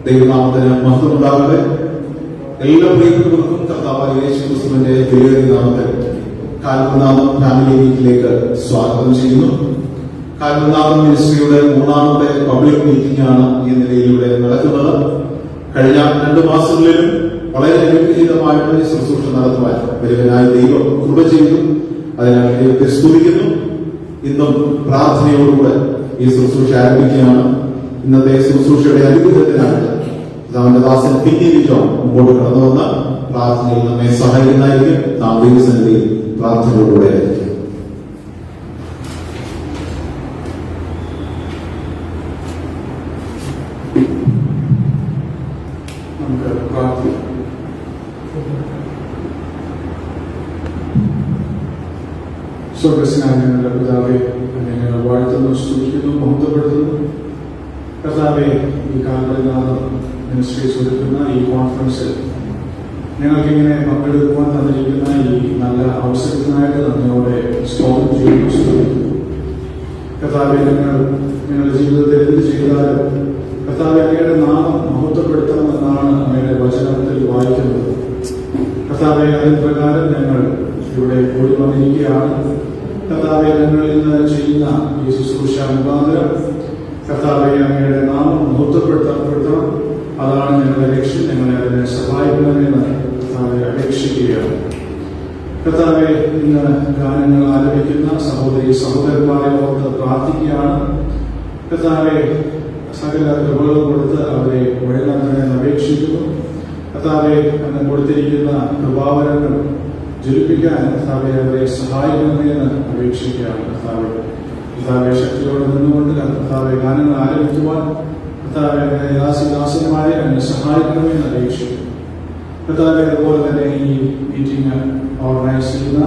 ദൈവനാമത്തിന് മഹത്വം ഉണ്ടാകട്ടെ. എല്ലാ പ്രിയപ്പെട്ടവർക്കും കർത്താവായ യേശു ക്രിസ്തുവിന്റെ വിലയേറിയ നാമത്തിൽ കാൽവനാഥം ഫാമിലി മീറ്റിലേക്ക് സ്വാഗതം ചെയ്യുന്നു. കാൽവനാഥം മിനിസ്ട്രിയുടെ 3ാമത്തെ പബ്ലിക് മീറ്റിംഗ് ആണ് ഈ നിലയിലൂടെ നടക്കുന്നത്. കഴിഞ്ഞ 2 മാസങ്ങളിലും വളരെ അനുഗ്രഹീതമായിട്ട് ഈ ശുശ്രൂഷ നടത്തുവാൻ വലിയവനായ ദൈവം കൃപ ചെയ്തു. അതിനാൽ ദൈവത്തെ സ്തുതിക്കുന്നു. ഇന്നും പ്രാർത്ഥനയോടുകൂടെ ഈ ശുശ്രൂഷ ആരംഭിക്കുകയാണ്. ഇന്നത്തെ ശുശ്രൂഷയുടെ അനുഗ്രഹത്തിനായിട്ട് അവന്റെ ദാസൻ പിന്നീട് മുമ്പോട്ട് കടന്നു വന്ന പ്രാർത്ഥനയിൽ നമ്മെ സഹായിക്കുന്നതായിരിക്കും. നാം ദൈവസന്നിധിയിൽ പ്രാർത്ഥനയോടുകൂടെ ആയിരിക്കും. നമുക്ക് പ്രാർത്ഥിക്കാം. സ്വർഗ്ഗസ്ഥനായ ഞങ്ങളുടെ പിതാവേ, ഞങ്ങൾ വാഴ്ത്തുന്നു, സ്തുതിക്കുന്നു, മഹത്വപ്പെടുത്തുന്നു. കർത്താവേ, ഈ കാൽവനാഥം മിനിസ്ട്രീസ് ഒരുക്കുന്ന ഈ കോൺഫറൻസിൽ ഞങ്ങൾക്കിങ്ങനെ പങ്കെടുക്കുവാൻ തന്നിരിക്കുന്ന ഈ നല്ല അവസരത്തിനായിട്ട് നന്ദിയോടെ സ്തോത്രം ചെയ്യുന്നു, സ്തുതിക്കുന്നു. കർത്താവെ, ഞങ്ങളുടെ ജീവിതത്തിൽ എന്ത് ചെയ്താലും കർത്താവെ അങ്ങയുടെ നാമം മഹത്വപ്പെടുത്തണമെന്നാണ് അങ്ങയുടെ വചനത്തിൽ വായിക്കുന്നത്. കർത്താവെ, അതിന് പ്രകാരം ഞങ്ങൾ ഇവിടെ കൂടി വന്നിരിക്കുകയാണ്. കർത്താവെ, ഞങ്ങൾ ഇന്ന് ചെയ്യുന്ന ഈ ശുശ്രൂഷ മുഖാന്തരം കർത്താവെ അങ്ങയുടെ നാമം മഹത്വപ്പെടുത്തണം. അതാണ് ഞങ്ങളുടെ ലക്ഷ്യം. ഞങ്ങളെ അതിനെ സഹായിക്കണമെന്ന് കർത്താവെ അപേക്ഷിക്കുകയാണ്. കർത്താവെ, ഇന്ന് ഗാനങ്ങൾ ആലപിക്കുന്ന സഹോദരി സഹോദരന്മാരെ ഓർത്ത് പ്രാർത്ഥിക്കുകയാണ്. കർത്താവെ, സകല കൃപകളും കൊടുത്ത് അവരെ വഴിനടത്തണമെന്ന് അപേക്ഷിക്കുന്നു. കർത്താവെ, അങ്ങ് കൊടുത്തിരിക്കുന്ന കൃപാവരങ്ങൾ ജ്വലിപ്പിക്കാൻ കർത്താവെ അവരെ സഹായിക്കണമെന്ന് അപേക്ഷിക്കുകയാണ്. കർത്താവെ ശക്തിയോടെ നിന്നുകൊണ്ട് കർത്താവെ ഗാനങ്ങൾ ആലപിക്കുവാൻ കർത്താവെ ദാസിദാസന്മാരെ അങ്ങ് സഹായിക്കണമെന്ന് അപേക്ഷിക്കുന്നു. കർത്താവെ, അതുപോലെ തന്നെ ഈ മീറ്റിംഗ് ഓർഗനൈസ് ചെയ്യുന്ന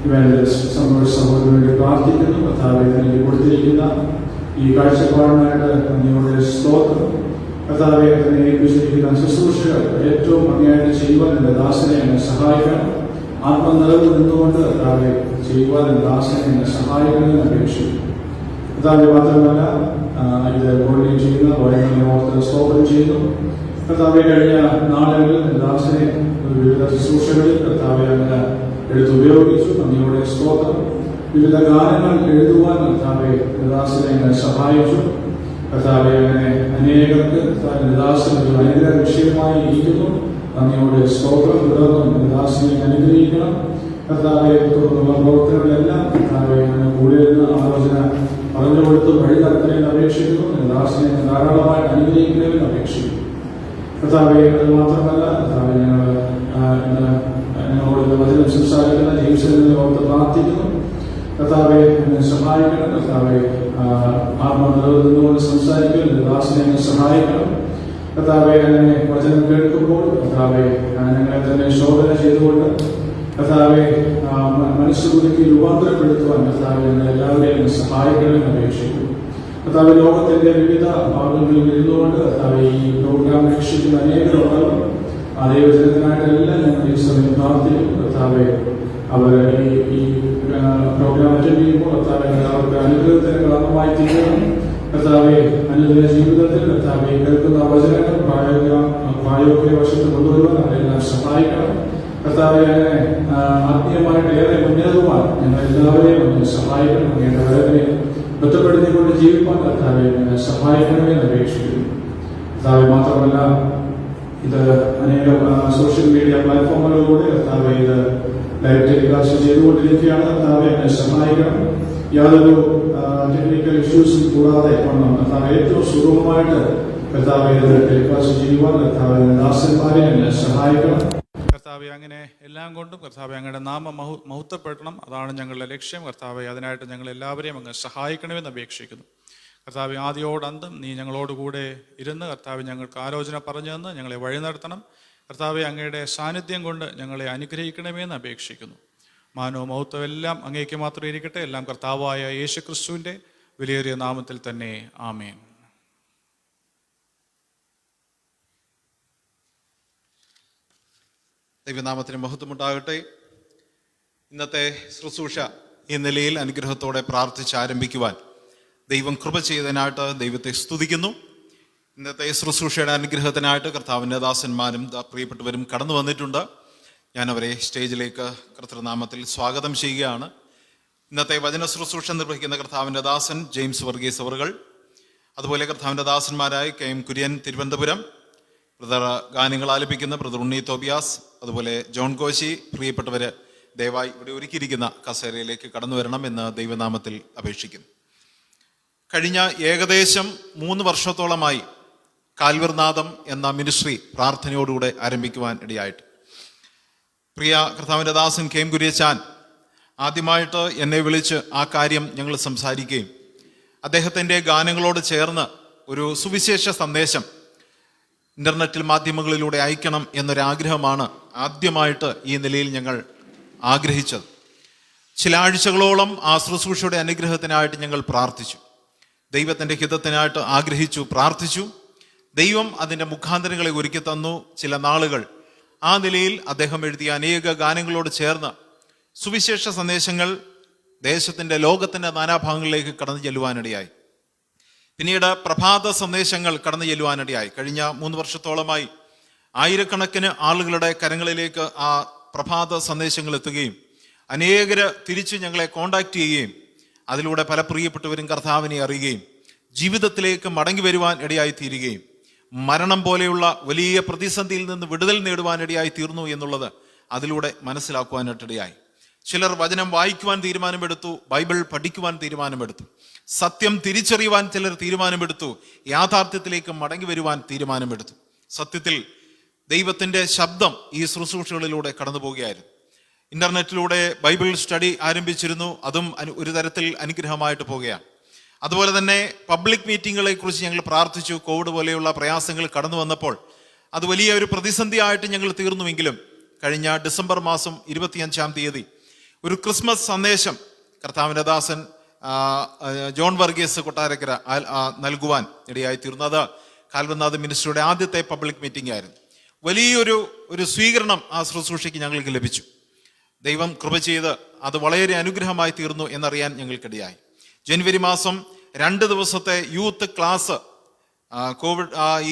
ഇവാഞ്ചലിസ്റ്റ് സഹോദരന് വേണ്ടി പ്രാർത്ഥിക്കുന്നു. കർത്താവെ, എനിക്ക് കൊടുത്തിരിക്കുന്ന ഈ കാഴ്ചപ്പാടിനായിട്ട് അങ്ങയുടെ സ്തോത്രം. കർത്താവെ, അതിനെ ഏൽപ്പിച്ചിരിക്കുന്ന ശുശ്രൂഷകൾ ഏറ്റവും ഭംഗിയായിട്ട് ചെയ്യുവാൻ എന്റെ ദാസനെ അങ്ങ് സഹായിക്കണം. ആത്മനിറവ് നിന്നുകൊണ്ട് കർത്താവെ ചെയ്യുവാൻ എന്റെ ദാസനെ അങ്ങ് സഹായിക്കണമെന്ന് അപേക്ഷിക്കുന്നു. കർത്താവെ, മാത്രമല്ല ഇത് കോർഡിനേറ്റ് ചെയ്യുന്ന വൈകിട്ട് ഓർത്ത് സ്തോത്രം ചെയ്യുന്നു. കർത്താവെ, കഴിഞ്ഞ നാളുകളിൽ ദാസനെ വിവിധ ശുശ്രൂഷകളിൽ കർത്താവെ അങ്ങനെ എടുത്തുപയോഗിച്ചു. നന്ദിയോടെ സ്തോത്രം. വിവിധ ഗാനങ്ങൾ എഴുതുവാൻ കർത്താവെ ദാസനെ അങ്ങനെ സഹായിച്ചു. കർത്താവെ, അങ്ങനെ അനേകർക്ക് ദാസന് ഒരു അനുഗ്രഹ വിഷയമായി ഇരിക്കുന്നു. നന്ദിയോടെ സ്തോത്രം. തുടർന്നും ദാസനെ അനുഗ്രഹിക്കണം. കർത്താവെ, തുടർന്നുള്ള പ്രവർത്തനങ്ങളെല്ലാം കർത്താവെ കൂടെ നിന്ന് ആലോചന പറഞ്ഞു കൊടുത്ത് വഴി നടത്തണമെന്ന് അപേക്ഷിക്കുന്നു. ദാസനെ ധാരാളമായിട്ട് അനുഗ്രഹിക്കണമെന്ന് അപേക്ഷിക്കുന്നു. കർത്താവെ, അത് മാത്രമല്ല കർത്താവെ, ഞങ്ങളോട് വചനം സംസാരിക്കുന്ന ജെയിംസിനെ ഓർത്ത് പ്രാർത്ഥിക്കുന്നു. കർത്താവെ, എന്നെ സഹായിക്കണം. കർത്താവെ, ആത്മനിലനിന്നുകൊണ്ട് സംസാരിക്കണം. ദാസനെ എന്നെ സഹായിക്കണം. കർത്താവെ, അങ്ങനെ വചനം കേൾക്കുമ്പോൾ കർത്താവെ ഞങ്ങളെ തന്നെ ശോധന ചെയ്തുകൊണ്ട് കർത്താവെ മനസ്സുകുലുക്കി രൂപാന്തരപ്പെടുത്തുവാൻ കർത്താവെ ഞങ്ങൾ എല്ലാവരെയും സഹായിക്കണമെന്ന് അപേക്ഷിക്കുന്നു. കർത്താവെ, ലോകത്തിന്റെ വിവിധ ഭാഗങ്ങളിൽ ഇരുന്നുകൊണ്ട് കർത്താവെ ഈ പ്രോഗ്രാം വീക്ഷിക്കുന്ന അനേകരുണ്ടാകും. ആ ദൈവജനത്തിനായിട്ടെല്ലാം ഞങ്ങൾ ഈ സമയം പ്രാർത്ഥിക്കും. കർത്താവെ, അവർ ഈ പ്രോഗ്രാം അറ്റൻഡ് ചെയ്യുമ്പോൾ കർത്താവെ അവർക്ക് അനുഗ്രഹത്തിന് കാരണമായി തീരണം. കർത്താവെ, അനുദിന ജീവിതത്തിൽ കർത്താവെ കേൾക്കുന്ന വചനങ്ങൾ പ്രായോഗിക വശത്ത് കൊണ്ടുവരുവാൻ അവരെല്ലാം സഹായിക്കണം. കർത്താവെ, അങ്ങനെ ആത്മീയമായിട്ട് ഏറെ മുന്നേറുവാൻ ഞങ്ങൾ എല്ലാവരെയും ഒന്ന് സഹായിക്കണം. അങ്ങയുടെ വരവിനെ ബന്ധപ്പെടുത്തിക്കൊണ്ട് ജീവിക്കാൻ കർത്താവെ സഹായിക്കണമെന്ന് അപേക്ഷിക്കുന്നു. കർത്താവെ, മാത്രമല്ല ഇത് അനേകം സോഷ്യൽ മീഡിയ പ്ലാറ്റ്ഫോമുകളിലൂടെ കർത്താവെ ഇത് ലൈവ് ടെലികാസ്റ്റ് ചെയ്തുകൊണ്ടിരിക്കുകയാണ്. കർത്താവെ, എന്നെ സഹായിക്കണം. യാതൊരു ടെക്നിക്കൽ ഇഷ്യൂസും കൂടാതെ കർത്താവെ ഏറ്റവും സുഗമമായിട്ട് കർത്താവെ ഇത് ടെലികാസ്റ്റ് ചെയ്യുവാൻ കർത്താവെ ദാസന്മാരെ എന്നെ സഹായിക്കണം. കർത്താവെ, അങ്ങനെ എല്ലാം കൊണ്ടും കർത്താവെ അങ്ങയുടെ നാമം മഹത്വപ്പെടണം. അതാണ് ഞങ്ങളുടെ ലക്ഷ്യം. കർത്താവെ, അതിനായിട്ട് ഞങ്ങൾ എല്ലാവരെയും അങ്ങ് സഹായിക്കണമെന്ന് അപേക്ഷിക്കുന്നു. കർത്താവെ, ആദ്യോടന്തം നീ ഞങ്ങളോടുകൂടെ ഇരുന്ന് കർത്താവെ ഞങ്ങൾക്ക് ആലോചന പറഞ്ഞു തന്ന് ഞങ്ങളെ വഴി നടത്തണം. കർത്താവെ, അങ്ങയുടെ സാന്നിധ്യം കൊണ്ട് ഞങ്ങളെ അനുഗ്രഹിക്കണമെന്ന് അപേക്ഷിക്കുന്നു. മാനവും മഹത്വം എല്ലാം അങ്ങേക്ക് മാത്രം ഇരിക്കട്ടെ. എല്ലാം കർത്താവായ യേശു ക്രിസ്തുവിൻ്റെ വിലയേറിയ നാമത്തിൽ തന്നെ. ആമേൻ. ദൈവനാമത്തിന് മഹത്വമുണ്ടാകട്ടെ. ഇന്നത്തെ ശുശ്രൂഷ ഈ നിലയിൽ അനുഗ്രഹത്തോടെ പ്രാർത്ഥിച്ച് ആരംഭിക്കുവാൻ ദൈവം കൃപ ചെയ്തതിനായിട്ട് ദൈവത്തെ സ്തുതിക്കുന്നു. ഇന്നത്തെ ശുശ്രൂഷയുടെ അനുഗ്രഹത്തിനായിട്ട് കർത്താവിൻ്റെ ദാസന്മാരും പ്രിയപ്പെട്ടവരും കടന്നു വന്നിട്ടുണ്ട്. ഞാൻ അവരെ സ്റ്റേജിലേക്ക് കർത്തൃനാമത്തിൽ സ്വാഗതം ചെയ്യുകയാണ്. ഇന്നത്തെ വചന ശുശ്രൂഷ നിർവഹിക്കുന്ന കർത്താവിൻ്റെ ദാസൻ ജെയിംസ് വർഗീസ് അവറുകൾ, അതുപോലെ കർത്താവിൻ്റെ ദാസന്മാരായ KM കുര്യൻ തിരുവനന്തപുരം, ബ്രദർ ഗാനങ്ങൾ ആലപിക്കുന്ന ബ്രദർ ഉണ്ണി തോബിയാസ്, അതുപോലെ ജോൺ കോശി, പ്രിയപ്പെട്ടവർ ദയവായി ഇവിടെ ഒരുക്കിയിരിക്കുന്ന കസേരയിലേക്ക് കടന്നു വരണം എന്ന് ദൈവനാമത്തിൽ അപേക്ഷിക്കുന്നു. കഴിഞ്ഞ ഏകദേശം 3 വർഷത്തോളമായി കാൽവർനാഥം എന്ന മിനിസ്ട്രി പ്രാർത്ഥനയോടുകൂടെ ആരംഭിക്കുവാൻ ഇടയായിട്ട് പ്രിയ കർത്താവിൻ്റെ ദാസൻ KM കുര്യച്ചാൻ ആദ്യമായിട്ട് എന്നെ വിളിച്ച് ആ കാര്യം ഞങ്ങൾ സംസാരിക്കുകയും അദ്ദേഹത്തിൻ്റെ ഗാനങ്ങളോട് ചേർന്ന് ഒരു സുവിശേഷ സന്ദേശം ഇൻ്റർനെറ്റിൽ മാധ്യമങ്ങളിലൂടെ അയക്കണം എന്നൊരാഗ്രഹമാണ് ആദ്യമായിട്ട് ഈ നിലയിൽ ഞങ്ങൾ ആഗ്രഹിച്ചത്. ചില ആഴ്ചകളോളം ആ ശുശ്രൂഷയുടെ അനുഗ്രഹത്തിനായിട്ട് ഞങ്ങൾ പ്രാർത്ഥിച്ചു. ദൈവത്തിൻ്റെ ഹിതത്തിനായിട്ട് ആഗ്രഹിച്ചു, പ്രാർത്ഥിച്ചു. ദൈവം അതിൻ്റെ മുഖാന്തരങ്ങളെ ഒരുക്കി തന്നു. ചില നാളുകൾ ആ നിലയിൽ അദ്ദേഹം എഴുതിയ അനേക ഗാനങ്ങളോട് ചേർന്ന് സുവിശേഷ സന്ദേശങ്ങൾ ദേശത്തിൻ്റെ ലോകത്തിൻ്റെ നാനാഭാഗങ്ങളിലേക്ക് കടന്നു ചെല്ലുവാനിടയായി. പിന്നീട് പ്രഭാത സന്ദേശങ്ങൾ കടന്നു ചെല്ലുവാനിടയായി. കഴിഞ്ഞ 3 വർഷത്തോളമായി ആയിരക്കണക്കിന് ആളുകളുടെ കരങ്ങളിലേക്ക് ആ പ്രഭാത സന്ദേശങ്ങൾ എത്തുകയും അനേകര് തിരിച്ച് ഞങ്ങളെ കോണ്ടാക്ട് ചെയ്യുകയും അതിലൂടെ പല പ്രിയപ്പെട്ടവരും കർത്താവിനെ അറിയുകയും ജീവിതത്തിലേക്ക് മടങ്ങി വരുവാൻ ഇടയായി തീരുകയും മരണം പോലെയുള്ള വലിയ പ്രതിസന്ധിയിൽ നിന്ന് വിടുതൽ നേടുവാൻ ഇടയായി തീർന്നു എന്നുള്ളത് അതിലൂടെ മനസ്സിലാക്കുവാനായിട്ടിടയായി. ചിലർ വചനം വായിക്കുവാൻ തീരുമാനമെടുത്തു, ബൈബിൾ പഠിക്കുവാൻ തീരുമാനമെടുത്തു, സത്യം തിരിച്ചറിയുവാൻ ചിലർ തീരുമാനമെടുത്തു, യാഥാർത്ഥ്യത്തിലേക്ക് മടങ്ങി വരുവാൻ തീരുമാനമെടുത്തു. സത്യത്തിൽ ദൈവത്തിൻ്റെ ശബ്ദം ഈ ശുശ്രൂഷകളിലൂടെ കടന്നു പോവുകയായിരുന്നു. ഇന്റർനെറ്റിലൂടെ ബൈബിൾ സ്റ്റഡി ആരംഭിച്ചിരുന്നു. അതും ഒരു തരത്തിൽ അനുഗ്രഹമായിട്ട് പോവുകയാണ്. അതുപോലെ തന്നെ പബ്ലിക് മീറ്റിങ്ങുകളെ കുറിച്ച് ഞങ്ങൾ പ്രാർത്ഥിച്ചു. കോവിഡ് പോലെയുള്ള പ്രയാസങ്ങൾ കടന്നു വന്നപ്പോൾ അത് വലിയ ഒരു പ്രതിസന്ധിയായിട്ട് ഞങ്ങൾ തീർന്നുവെങ്കിലും കഴിഞ്ഞ ഡിസംബർ മാസം 25-ാം തീയതി ഒരു ക്രിസ്മസ് സന്ദേശം കർത്താവിൻ്റെ ദാസൻ ജോൺ വർഗീസ് കൊട്ടാരക്കര നൽകുവാൻ ഇടയായി തീർന്നത് കാൽവർനാഥ് മിനിസ്ട്രിയുടെ ആദ്യത്തെ പബ്ലിക് മീറ്റിംഗ് ആയിരുന്നു. വലിയൊരു സ്വീകരണം ആ ശുശ്രൂഷയ്ക്ക് ഞങ്ങൾക്ക് ലഭിച്ചു. ദൈവം കൃപ ചെയ്ത് അത് വളരെ അനുഗ്രഹമായി തീർന്നു എന്നറിയാൻ ഞങ്ങൾക്കിടയായി. ജനുവരി മാസം 2 ദിവസത്തെ യൂത്ത് ക്ലാസ്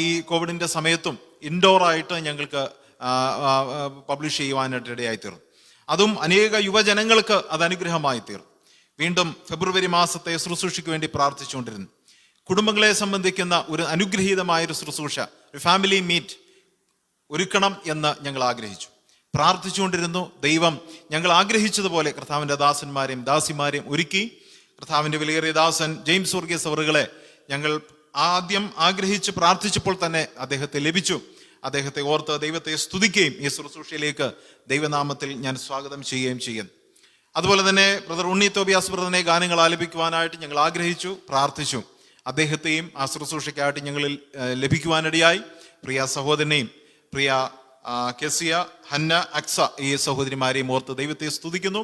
ഈ കോവിഡിൻ്റെ സമയത്തും ഇൻഡോറായിട്ട് ഞങ്ങൾക്ക് പബ്ലിഷ് ചെയ്യുവാനായിട്ട് ഇടയായി തീർന്നു. അതും അനേക യുവജനങ്ങൾക്ക് അത് അനുഗ്രഹമായി തീർന്നു. വീണ്ടും ഫെബ്രുവരി മാസത്തെ ശുശ്രൂഷയ്ക്ക് വേണ്ടി പ്രാർത്ഥിച്ചുകൊണ്ടിരുന്നു. കുടുംബങ്ങളെ സംബന്ധിക്കുന്ന ഒരു അനുഗ്രഹീതമായൊരു ശുശ്രൂഷ, ഒരു ഫാമിലി മീറ്റ് ഒരുക്കണം എന്ന് ഞങ്ങൾ ആഗ്രഹിച്ചു, പ്രാർത്ഥിച്ചുകൊണ്ടിരുന്നു. ദൈവം ഞങ്ങൾ ആഗ്രഹിച്ചതുപോലെ കർത്താവിൻ്റെ ദാസന്മാരെയും ദാസിമാരെയും ഒരുക്കി. കർത്താവിൻ്റെ വിലയേറിയ ദാസൻ ജെയിംസ് വർഗീസ് അവറുകളെ ഞങ്ങൾ ആദ്യം ആഗ്രഹിച്ച് പ്രാർത്ഥിച്ചപ്പോൾ തന്നെ അദ്ദേഹത്തെ ലഭിച്ചു. അദ്ദേഹത്തെ ഓർത്ത് ദൈവത്തെ സ്തുതിക്കുകയും ഈ ശുശ്രൂഷയിലേക്ക് ദൈവനാമത്തിൽ ഞാൻ സ്വാഗതം ചെയ്യുകയും ചെയ്യുന്നു. അതുപോലെ തന്നെ ബ്രദർ ഉണ്ണി തോബിയാസ് ബ്രദറിനെ ഗാനങ്ങൾ ആലപിക്കുവാനായിട്ട് ഞങ്ങൾ ആഗ്രഹിച്ചു, പ്രാർത്ഥിച്ചു. അദ്ദേഹത്തെയും ആ ശുശ്രൂഷയ്ക്കായിട്ട് ഞങ്ങളിൽ ലഭിക്കുവാനിടയായി. പ്രിയ സഹോദരനെയും പ്രിയ കെസിയ, ഹന്ന, അക്സ ഈ സഹോദരിമാരെയും ഓർത്ത് ദൈവത്തെ സ്തുതിക്കുന്നു.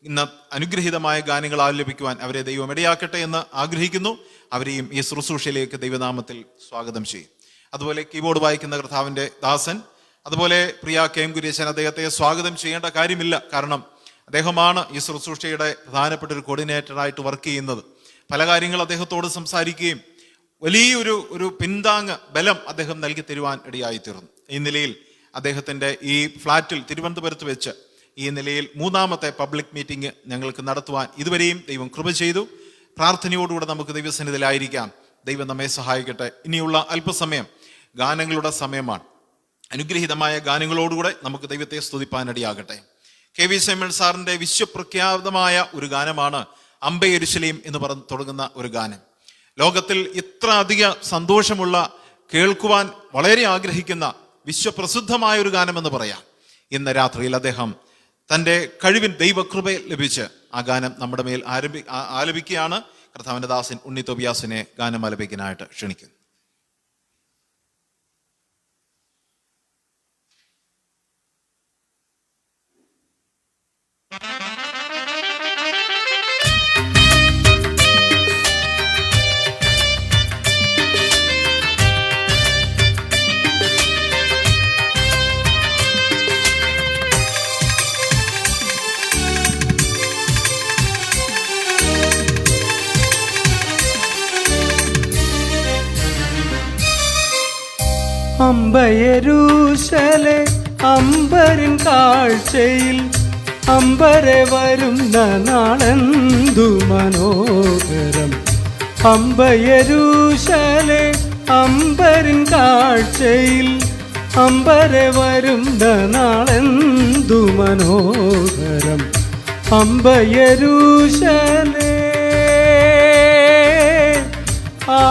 ഇന്ന് അനുഗ്രഹീതമായ ഗാനങ്ങൾ ആലപിക്കുവാൻ അവരെ ദൈവം ഇടയാക്കട്ടെ എന്ന് ആഗ്രഹിക്കുന്നു. അവരെയും ഈ ശുശ്രൂഷയിലേക്ക് ദൈവനാമത്തിൽ സ്വാഗതം ചെയ്യും. അതുപോലെ കീബോർഡ് വായിക്കുന്ന കർത്താവിൻ്റെ ദാസൻ, അതുപോലെ പ്രിയ KM കുര്യച്ചൻ, അദ്ദേഹത്തെ സ്വാഗതം ചെയ്യേണ്ട കാര്യമില്ല. കാരണം അദ്ദേഹമാണ് ഈ ശുശ്രൂഷയുടെ പ്രധാനപ്പെട്ട ഒരു കോർഡിനേറ്ററായിട്ട് വർക്ക് ചെയ്യുന്നത്. പല കാര്യങ്ങൾ അദ്ദേഹത്തോട് സംസാരിക്കുകയും വലിയൊരു പിന്താങ്ങ് ബലം അദ്ദേഹം നൽകി തരുവാൻ ഇടയായിത്തീർന്നു. ഈ നിലയിൽ അദ്ദേഹത്തിൻ്റെ ഈ ഫ്ലാറ്റിൽ തിരുവനന്തപുരത്ത് വെച്ച് ഈ നിലയിൽ 3ാമത്തെ പബ്ലിക് മീറ്റിംഗ് ഞങ്ങൾക്ക് നടത്തുവാൻ ഇതുവരെയും ദൈവം കൃപ ചെയ്തു. പ്രാർത്ഥനയോടുകൂടെ നമുക്ക് ദൈവസന്നിധിയിലായിരിക്കാം. ദൈവം നമ്മെ സഹായിക്കട്ടെ. ഇനിയുള്ള അല്പസമയം ഗാനങ്ങളുടെ സമയമാണ്. അനുഗ്രഹീതമായ ഗാനങ്ങളോടുകൂടെ നമുക്ക് ദൈവത്തെ സ്തുതിപ്പാനിടയാകട്ടെ. KV സൈമൺ സാറിൻ്റെ വിശ്വപ്രഖ്യാതമായ ഒരു ഗാനമാണ് അമ്പേ യെരൂശലേം എന്ന് പറഞ്ഞ് തുടങ്ങുന്ന ഒരു ഗാനം. ലോകത്തിൽ ഇത്ര അധികം സന്തോഷമുള്ള, കേൾക്കുവാൻ വളരെ ആഗ്രഹിക്കുന്ന വിശ്വപ്രസിദ്ധമായ ഒരു ഗാനമെന്ന് പറയാം. ഇന്ന് രാത്രിയിൽ അദ്ദേഹം തൻ്റെ കഴിവിൻ ദൈവകൃപ ലഭിച്ച് ആ ഗാനം നമ്മുടെ മേൽ ആലപിക്കുകയാണ്. കർത്താവിൻ്റെ ദാസൻ ഉണ്ണി തോബിയാസിനെ ഗാനം ആലപിക്കാനായിട്ട് ക്ഷണിക്കുന്നു. അമ്പയരൂശലെ അമ്പരിൻ കാഴ്ചയിൽ അമ്പരെ വരുന്ന നാളെന്തു മനോഹരം. അമ്പയരൂശലെ അമ്പരിൻ കാഴ്ചയിൽ അമ്പരെ വരുന്ന നാളെന്തു മനോഹരം. അമ്പയരൂശലെ ആ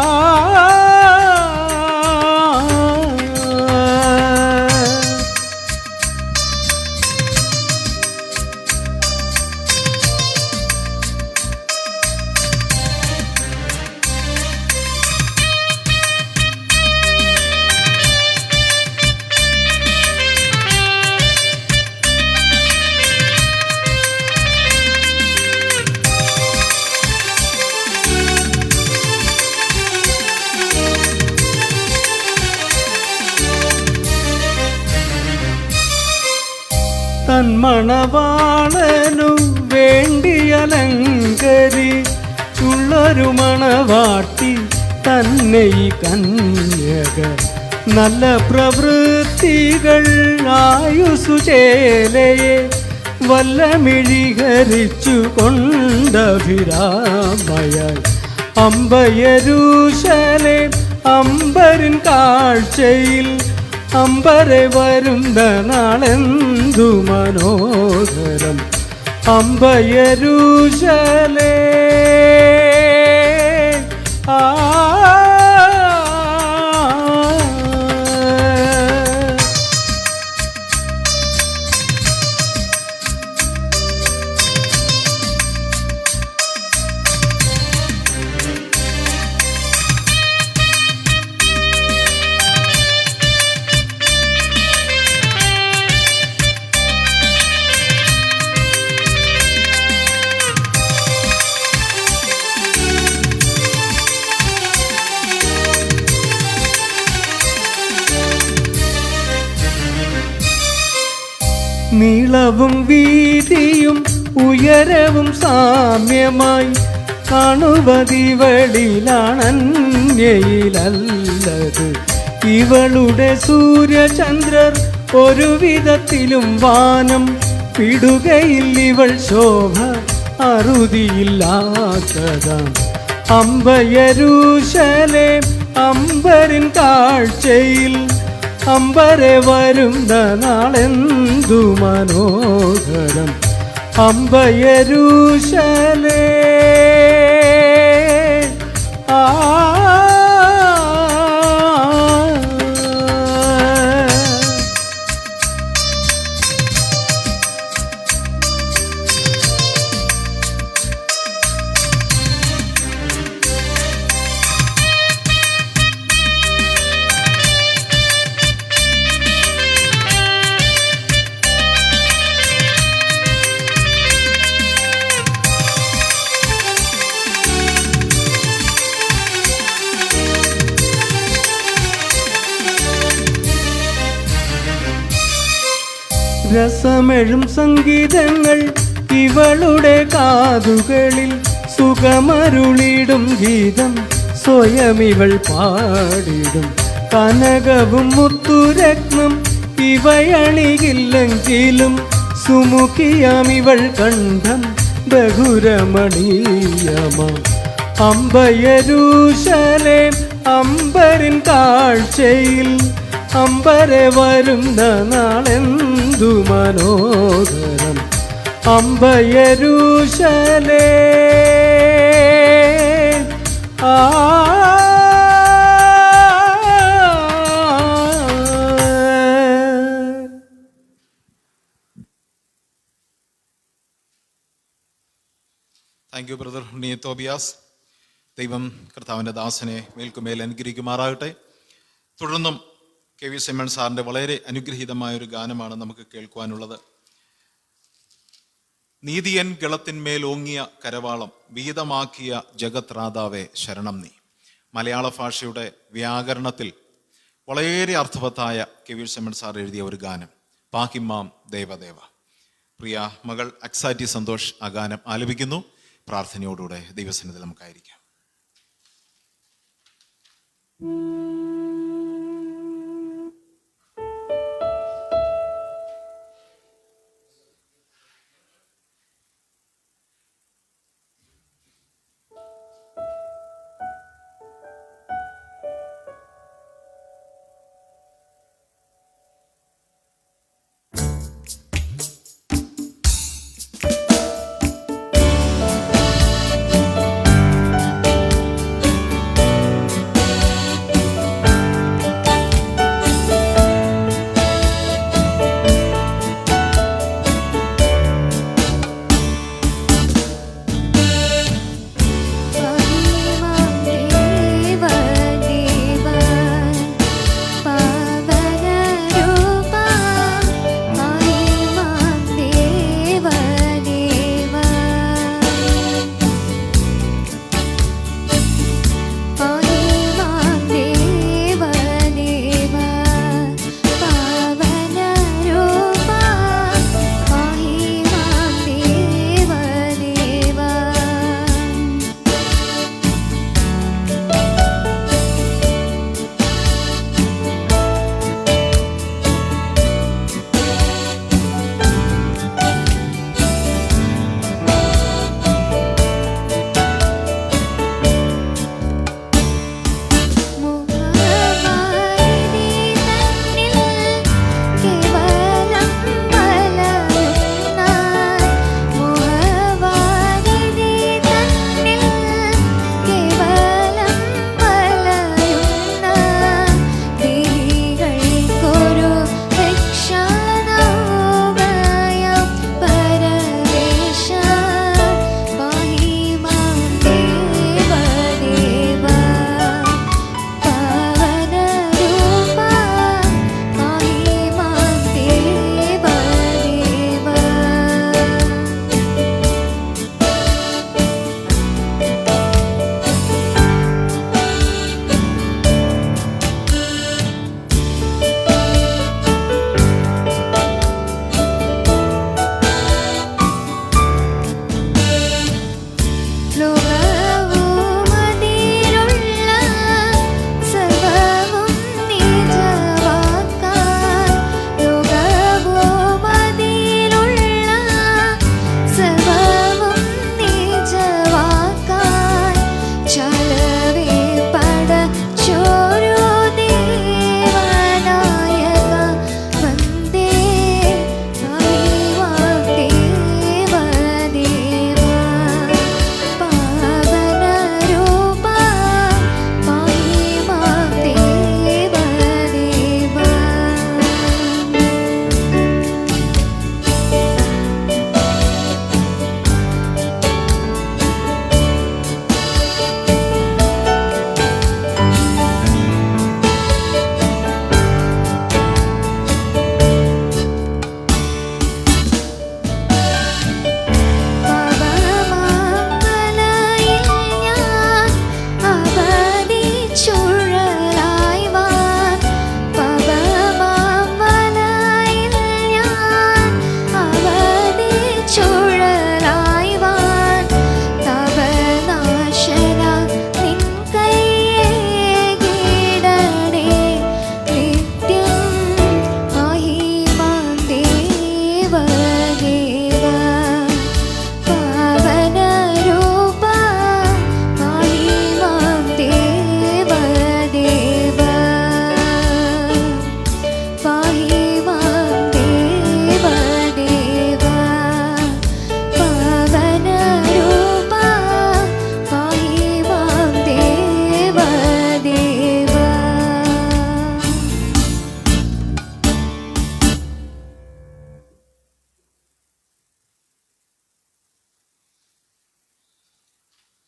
തന്മണവാളനു വേണ്ടിയലങ്കരിച്ചുള്ളൊരു മണവാട്ടി തന്നെ ഈ കന്യക. നല്ല പ്രവൃത്തികൾ ആയുസു ചേലയെ വല്ലമിഴിഹരിച്ചു കൊണ്ടഭിരാമയായി. അമ്പയരൂശലെ അമ്പരിൻ കാഴ്ചയിൽ അമ്പരെ വരുന്ന നാളെന്തു മനോഹരം. അമ്പയരൂശലെ ആ നീളവും വീതിയും ഉയരവും സാമ്യമായി കാണുവതിവളിലാണന്യയിലല്ലത്. ഇവളുടെ സൂര്യചന്ദ്രർ ഒരു വിധത്തിലും വാനം പിടുകയിൽ ഇവൾ ശോഭ അറുതിയില്ലാത്തതാം. അമ്പയരൂശലെ അമ്പരിൻ കാഴ്ചയിൽ അമ്പരെ വരുന്ന നാളെന്തു മനോഹരം. അമ്പയരൂശലെ ആ രസമെഴും സംഗീതങ്ങൾ ഇവളുടെ കാതുകളിൽ സുഖമരുളിടും ഗീതം സ്വയം ഇവൾ പാടിടും. കനകവും മുത്തുരത്നം ഇവയണിയില്ലെങ്കിലും സുമുഖിയാം ഇവൾ കണ്ഠം ബഹുരമണീയമാം. അമ്പയരൂശലെ അമ്പരിൻ കാഴ്ചയിൽ അമ്പരെ വരുന്ന നാളെന്തു മനോഹരം. അമ്പയരൂശലെ ആ താങ്ക് യു ബ്രദർ ഉണ്ണി തോബിയാസ്. ദൈവം കർത്താവിൻ്റെ ദാസനെ മേൽക്കുമേൽ അനുഗ്രഹിക്കുമാറാകട്ടെ. തുടർന്നും കെ വി സിമൺ സാറിൻ്റെ വളരെ അനുഗ്രഹീതമായൊരു ഗാനമാണ് നമുക്ക് കേൾക്കുവാനുള്ളത്. നീതിയൻ ഗളത്തിന്മേൽ ഓങ്ങിയ കരവാളം വീതമാക്കിയ ജഗത് രാധാവേ ശരണം നീ. മലയാള ഭാഷയുടെ വ്യാകരണത്തിൽ വളരെ അർത്ഥവത്തായ കെ വി സിമൺ സാർ എഴുതിയ ഒരു ഗാനം, പാഹിമാം ദേവദേവ. പ്രിയ മകൾ അക്സാറ്റി സന്തോഷ് ആ ഗാനം ആലപിക്കുന്നു. പ്രാർത്ഥനയോടുകൂടെ ദൈവസന്നിധിയിൽ നമുക്കായിരിക്കാം.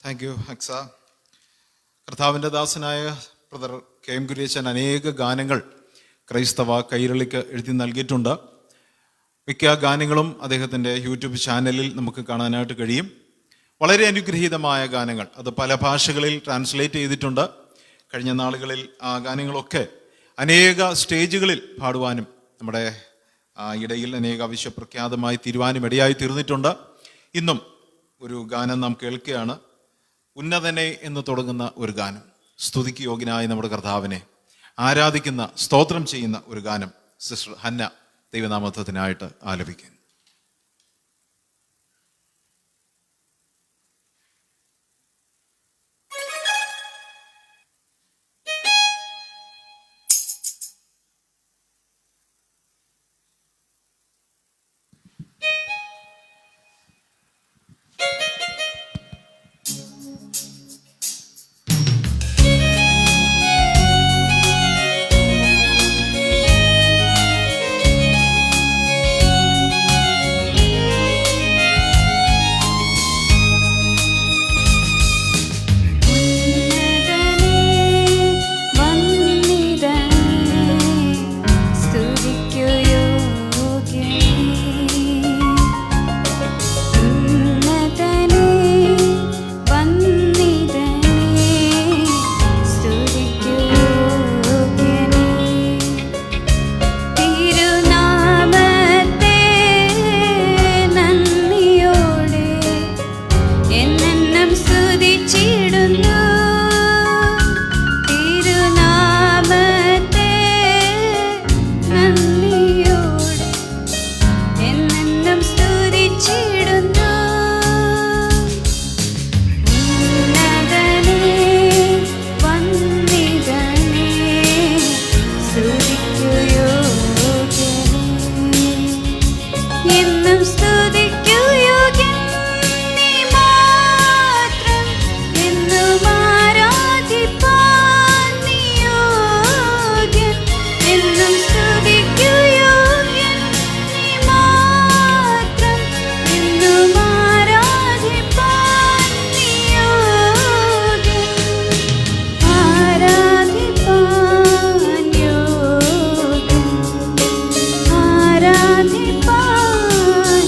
താങ്ക് യു അക്സ. കർത്താവിൻ്റെ ദാസനായ ബ്രദർ കെ എം കുര്യച്ചൻ അനേക ഗാനങ്ങൾ ക്രൈസ്തവ കൈരളിക്ക് എഴുതി നൽകിയിട്ടുണ്ട്. മിക്ക ഗാനങ്ങളും അദ്ദേഹത്തിൻ്റെ യൂട്യൂബ് ചാനലിൽ നമുക്ക് കാണാനായിട്ട് കഴിയും. വളരെ അനുഗ്രഹീതമായ ഗാനങ്ങൾ, അത് പല ഭാഷകളിൽ ട്രാൻസ്ലേറ്റ് ചെയ്തിട്ടുണ്ട്. കഴിഞ്ഞ നാളുകളിൽ ആ ഗാനങ്ങളൊക്കെ അനേക സ്റ്റേജുകളിൽ പാടുവാനും നമ്മുടെ ഇടയിൽ അനേക വിശ്വപ്രഖ്യാതമായി തീരുവാനും ഇടയായി തീർന്നിട്ടുണ്ട്. ഇന്നും ഒരു ഗാനം നാം കേൾക്കുകയാണ്. ഉന്നതനെ എന്ന് തുടങ്ങുന്ന ഒരു ഗാനം, സ്തുതിക്ക് യോഗ്യനായ നമ്മുടെ കർത്താവിനെ ആരാധിക്കുന്ന, സ്തോത്രം ചെയ്യുന്ന ഒരു ഗാനം സിസ്റ്റർ ഹന്ന ദൈവനാമത്വത്തിനായിട്ട് ആലപിക്കുന്നു. ആരാധിപ്പാൻ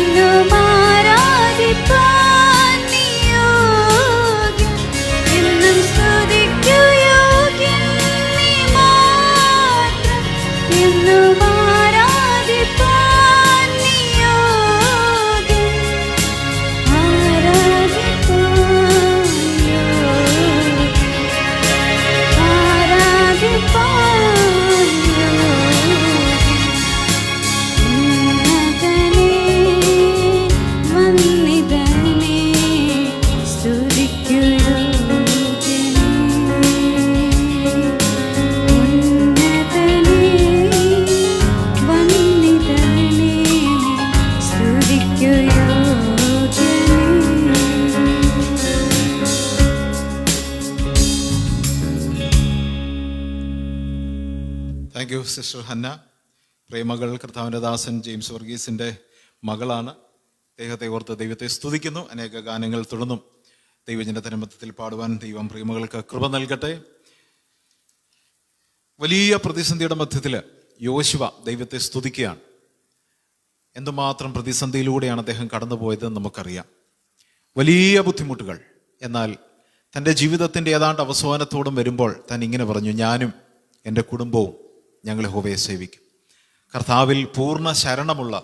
എന്നും ആരാധിപ്പാൻ നീ യോഗ്യൻ, എന്നും സ്തുതിക്കു യോഗ്യൻ നീ മാത്രം, എന്നും ആരാധിപ്പാൻ നീ യോഗ്യൻ, ആരാധിപ്പാൻ യോഗ്യൻ, ആരാധിപ്പാൻ യോഗ്യൻ. ഉന്നതനേ വന്ദിതനേ സ്തുതിക്കു യോഗ്യനേ, ഉന്നതനേ വന്ദിതനേ സ്തുതിക്കു യോഗ്യനേ. Thank you sister Hanna. പ്രേമകൾ കർത്താവിൻ്റെ ദാസൻ ജെയിംസ് വർഗീസിൻ്റെ മകളാണ്. അദ്ദേഹത്തെ ഓർത്ത് ദൈവത്തെ സ്തുതിക്കുന്നു. അനേക ഗാനങ്ങൾ തുടർന്നും ദൈവജനത്തിൻ്റെ മധ്യത്തിൽ പാടുവാൻ ദൈവം പ്രേമകൾക്ക് കൃപ നൽകട്ടെ. വലിയ പ്രതിസന്ധിയുടെ മധ്യത്തിൽ യോശുവ ദൈവത്തെ സ്തുതിക്കുകയാണ്. എന്തുമാത്രം പ്രതിസന്ധിയിലൂടെയാണ് അദ്ദേഹം കടന്നുപോയതെന്ന് നമുക്കറിയാം. വലിയ ബുദ്ധിമുട്ടുകൾ. എന്നാൽ തൻ്റെ ജീവിതത്തിൻ്റെ ഏതാണ്ട് അവസാനത്തോടും വരുമ്പോൾ താൻ ഇങ്ങനെ പറഞ്ഞു, ഞാനും എൻ്റെ കുടുംബവും ഞങ്ങൾ യഹോവയെ സേവിക്കും. കർത്താവിൽ പൂർണ്ണ ശരണമുള്ള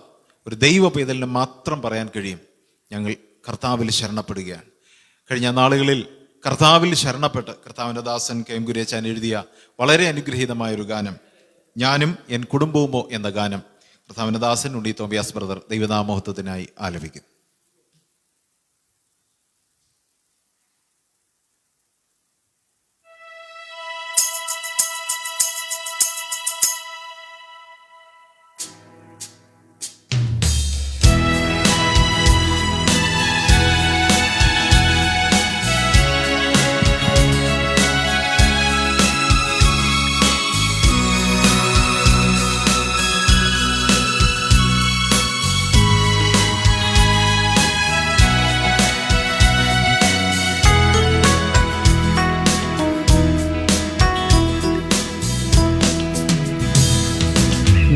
ഒരു ദൈവ പൈതലിന് മാത്രം പറയാൻ കഴിയും, ഞങ്ങൾ കർത്താവിൽ ശരണപ്പെടുകയാണ്. കഴിഞ്ഞ നാളുകളിൽ കർത്താവിൽ ശരണപ്പെട്ട് കർത്താവിൻ്റെ ദാസൻ കെ എം കുര്യച്ചാൻ എഴുതിയ വളരെ അനുഗ്രഹീതമായൊരു ഗാനം, ഞാനും എൻ കുടുംബവുമോ എന്ന ഗാനം കർത്താവിൻ്റെ ദാസൻ ഉണ്ണി തോബിയാസ് ബ്രദർ ദൈവനാമഹത്വത്തിനായി ആലപിക്കും.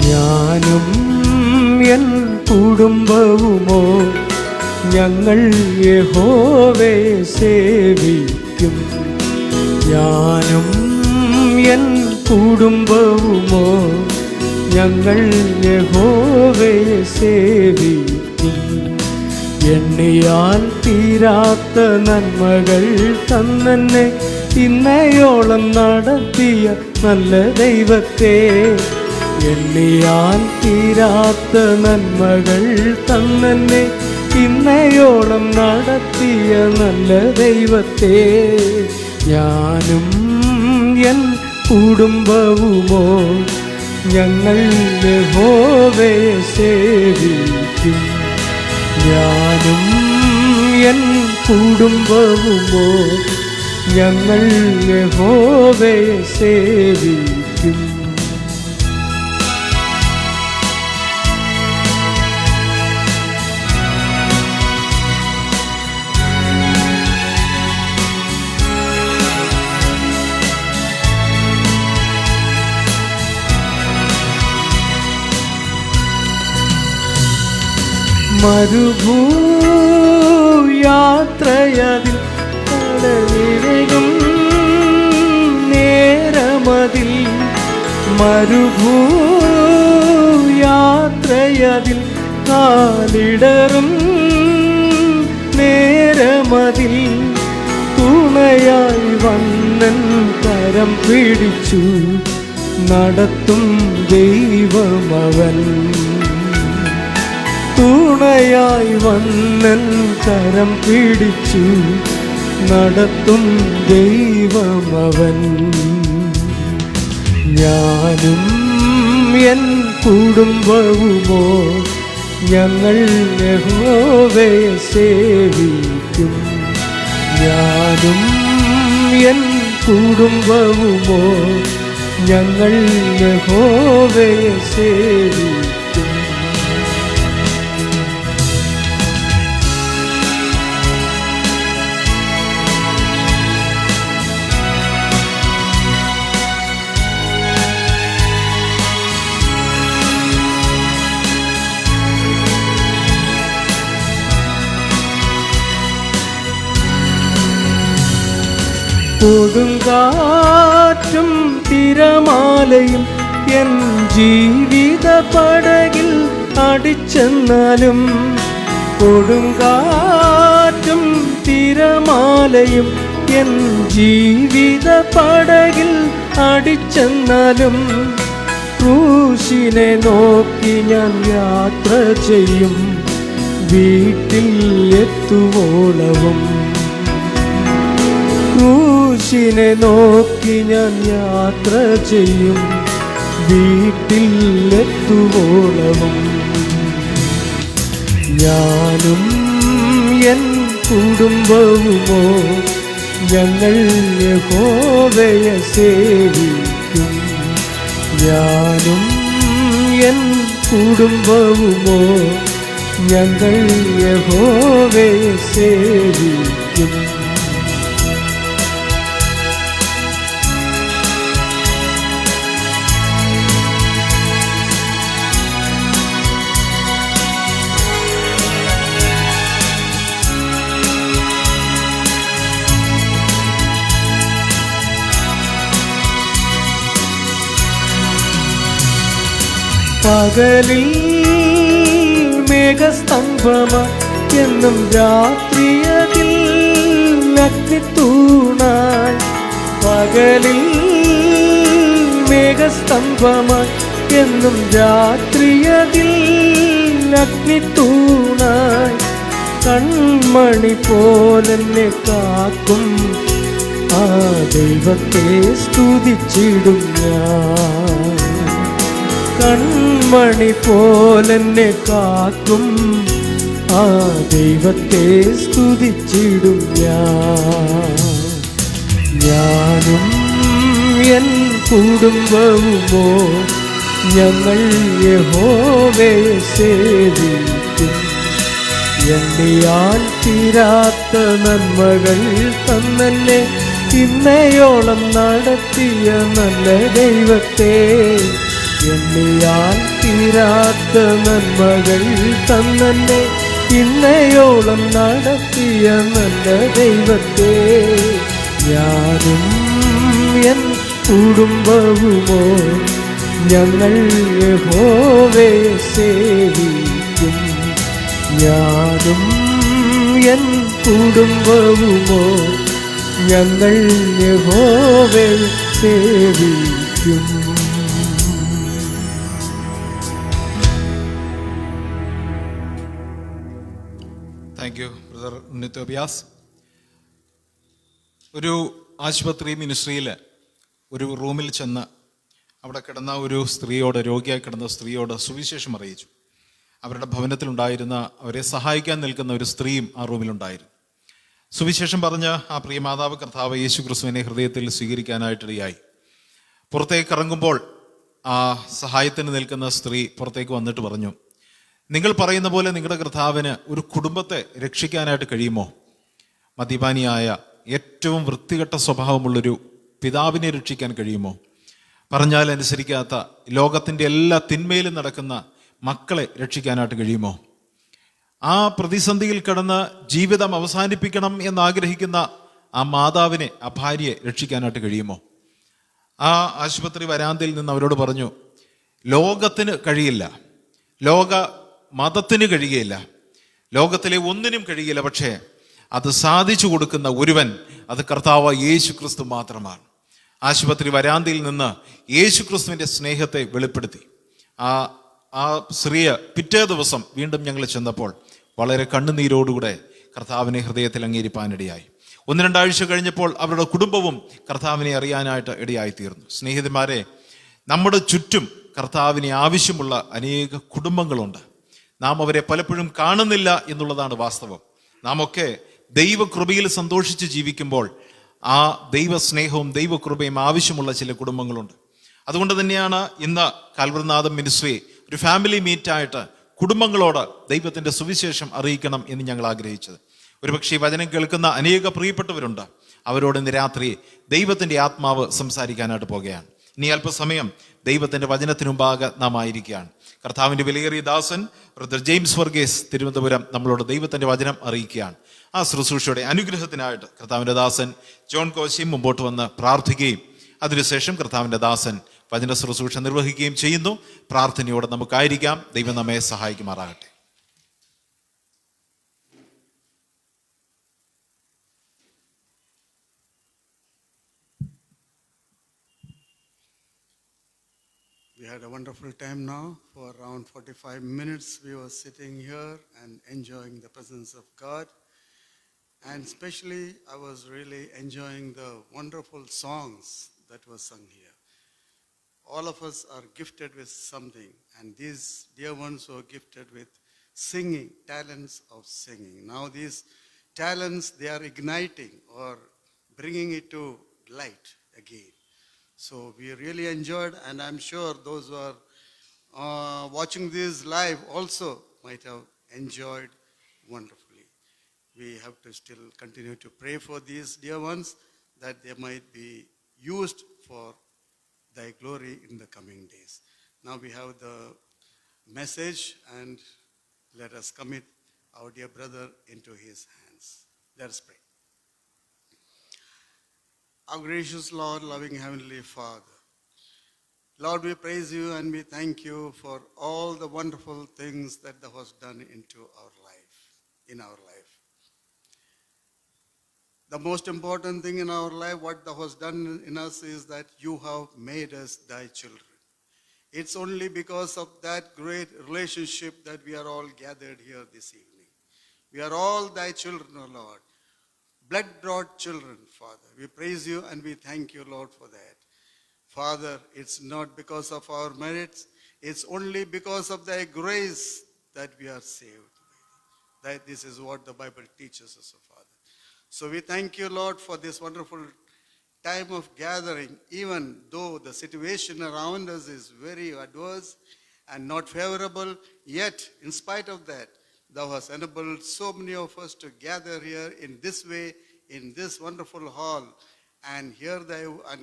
ഞാനും എൻ കുടുംബവുമോ ഞങ്ങൾ യഹോവയെ സേവിക്കും. ഞാനും എൻ കുടുംബവുമോ ഞങ്ങൾ യഹോവയെ സേവിക്കും. എണ്ണിയാൽ തീരാത്ത നന്മകൾ തന്നെ ഇന്നയോളം നടത്തിയ നല്ല ദൈവത്തെ, എണ്ണിയാൽ തീരാത്ത നന്മകൾ തന്നെ ഇന്നയോളം നടത്തിയ നല്ല ദൈവത്തെ, ഞാനും എൻ കുടുംബവുമോ ഞങ്ങൾ യഹോവയെ സേവിക്കും. ഞാനും എൻ കുടുംബവുമോ ഞങ്ങൾ യഹോവയെ സേവിക്കും. മരുഭൂയാത്രയതിൽ കടലിരകും നേരമതിൽ, മരുഭൂയാത്രയതിൽ കാലിടറും നേരമതിൽ, തുണയായി വന്നൻ കരം പിടിച്ചു നടത്തും ദൈവമവൻ. തുണയായി വന്നൻ കരം പിടിച്ചു നടത്തും ദൈവമവൻ. ഞാനും എൻ കുടുംബവുമോ ഞങ്ങൾ യഹോവയെ സേവിക്കും. ഞാനും എൻ കുടുംബവുമോ ഞങ്ങൾ യഹോവയെ സേവിക്കും. കൊടുങ്കാറ്റും തിരമാലയും എൻ ജീവിത പടകിൽ അടിച്ചെന്നാലും, കൊടുങ്കാറ്റും തിരമാലയും എൻ ജീവിത പടകിൽ അടിച്ചെന്നാലും, ക്രൂശിനെ നോക്കി ഞാൻ യാത്ര ചെയ്യും വീട്ടിൽ എത്തുവോളവും. ക്രൂശിനെ നോക്കി ഞാൻ യാത്ര ചെയ്യും വീട്ടിൽ എത്തുവോളവും. ഞാനും എൻ കുടുംബവുമോ ഞങ്ങൾ യഹോവയെ സേവിക്കും. ഞാനും എൻ കുടുംബവുമോ ഞങ്ങൾ യഹോവയെ സേവിക്കും. പകലിൽ മേഘസ്തംഭമായി എന്നും രാത്രിയതിൽ അഗ്നിത്തൂണായി. പകലിൽ മേഘസ്തംഭമായി എന്നും രാത്രിയതിൽ അഗ്നിത്തൂണായി. കൺമണി പോലെന്നെ കാക്കും ആ ദൈവത്തെ സ്തുതിച്ചിടും ഞാൻ. കൺമണി പോലെന്നെ കാക്കും ആ ദൈവത്തെ സ്തുതിച്ചിടും ഞാൻ. ഞാനും എൻ കുടുംബവുമോ ഞങ്ങൾ യഹോവയെ സേവിക്കും. എണ്ണിയാൽ തീരാത്ത നന്മകൾ തന്നെന്നെ ഇന്നയോളം നടത്തിയ നല്ല ദൈവത്തെ, എണ്ണിയാൽ തീരാത്ത നന്മകൾ തന്നെന്നെ ഇന്നയോളം നടത്തിയ നല്ല ദൈവത്തെ, ഞാനും എൻ കുടുംബവുമോ ഞങ്ങൾ യഹോവയെ സേവിക്കും. ഞാനും എൻ കുടുംബവുമോ ഞങ്ങൾ യഹോവയെ സേവിക്കും. Thank you brother Unni Tobias. ഒരു ആശുപത്രി മിനിസ്ട്രിയിൽ ഒരു റൂമിൽ ചെന്ന് അവിടെ കിടന്ന ഒരു സ്ത്രീയോട്, രോഗിയായി കിടന്ന സ്ത്രീയോട് സുവിശേഷം അറിയിച്ചു. അവരുടെ ഭവനത്തിലുണ്ടായിരുന്ന, അവരെ സഹായിക്കാൻ നിൽക്കുന്ന ഒരു സ്ത്രീയും ആ റൂമിലുണ്ടായിരുന്നു. സുവിശേഷം പറഞ്ഞ് ആ പ്രിയ മാതാവ് കർത്താവ് യേശു ക്രിസ്തുവിനെ ഹൃദയത്തിൽ സ്വീകരിക്കാനായിട്ടിടയായി. പുറത്തേക്ക് ഇറങ്ങുമ്പോൾ ആ സഹായത്തിന് നിൽക്കുന്ന സ്ത്രീ പുറത്തേക്ക് വന്നിട്ട് പറഞ്ഞു, നിങ്ങൾ പറയുന്ന പോലെ നിങ്ങളുടെ കർത്താവിന് ഒരു കുടുംബത്തെ രക്ഷിക്കാനായിട്ട് കഴിയുമോ? മദ്യപാനിയായ ഏറ്റവും വൃത്തികെട്ട സ്വഭാവമുള്ളൊരു പിതാവിനെ രക്ഷിക്കാൻ കഴിയുമോ? പറഞ്ഞാൽ അനുസരിക്കാത്ത ലോകത്തിൻ്റെ എല്ലാ തിന്മയിലും നടക്കുന്ന മക്കളെ രക്ഷിക്കാനായിട്ട് കഴിയുമോ? ആ പ്രതിസന്ധിയിൽ കിടന്ന് ജീവിതം അവസാനിപ്പിക്കണം എന്നാഗ്രഹിക്കുന്ന ആ മാതാവിനെ, ആ ഭാര്യയെ രക്ഷിക്കാനായിട്ട് കഴിയുമോ? ആ ആശുപത്രി വരാന്തയിൽ നിന്ന് അവരോട് പറഞ്ഞു, ലോകത്തിന് കഴിയില്ല, ലോക മതത്തിന് കഴിയുകയില്ല, ലോകത്തിലെ ഒന്നിനും കഴിയില്ല, പക്ഷേ അത് സാധിച്ചു കൊടുക്കുന്ന ഒരുവൻ, അത് കർത്താവ് യേശു ക്രിസ്തു മാത്രമാണ്. ആശുപത്രി വരാന്തയിൽ നിന്ന് യേശു ക്രിസ്തുവിൻ്റെ സ്നേഹത്തെ വെളിപ്പെടുത്തി. ആ സ്ത്രീയെ പിറ്റേ ദിവസം വീണ്ടും ഞങ്ങൾ ചെന്നപ്പോൾ വളരെ കണ്ണുനീരോടുകൂടെ കർത്താവിനെ ഹൃദയത്തിൽ അംഗീകരിപ്പാനിടയായി. 1-2 ആഴ്ച കഴിഞ്ഞപ്പോൾ അവരുടെ കുടുംബവും കർത്താവിനെ അറിയാനായിട്ട് ഇടയായിത്തീർന്നു. സ്നേഹിതന്മാരെ, നമ്മുടെ ചുറ്റും കർത്താവിനെ ആവശ്യമുള്ള അനേക കുടുംബങ്ങളുണ്ട്. നാം അവരെ പലപ്പോഴും കാണുന്നില്ല എന്നുള്ളതാണ് വാസ്തവം. നാം ഒക്കെ ദൈവകൃപയിൽ സന്തോഷിച്ച് ജീവിക്കുമ്പോൾ ആ ദൈവസ്നേഹവും ദൈവകൃപയും ആവശ്യമുള്ള ചില കുടുംബങ്ങളുണ്ട്. അതുകൊണ്ട് തന്നെയാണ് ഇന്ന് കാൽവരിനാഥം മിനിസ്ട്രി ഒരു ഫാമിലി മീറ്റായിട്ട് കുടുംബങ്ങളോട് ദൈവത്തിൻ്റെ സുവിശേഷം അറിയിക്കണം എന്ന് ഞങ്ങൾ ആഗ്രഹിച്ചത്. ഒരുപക്ഷെ ഈ വചനം കേൾക്കുന്ന അനേക പ്രിയപ്പെട്ടവരുണ്ട്. അവരോട് ഇന്ന് രാത്രി ദൈവത്തിൻ്റെ ആത്മാവ് സംസാരിക്കാനായിട്ട് പോകുകയാണ്. ഇനി അല്പസമയം ദൈവത്തിൻ്റെ വചനത്തിനു മുമ്പാകെ നാം ആയിരിക്കുകയാണ്. കർത്താവിൻ്റെ വിലയേറിയ ദാസൻ ബ്രദർ ജെയിംസ് വർഗീസ് തിരുവനന്തപുരം നമ്മളോട് ദൈവത്തിൻ്റെ വചനം അറിയിക്കുകയാണ്. ആ ശുശ്രൂഷയുടെ അനുഗ്രഹത്തിനായിട്ട് കർത്താവിൻ്റെ ദാസൻ ജോൺ കോശിയും മുമ്പോട്ട് വന്ന് പ്രാർത്ഥിക്കുകയും അതിനുശേഷം കർത്താവിൻ്റെ ദാസൻ വചന ശുശ്രൂഷ നിർവഹിക്കുകയും ചെയ്യുന്നു. പ്രാർത്ഥനയോടെ നമുക്കായിരിക്കാം. ദൈവം നമ്മെ സഹായിക്കുമാറാകട്ടെ. We had a wonderful time now. For around 45 minutes, we were sitting here and enjoying the presence of God. And especially, I was really enjoying the wonderful songs that were sung here. All of us are gifted with something, and these dear ones were gifted with singing, talents of singing. Now these talents, they are igniting or bringing it to light again. So we really enjoyed, and I'm sure those who are watching this live also might have enjoyed wonderfully. We have to still continue to pray for these dear ones, that they might be used for thy glory in the coming days. Now we have the message, and let us commit our dear brother into his hands. Let us pray. Our gracious Lord, loving Heavenly Father, Lord, we praise you and we thank you for all the wonderful things that thou hast done into our life, in our life. The most important thing in our life, what thou hast done in us, is that you have made us thy children. It's only because of that great relationship that we are all gathered here this evening. We are all thy children, O Lord. Blood-brought children, Father. We praise you and we thank you, Lord, for that. Father, it's not because of our merits. It's only because of thy grace that we are saved. That this is what the Bible teaches us, O Father. So we thank you, Lord, for this wonderful time of gathering, even though the situation around us is very adverse and not favorable, yet in spite of that, thou hast enabled so many of us to gather here in this way, in this wonderful hall, and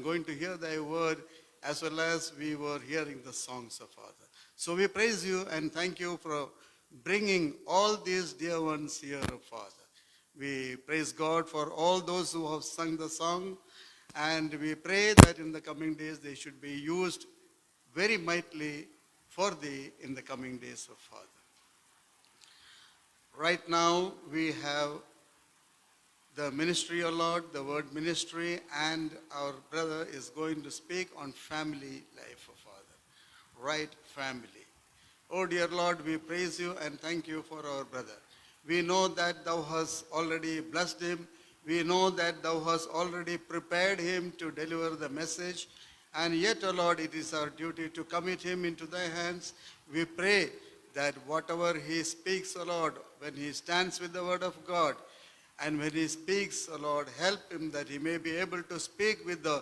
going to hear thy word, as well as we were hearing the songs of Father. So we praise you and thank you for bringing all these dear ones here, Father. We praise God for all those who have sung the song, and we pray that in the coming days they should be used very mightily for thee in the coming days of Father. Right now we have the ministry, O Lord, the word ministry, and our brother is going to speak on family life, O Father. Right family. Oh dear Lord, we praise you and thank you for our brother. We know that thou hast already blessed him. We know that thou hast already prepared him to deliver the message. And yet, O Lord, it is our duty to commit him into thy hands. We pray that whatever he speaks, O Lord, when he stands with the word of God, and when he speaks, O Lord, help him that he may be able to speak with the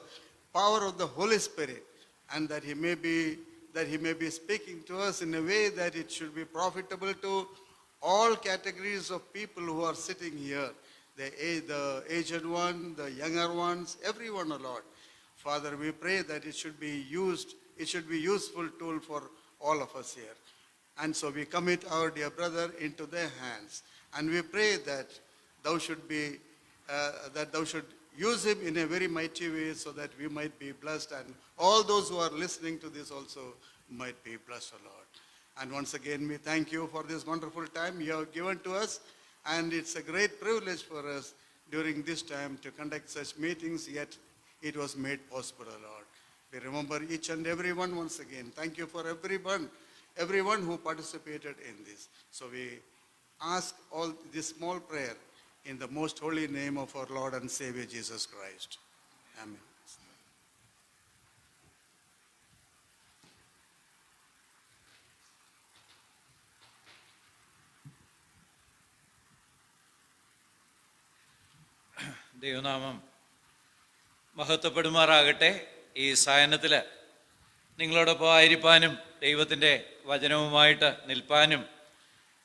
power of the Holy Spirit, and that he may be speaking to us in a way that it should be profitable to all categories of people who are sitting here, the aged one, the younger ones, everyone, O Lord. Father, we pray that it should be useful tool for all of us here. And so we commit our dear brother into their hands, and we pray that thou should use him in a very mighty way, so that we might be blessed, and all those who are listening to this also might be blessed, O Lord. And once again, we thank you for this wonderful time you have given to us, and it's a great privilege for us during this time to conduct such meetings, yet it was made possible, O Lord. We remember each and every one once again. Thank you for everyone who participated in this. So we ask all this small prayer in the most holy name of our Lord and Savior Jesus Christ. Amen. ദൈവനാമം മഹത്വപ്പെടുമാറാകട്ടെ. ഈ സായനത്തിൽ നിങ്ങളോടൊപ്പം ആയിരിക്കാനും ദൈവത്തിൻ്റെ വചനവുമായിട്ട് നിൽപ്പാനും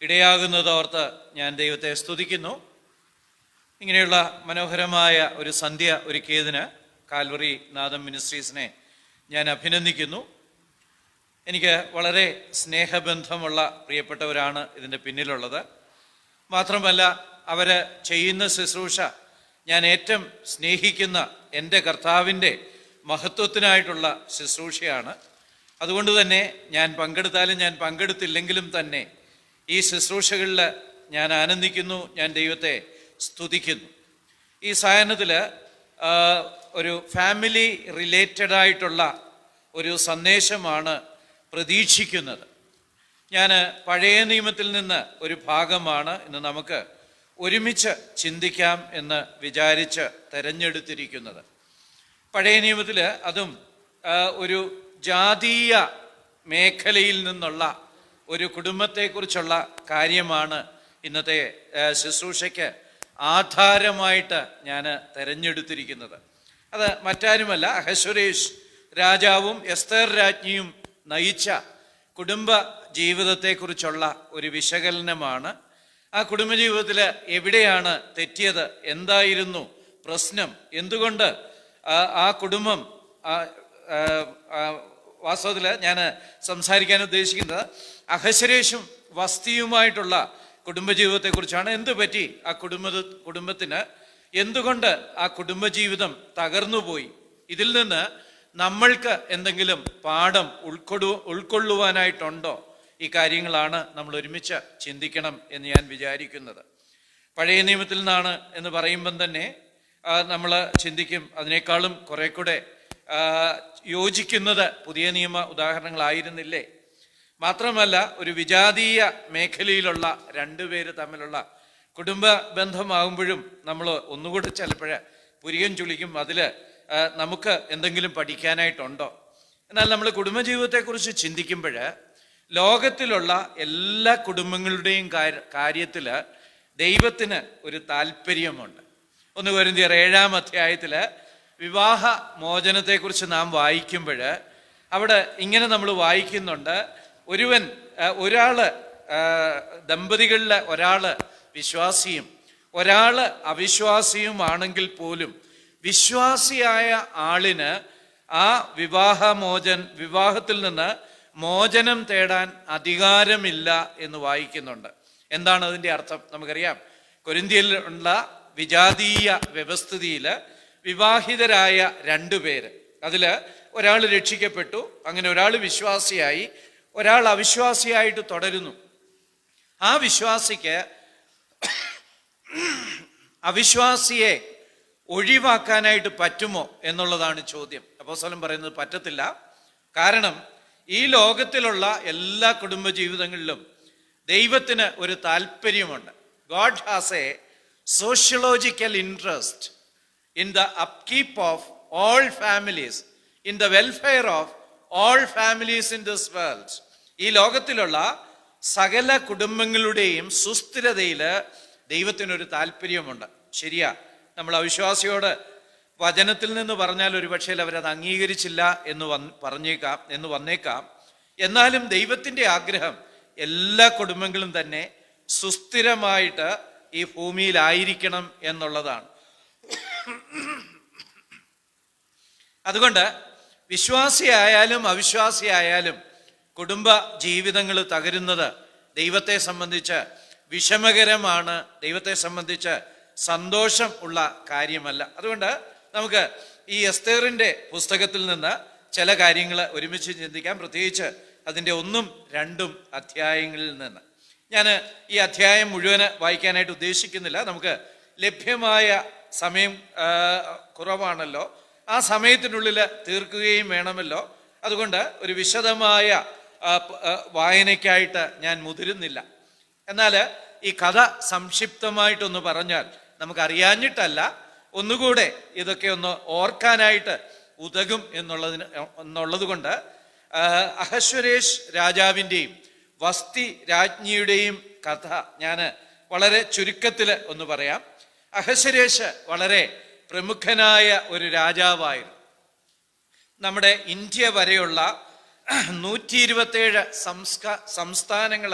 ഇടയാകുന്നതോർത്ത് ഞാൻ ദൈവത്തെ സ്തുതിക്കുന്നു. ഇങ്ങനെയുള്ള മനോഹരമായ ഒരു സന്ധ്യ ഒരുക്കിയതിന് കാൽവറി നാദം മിനിസ്ട്രീസിനെ ഞാൻ അഭിനന്ദിക്കുന്നു. എനിക്ക് വളരെ സ്നേഹബന്ധമുള്ള പ്രിയപ്പെട്ടവരാണ് ഇതിൻ്റെ പിന്നിലുള്ളത്. മാത്രമല്ല അവർ ചെയ്യുന്ന ശുശ്രൂഷ ഞാൻ ഏറ്റവും സ്നേഹിക്കുന്ന എൻ്റെ കർത്താവിൻ്റെ മഹത്വത്തിനായിട്ടുള്ള ശുശ്രൂഷയാണ്. അതുകൊണ്ട് തന്നെ ഞാൻ പങ്കെടുത്താലും ഞാൻ പങ്കെടുത്തില്ലെങ്കിലും തന്നെ ഈ ശുശ്രൂഷകളിൽ ഞാൻ ആനന്ദിക്കുന്നു, ഞാൻ ദൈവത്തെ സ്തുതിക്കുന്നു. ഈ സായാഹ്നത്തിൽ ഒരു ഫാമിലി റിലേറ്റഡായിട്ടുള്ള ഒരു സന്ദേശമാണ് പ്രതീക്ഷിക്കുന്നത്. ഞാൻ പഴയ നിയമത്തിൽ നിന്ന് ഒരു ഭാഗമാണ് ഇന്ന് നമുക്ക് ഒരുമിച്ച് ചിന്തിക്കാം എന്ന് വിചാരിച്ച് തിരഞ്ഞെടുത്തിരിക്കുന്നത്. പഴയ നിയമത്തിൽ അതും ഒരു ജാതീയ മേഖലയിൽ നിന്നുള്ള ഒരു കുടുംബത്തെക്കുറിച്ചുള്ള കാര്യമാണ് ഇന്നത്തെ ശുശ്രൂഷയ്ക്ക് ആധാരമായിട്ട് ഞാൻ തിരഞ്ഞെടുത്തിരിക്കുന്നത്. അത് മറ്റാരുമല്ല, അഹശ്വരേഷ് രാജാവും എസ്തർ രാജ്ഞിയും നയിച്ച കുടുംബ ജീവിതത്തെക്കുറിച്ചുള്ള ഒരു വിശകലനമാണ്. ആ കുടുംബജീവിതത്തിൽ എവിടെയാണ് തെറ്റിയത്, എന്തായിരുന്നു പ്രശ്നം, എന്തുകൊണ്ട് ആ കുടുംബം വാസ്തവത്തിൽ ഞാൻ സംസാരിക്കാൻ ഉദ്ദേശിക്കുന്നത് അഹശ്വരേഷും വസ്തിയുമായിട്ടുള്ള കുടുംബജീവിതത്തെക്കുറിച്ചാണ്. എന്തു പറ്റി ആ കുടുംബത്തിന്, എന്തുകൊണ്ട് ആ കുടുംബജീവിതം തകർന്നുപോയി, ഇതിൽ നിന്ന് നമ്മൾക്ക് എന്തെങ്കിലും പാഠം ഉൾക്കൊള്ളുവാനായിട്ടുണ്ടോ, ഈ കാര്യങ്ങളാണ് നമ്മൾ ഒരുമിച്ച് ചിന്തിക്കണം എന്ന് ഞാൻ വിചാരിക്കുന്നത്. പഴയ നിയമത്തിൽ നിന്നാണ് എന്ന് പറയുമ്പം തന്നെ നമ്മൾ ചിന്തിക്കും അതിനേക്കാളും കുറെ കൂടെ യോജിക്കുന്നത് പുതിയ നിയമ ഉദാഹരണങ്ങളായിരുന്നില്ലേ. മാത്രമല്ല ഒരു വിജാതീയ മേഖലയിലുള്ള രണ്ടുപേര് തമ്മിലുള്ള കുടുംബ ബന്ധമാകുമ്പോഴും നമ്മൾ ഒന്നുകൂടെ ചിലപ്പോഴ് പുരികം ചുളിക്കും, അതിൽ നമുക്ക് എന്തെങ്കിലും പഠിക്കാനായിട്ടുണ്ടോ. എന്നാൽ നമ്മൾ കുടുംബജീവിതത്തെക്കുറിച്ച് ചിന്തിക്കുമ്പോൾ ലോകത്തിലുള്ള എല്ലാ കുടുംബങ്ങളുടെയും കാര്യത്തിൽ ദൈവത്തിന് ഒരു താല്പര്യമുണ്ട്. 1 കൊരിന്ത്യർ 7-ാം അധ്യായത്തിൽ വിവാഹ മോചനത്തെക്കുറിച്ച് നാം വായിക്കുമ്പോൾ അവിടെ ഇങ്ങനെ നമ്മൾ വായിക്കുന്നുണ്ട്, ദമ്പതികളിൽ ഒരാൾ വിശ്വാസിയും ഒരാൾ അവിശ്വാസിയുമാണെങ്കിൽ പോലും വിശ്വാസിയായ ആളിന് ആ വിവാഹത്തിൽ നിന്ന് മോചനം തേടാൻ അധികാരമില്ല എന്ന് വായിക്കുന്നുണ്ട്. എന്താണ് അതിൻ്റെ അർത്ഥം? നമുക്കറിയാം, കൊരിന്ത്യയിലുള്ള വിജാതീയ വ്യവസ്ഥിതിയിൽ വിവാഹിതരായ 2 പേര്, അതിൽ ഒരാൾ രക്ഷിക്കപ്പെട്ടു, അങ്ങനെ ഒരാൾ വിശ്വാസിയായി, ഒരാൾ അവിശ്വാസിയായിട്ട് തുടരുന്നു. ആ വിശ്വാസിക്ക് അവിശ്വാസിയെ ഒഴിവാക്കാനായിട്ട് പറ്റുമോ എന്നുള്ളതാണ് ചോദ്യം. അപ്പോസ്തലൻ പറയുന്നത് പറ്റത്തില്ല. കാരണം ഈ ലോകത്തിലുള്ള എല്ലാ കുടുംബജീവിതങ്ങളിലും ദൈവത്തിന് ഒരു താല്പര്യമുണ്ട്. God has A sociological interest in the upkeep of all families, in the welfare of all families in this world. ഈ ലോകത്തിലുള്ള സകല കുടുംബങ്ങളുടെയും സുസ്ഥിരതയിൽ ദൈവത്തിനൊരു താല്പര്യമുണ്ട്. ശരിയാ, നമ്മൾ അവിശ്വാസിയോട് വചനത്തിൽ നിന്ന് പറഞ്ഞാൽ ഒരു പക്ഷേ അവരത് അംഗീകരിച്ചില്ല എന്ന് വന്നേക്കാം. എന്നാലും ദൈവത്തിൻ്റെ ആഗ്രഹം എല്ലാ കുടുംബങ്ങളും തന്നെ സുസ്ഥിരമായിട്ട് ഈ ഭൂമിയിലായിരിക്കണം എന്നുള്ളതാണ്. അതുകൊണ്ട് വിശ്വാസിയായാലും അവിശ്വാസിയായാലും കുടുംബ ജീവിതങ്ങൾ തകരുന്നത് ദൈവത്തെ സംബന്ധിച്ച് വിഷമകരമാണ്, ദൈവത്തെ സംബന്ധിച്ച് സന്തോഷം ഉള്ള കാര്യമല്ല. അതുകൊണ്ട് നമുക്ക് ഈ എസ്തേറിൻ്റെ പുസ്തകത്തിൽ നിന്ന് ചില കാര്യങ്ങൾ ഒരുമിച്ച് ചിന്തിക്കാം, പ്രത്യേകിച്ച് അതിൻ്റെ 1ഉം 2ഉം അധ്യായങ്ങളിൽ നിന്ന്. ഞാൻ ഈ അധ്യായം മുഴുവന് വായിക്കാനായിട്ട് ഉദ്ദേശിക്കുന്നില്ല. നമുക്ക് ലഭ്യമായ സമയം കുറവാണല്ലോ, ആ സമയത്തിനുള്ളിൽ തീർക്കുകയും വേണമല്ലോ. അതുകൊണ്ട് ഒരു വിശദമായ വായനയ്ക്കായിട്ട് ഞാൻ മുതിരുന്നില്ല. എന്നാൽ ഈ കഥ സംക്ഷിപ്തമായിട്ടൊന്ന് പറഞ്ഞാൽ നമുക്കറിയാഞ്ഞിട്ടല്ല, ഒന്നുകൂടെ ഇതൊക്കെ ഒന്ന് ഓർക്കാനായിട്ട് ഉതകും എന്നുള്ളത് കൊണ്ട് അഹശ്വരേഷ് രാജാവിൻ്റെയും വസ്തി രാജ്ഞിയുടെയും കഥ ഞാൻ വളരെ ചുരുക്കത്തിൽ ഒന്ന് പറയാം. അഹശ്വരേഷ് വളരെ പ്രമുഖനായ ഒരു രാജാവായിരുന്നു. നമ്മുടെ ഇന്ത്യ വരെയുള്ള 127 സംസ്ഥാനങ്ങൾ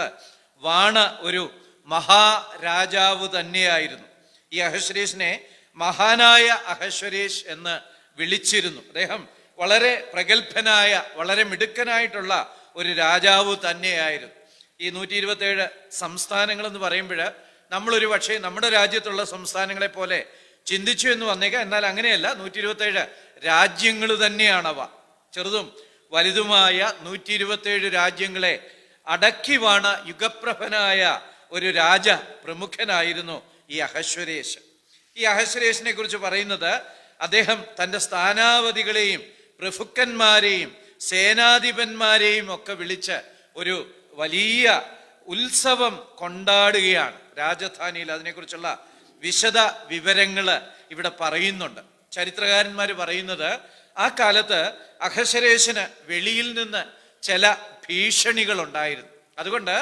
വാണ ഒരു മഹാരാജാവ് തന്നെയായിരുന്നു. ഈ അഹശ്വരേഷിനെ മഹാനായ അഹശ്വരേഷ് എന്ന് വിളിച്ചിരുന്നു. അദ്ദേഹം വളരെ പ്രഗത്ഭനായ, വളരെ മിടുക്കനായിട്ടുള്ള ഒരു രാജാവ് തന്നെയായിരുന്നു. ഈ 127 സംസ്ഥാനങ്ങളെന്ന് പറയുമ്പോൾ നമ്മളൊരു പക്ഷേ നമ്മുടെ രാജ്യത്തുള്ള സംസ്ഥാനങ്ങളെ പോലെ ചിന്തിച്ചു എന്ന് വന്നേക്കാം. എന്നാൽ അങ്ങനെയല്ല, 127 രാജ്യങ്ങൾ തന്നെയാണവ. ചെറുതും വലുതുമായ 127 രാജ്യങ്ങളെ അടക്കി വാണ യുഗപ്രഭനായ ഒരു രാജ പ്രമുഖനായിരുന്നു ഈ അഹശ്വരേശ്. ഈ അഹശ്വരേശിനെ കുറിച്ച് പറയുന്നത്, അദ്ദേഹം തൻ്റെ സ്ഥാനാപതികളെയും പ്രഭുക്കന്മാരെയും സേനാധിപന്മാരെയും ഒക്കെ വിളിച്ച് ഒരു വലിയ ഉത്സവം കൊണ്ടാടുകയാണ് രാജധാനിയിൽ. അതിനെക്കുറിച്ചുള്ള വിശദ വിവരങ്ങൾ ഇവിടെ പറയുന്നുണ്ട്. ചരിത്രകാരന്മാർ പറയുന്നത്, ആ കാലത്ത് അഹശ്വരേശന് വെളിയിൽ നിന്ന് ചില ഭീഷണികൾ ഉണ്ടായിരുന്നു. അതുകൊണ്ട്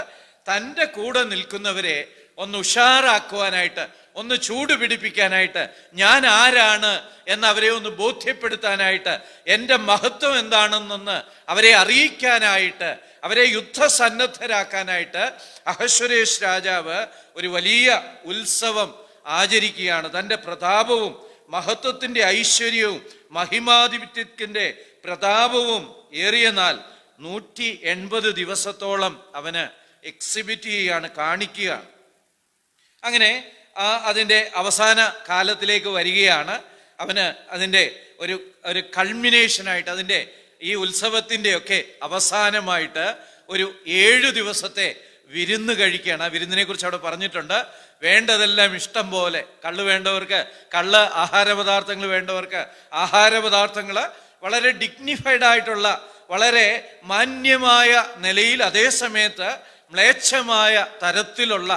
തൻ്റെ കൂടെ നിൽക്കുന്നവരെ ഒന്ന് ഉഷാറാക്കുവാനായിട്ട്, ഒന്ന് ചൂട് പിടിപ്പിക്കാനായിട്ട്, ഞാൻ ആരാണ് എന്ന് അവരെ ഒന്ന് ബോധ്യപ്പെടുത്താനായിട്ട്, എൻ്റെ മഹത്വം എന്താണെന്നൊന്ന് അവരെ അറിയിക്കാനായിട്ട്, അവരെ യുദ്ധസന്നദ്ധരാക്കാനായിട്ട് അഹശ്വരേശ് രാജാവ് ഒരു വലിയ ഉത്സവം ആചരിക്കുകയാണ്. തൻ്റെ പ്രതാപവും മഹത്വത്തിൻ്റെ ഐശ്വര്യവും മഹിമാധിപത്യത്തിൻ്റെ പ്രതാപവും ഏറിയ നാൾ 180 ദിവസത്തോളം അവന് എക്സിബിറ്റ് ചെയ്യുകയാണ്, കാണിക്കുകയാണ്. അങ്ങനെ അതിൻ്റെ അവസാന കാലത്തിലേക്ക് വരികയാണ്. അവന് അതിൻ്റെ ഒരു കൾമിനേഷനായിട്ട്, അതിൻ്റെ ഈ ഉത്സവത്തിൻ്റെ ഒക്കെ അവസാനമായിട്ട് ഒരു 7 ദിവസത്തെ വിരുന്ന് കഴിക്കുകയാണ്. ആ വിരുന്നിനെ കുറിച്ച് അവിടെ പറഞ്ഞിട്ടുണ്ട്. വേണ്ടതെല്ലാം ഇഷ്ടം പോലെ, കള്ള് വേണ്ടവർക്ക് കള്ള്, ആഹാരപദാർത്ഥങ്ങൾ വേണ്ടവർക്ക് ആഹാരപദാർത്ഥങ്ങൾ, വളരെ ഡിഗ്നിഫൈഡ് ആയിട്ടുള്ള, വളരെ മാന്യമായ നിലയിൽ, അതേ സമയത്ത് മ്ലേച്ഛമായ തരത്തിലുള്ള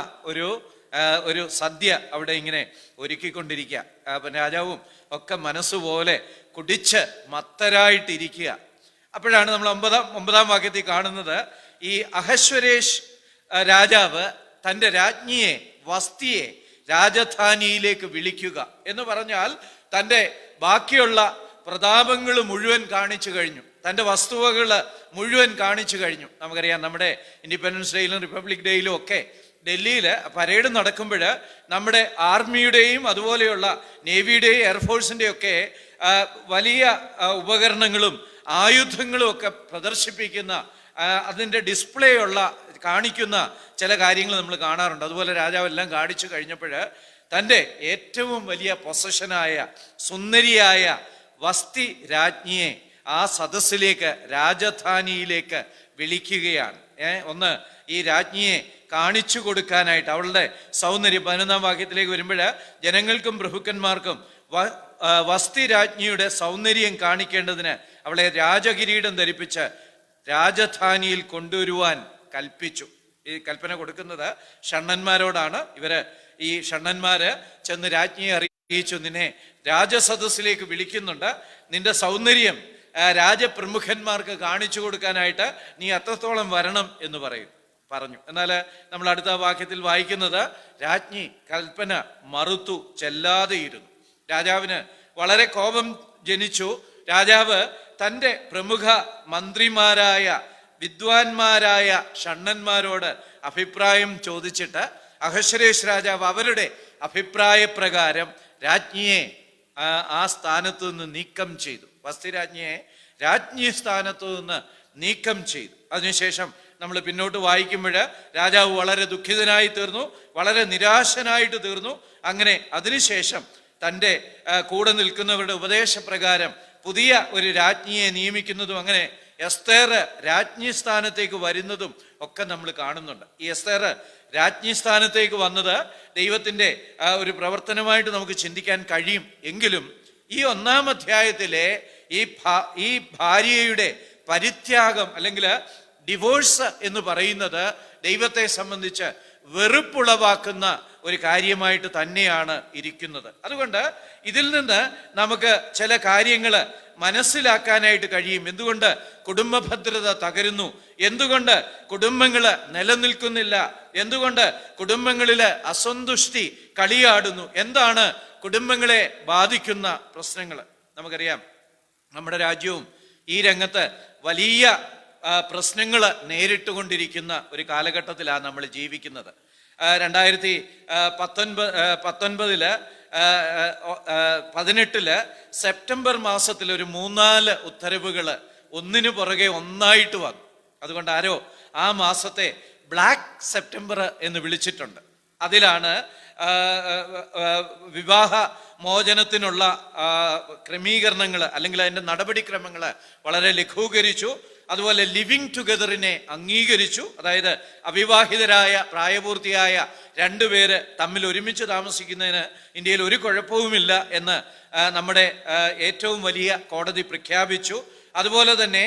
ഒരു സദ്യ അവിടെ ഇങ്ങനെ ഒരുക്കിക്കൊണ്ടിരിക്കുക. അപ്പം രാജാവും ഒക്കെ മനസ്സുപോലെ കുടിച്ച് മത്തരായിട്ടിരിക്കുക. അപ്പോഴാണ് നമ്മൾ ഒമ്പതാം വാക്യത്തിൽ കാണുന്നത്, ഈ അഹശ്വരേഷ് രാജാവ് തൻ്റെ രാജ്ഞിയെ വസ്തിയെ രാജധാനിയിലേക്ക് വിളിക്കുക എന്ന് പറഞ്ഞാൽ തൻ്റെ ബാക്കിയുള്ള പ്രതാപങ്ങൾ മുഴുവൻ കാണിച്ചു കഴിഞ്ഞു, തൻ്റെ വസ്തുവകൾ മുഴുവൻ കാണിച്ചു കഴിഞ്ഞു. നമുക്കറിയാം, നമ്മുടെ ഇൻഡിപെൻഡൻസ് ഡേയിലും റിപ്പബ്ലിക് ഡേയിലും ഒക്കെ ഡൽഹിയിൽ പരേഡ് നടക്കുമ്പോൾ നമ്മുടെ ആർമിയുടെയും അതുപോലെയുള്ള നേവിയുടെയും എയർഫോഴ്സിൻ്റെയും ഒക്കെ വലിയ ഉപകരണങ്ങളും ആയുധങ്ങളും ഒക്കെ പ്രദർശിപ്പിക്കുന്ന, അതിൻ്റെ ഡിസ്പ്ലേ ഉള്ള കാണിക്കുന്ന ചില കാര്യങ്ങൾ നമ്മൾ കാണാറുണ്ട്. അതുപോലെ രാജാവെല്ലാം കാണിച്ചു കഴിഞ്ഞപ്പോൾ തൻ്റെ ഏറ്റവും വലിയ പൊസഷനായ സുന്ദരിയായ വസ്തി രാജ്ഞിയെ ആ സദസ്സിലേക്ക്, രാജധാനിയിലേക്ക് വിളിക്കുകയാണ്. ഒന്ന് ഈ രാജ്ഞിയെ കാണിച്ചു കൊടുക്കാനായിട്ട്, അവളുടെ സൗന്ദര്യം 11-ാം വാക്യത്തിലേക്ക് വരുമ്പോൾ, ജനങ്ങൾക്കും പ്രഭുക്കന്മാർക്കും വസ്തി രാജ്ഞിയുടെ സൗന്ദര്യം കാണിക്കേണ്ടതിന് അവളെ രാജകിരീടം ധരിപ്പിച്ച് രാജധാനിയിൽ കൊണ്ടുവരുവാൻ കൽപ്പിച്ചു. ഈ കൽപ്പന കൊടുക്കുന്നത് ഷണ്ണന്മാരോടാണ്. ഈ ഷണ്ണന്മാര് ചെന്ന് രാജ്ഞിയെ അറിയിച്ചു, നിന്നെ രാജസദസ്സിലേക്ക് വിളിക്കുന്നുണ്ട്, നിന്റെ സൗന്ദര്യം രാജപ്രമുഖന്മാർക്ക് കാണിച്ചു കൊടുക്കാനായിട്ട് നീ അത്രത്തോളം വരണം എന്ന് പറഞ്ഞു. എന്നാൽ നമ്മൾ അടുത്ത വാക്യത്തിൽ വായിക്കുന്നത്, രാജ്ഞി കൽപ്പന മറുത്തു ചെല്ലാതെയിരുന്നു. രാജാവിന് വളരെ കോപം ജനിച്ചു. രാജാവ് തൻ്റെ പ്രമുഖ മന്ത്രിമാരായ വിദ്വാൻമാരായ ഷണ്ണന്മാരോട് അഭിപ്രായം ചോദിച്ചിട്ട് അഹശ്വരേഷ് രാജാവ് അവരുടെ അഭിപ്രായപ്രകാരം രാജ്ഞിയെ ആ സ്ഥാനത്തു നിന്ന് നീക്കം ചെയ്തു. വസ്തി രാജ്ഞിയെ രാജ്ഞി സ്ഥാനത്തു നിന്ന് നീക്കം ചെയ്തു. അതിനുശേഷം നമ്മൾ പിന്നോട്ട് വായിക്കുമ്പോൾ രാജാവ് വളരെ ദുഃഖിതനായി തീർന്നു, വളരെ നിരാശനായിട്ട് തീർന്നു. അങ്ങനെ അതിനുശേഷം തൻ്റെ കൂടെ നിൽക്കുന്നവരുടെ ഉപദേശപ്രകാരം പുതിയ ഒരു രാജ്ഞിയെ നിയമിക്കുന്നതും, അങ്ങനെ എസ്തേർ രാജ്ഞി സ്ഥാനത്തേക്ക് വരുന്നതും ഒക്കെ നമ്മൾ കാണുന്നുണ്ട്. ഈ എസ്തേർ രാജ്ഞി സ്ഥാനത്തേക്ക് വന്നത് ദൈവത്തിൻ്റെ ഒരു പ്രവർത്തനമായിട്ട് നമുക്ക് ചിന്തിക്കാൻ കഴിയും. എങ്കിലും ഈ 1-ാം അധ്യായത്തിലെ ഈ ഭാര്യയുടെ പരിത്യാഗം അല്ലെങ്കിൽ ഡിവോഴ്സ് എന്ന് പറയുന്നത് ദൈവത്തെ സംബന്ധിച്ച് വെറുപ്പുളവാക്കുന്ന ഒരു കാര്യമായിട്ട് തന്നെയാണ് ഇരിക്കുന്നത്. അതുകൊണ്ട് ഇതിൽ നിന്ന് നമുക്ക് ചില കാര്യങ്ങൾ മനസ്സിലാക്കാനായിട്ട് കഴിയും. എന്തുകൊണ്ട് കുടുംബഭദ്രത തകരുന്നു, എന്തുകൊണ്ട് കുടുംബങ്ങൾ നിലനിൽക്കുന്നില്ല, എന്തുകൊണ്ട് കുടുംബങ്ങളിൽ അസന്തുഷ്ടി കളിയാടുന്നു, എന്താണ് കുടുംബങ്ങളെ ബാധിക്കുന്ന പ്രശ്നങ്ങൾ. നമുക്കറിയാം, നമ്മുടെ രാജ്യവും ഈ രംഗത്ത് വലിയ പ്രശ്നങ്ങൾ നേരിട്ടുകൊണ്ടിരിക്കുന്ന ഒരു കാലഘട്ടത്തിലാണ് നമ്മൾ ജീവിക്കുന്നത്. 2018 സെപ്റ്റംബർ മാസത്തിൽ ഒരു 3-4 ഉത്തരവുകൾ ഒന്നിനു പുറകെ ഒന്നായിട്ട് വന്നു. അതുകൊണ്ട് ആരോ ആ മാസത്തെ ബ്ലാക്ക് സെപ്റ്റംബർ എന്ന് വിളിച്ചിട്ടുണ്ട്. അതിലാണ് വിവാഹ മോചനത്തിനുള്ള ക്രമീകരണങ്ങൾ അല്ലെങ്കിൽ അതിൻ്റെ നടപടിക്രമങ്ങൾ വളരെ ലഘൂകരിച്ചു. അതുപോലെ ലിവിങ് ടുഗദറിനെ അംഗീകരിച്ചു. അതായത് അവിവാഹിതരായ പ്രായപൂർത്തിയായ രണ്ടുപേര് തമ്മിൽ ഒരുമിച്ച് താമസിക്കുന്നതിന് ഇന്ത്യയിൽ ഒരു കുഴപ്പവുമില്ല എന്ന് നമ്മുടെ ഏറ്റവും വലിയ കോടതി പ്രഖ്യാപിച്ചു. അതുപോലെ തന്നെ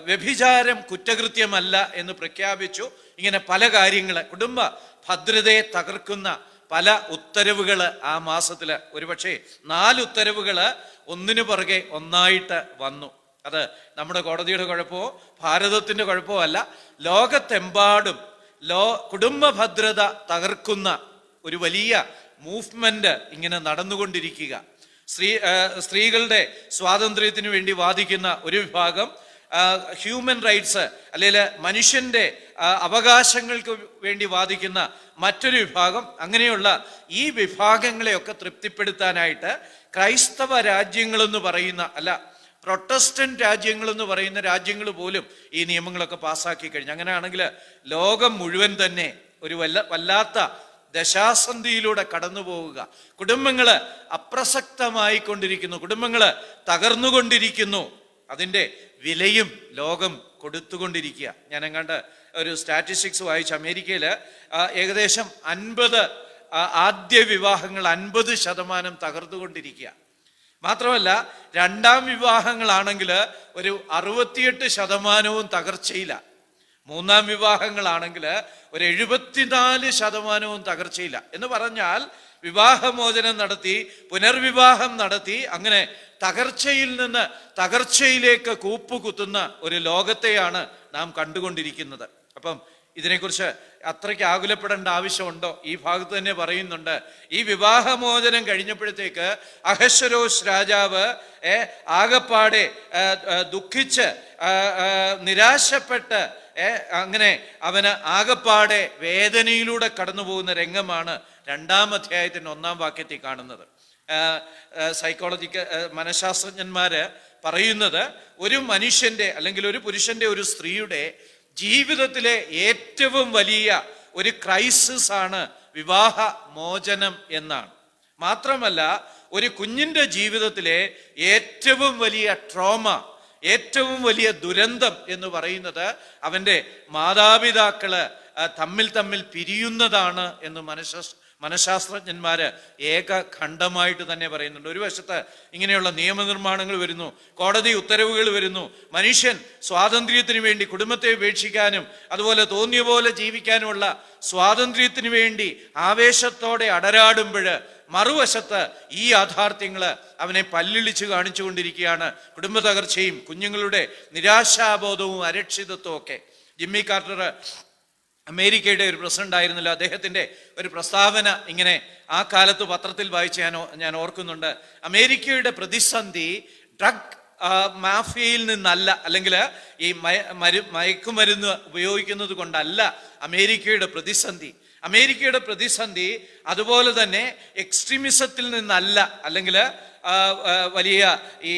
വ്യഭിചാരം കുറ്റകൃത്യമല്ല എന്ന് പ്രഖ്യാപിച്ചു. ഇങ്ങനെ പല കാര്യങ്ങൾ, കുടുംബ ഭദ്രതയെ തകർക്കുന്ന പല ഉത്തരവുകൾ ആ മാസത്തിൽ, ഒരുപക്ഷെ 4 ഉത്തരവുകൾ ഒന്നിനു പുറകെ ഒന്നായിട്ട് വന്നു. അത് നമ്മുടെ കോടതിയുടെ കുഴപ്പമോ ഭാരതത്തിന്റെ കുഴപ്പമോ അല്ല. ലോകത്തെമ്പാടും കുടുംബ ഭദ്രത തകർക്കുന്ന ഒരു വലിയ മൂവ്മെന്റ് ഇങ്ങനെ നടന്നുകൊണ്ടിരിക്കുക. സ്ത്രീകളുടെ സ്വാതന്ത്ര്യത്തിന് വേണ്ടി വാദിക്കുന്ന ഒരു വിഭാഗം, ഹ്യൂമൻ റൈറ്റ്സ് അല്ലെങ്കിൽ മനുഷ്യന്റെ അവകാശങ്ങൾക്ക് വേണ്ടി വാദിക്കുന്ന മറ്റൊരു വിഭാഗം, അങ്ങനെയുള്ള ഈ വിഭാഗങ്ങളെയൊക്കെ തൃപ്തിപ്പെടുത്താനായിട്ട് ക്രൈസ്തവ രാജ്യങ്ങളെന്ന് പറയുന്ന, അല്ല പ്രൊട്ടസ്റ്റന്റ് രാജ്യങ്ങളെന്ന് പറയുന്ന രാജ്യങ്ങൾ പോലും ഈ നിയമങ്ങളൊക്കെ പാസ്സാക്കി കഴിഞ്ഞു. അങ്ങനെയാണെങ്കിൽ ലോകം മുഴുവൻ തന്നെ ഒരു വല്ലാത്ത ദശാസന്ധിയിലൂടെ കടന്നു പോവുക. കുടുംബങ്ങള് അപ്രസക്തമായി കൊണ്ടിരിക്കുന്നു, കുടുംബങ്ങള് തകർന്നുകൊണ്ടിരിക്കുന്നു. അതിൻ്റെ വിലയും ലോകം കൊടുത്തുകൊണ്ടിരിക്കുക. ഞാൻ എങ്ങാണ്ട് ഒരു സ്റ്റാറ്റിസ്റ്റിക്സ് വായിച്ചു, അമേരിക്കയിൽ ഏകദേശം 50 ആദ്യ വിവാഹങ്ങൾ 50% തകർന്നുകൊണ്ടിരിക്കുക. മാത്രമല്ല രണ്ടാം വിവാഹങ്ങളാണെങ്കിൽ ഒരു 68% തകർച്ചയില്ല. മൂന്നാം വിവാഹങ്ങളാണെങ്കിൽ ഒരു 74% തകർച്ചയില്ല. എന്ന് പറഞ്ഞാൽ വിവാഹമോചനം നടത്തി പുനർവിവാഹം നടത്തി അങ്ങനെ തകർച്ചയിൽ നിന്ന് തകർച്ചയിലേക്ക് കൂപ്പുകുത്തുന്ന ഒരു ലോകത്തെയാണ് നാം കണ്ടുകൊണ്ടിരിക്കുന്നത്. അപ്പം ഇതിനെക്കുറിച്ച് അത്രയ്ക്ക് ആകുലപ്പെടേണ്ട ആവശ്യമുണ്ടോ? ഈ ഭാഗത്ത് തന്നെ പറയുന്നുണ്ട്, ഈ വിവാഹമോചനം കഴിഞ്ഞപ്പോഴത്തേക്ക് അഹശ്വരോഷ് രാജാവ് ആകപ്പാടെ ദുഃഖിച്ച് നിരാശപ്പെട്ട് അങ്ങനെ അവന് ആകപ്പാടെ വേദനയിലൂടെ കടന്നു പോകുന്ന രംഗമാണ് 2-ാം അധ്യായത്തിന്റെ 1-ാം വാക്യത്തിൽ കാണുന്നത്. മനഃശാസ്ത്രജ്ഞന്മാര് പറയുന്നത്, ഒരു മനുഷ്യന്റെ അല്ലെങ്കിൽ ഒരു പുരുഷന്റെ ഒരു സ്ത്രീയുടെ ജീവിതത്തിലെ ഏറ്റവും വലിയ ഒരു ക്രൈസിസ് ആണ് വിവാഹ മോചനം എന്നാണ്. മാത്രമല്ല ഒരു കുഞ്ഞിന്റെ ജീവിതത്തിലെ ഏറ്റവും വലിയ ട്രോമ, ഏറ്റവും വലിയ ദുരന്തം എന്ന് പറയുന്നത് അവന്റെ മാതാപിതാക്കള് തമ്മിൽ പിരിയുന്നതാണ് എന്ന് മനഃശാസ്ത്രജ്ഞന്മാര് ഏകഖണ്ഡമായിട്ട് തന്നെ പറയുന്നുണ്ട്. ഒരു വശത്ത് ഇങ്ങനെയുള്ള നിയമനിർമ്മാണങ്ങൾ വരുന്നു, കോടതി ഉത്തരവുകൾ വരുന്നു, മനുഷ്യൻ സ്വാതന്ത്ര്യത്തിന് വേണ്ടി കുടുംബത്തെ ഉപേക്ഷിക്കാനും അതുപോലെ തോന്നിയ പോലെ ജീവിക്കാനുമുള്ള സ്വാതന്ത്ര്യത്തിന് വേണ്ടി ആവേശത്തോടെ അടരാടുമ്പോൾ മറുവശത്ത് ഈ യാഥാർത്ഥ്യങ്ങള് അവനെ പല്ലിളിച്ച് കാണിച്ചുകൊണ്ടിരിക്കുകയാണ്. കുടുംബ തകർച്ചയും കുഞ്ഞുങ്ങളുടെ നിരാശാബോധവും അരക്ഷിതത്വവും ഒക്കെ. ജിമ്മി കാർട്ടർ അമേരിക്കയുടെ ഒരു പ്രസിഡന്റ് ആയിരുന്നല്ലോ, അദ്ദേഹത്തിന്റെ ഒരു പ്രസ്താവന ഇങ്ങനെ ആ കാലത്ത് പത്രത്തിൽ വായിച്ച് ഞാൻ ഓർക്കുന്നുണ്ട്. അമേരിക്കയുടെ പ്രതിസന്ധി ഡ്രഗ് മാഫിയയിൽ നിന്നല്ല, അല്ലെങ്കിൽ ഈ മയക്കുമരുന്ന് ഉപയോഗിക്കുന്നത് കൊണ്ടല്ല അമേരിക്കയുടെ പ്രതിസന്ധി. അമേരിക്കയുടെ പ്രതിസന്ധി അതുപോലെ തന്നെ എക്സ്ട്രീമിസത്തിൽ നിന്നല്ല, അല്ലെങ്കിൽ വലിയ ഈ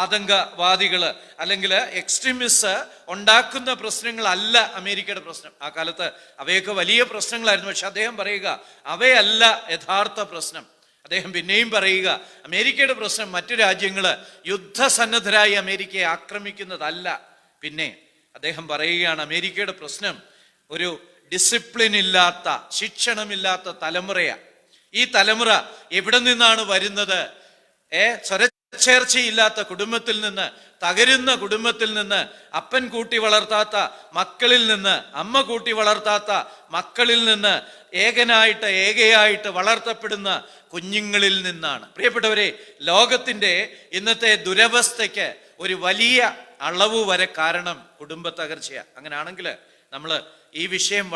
ആതങ്കവാദികള് അല്ലെങ്കിൽ എക്സ്ട്രീമിസ്റ്റ് ഉണ്ടാക്കുന്ന പ്രശ്നങ്ങളല്ല അമേരിക്കയുടെ പ്രശ്നം. ആ കാലത്ത് അവയൊക്കെ വലിയ പ്രശ്നങ്ങളായിരുന്നു. പക്ഷെ അദ്ദേഹം പറയുക അവയല്ല യഥാർത്ഥ പ്രശ്നം. അദ്ദേഹം പിന്നെയും പറയുക, അമേരിക്കയുടെ പ്രശ്നം മറ്റു രാജ്യങ്ങള് യുദ്ധസന്നദ്ധരായി അമേരിക്കയെ ആക്രമിക്കുന്നതല്ല. പിന്നെ അദ്ദേഹം പറയുകയാണ്, അമേരിക്കയുടെ പ്രശ്നം ഒരു ഡിസിപ്ലിൻ ഇല്ലാത്ത, ശിക്ഷണമില്ലാത്ത തലമുറയാണ്. ഈ തലമുറ എവിടെ നിന്നാണ് വരുന്നത്? സ്വരച്ചേർച്ചയില്ലാത്ത കുടുംബത്തിൽ നിന്ന്, തകരുന്ന കുടുംബത്തിൽ നിന്ന്, അപ്പൻ കൂട്ടി വളർത്താത്ത മക്കളിൽ നിന്ന്, അമ്മ കൂട്ടി വളർത്താത്ത മക്കളിൽ നിന്ന്, ഏകയായിട്ട് വളർത്തപ്പെടുന്ന കുഞ്ഞുങ്ങളിൽ നിന്നാണ്. പ്രിയപ്പെട്ടവരെ, ലോകത്തിന്റെ ഇന്നത്തെ ദുരവസ്ഥയ്ക്ക് ഒരു വലിയ അളവ് വരെ കാരണം കുടുംബ തകർച്ചയാണ്. അങ്ങനെയാണെങ്കിൽ നമ്മൾ ഈ വിഷയം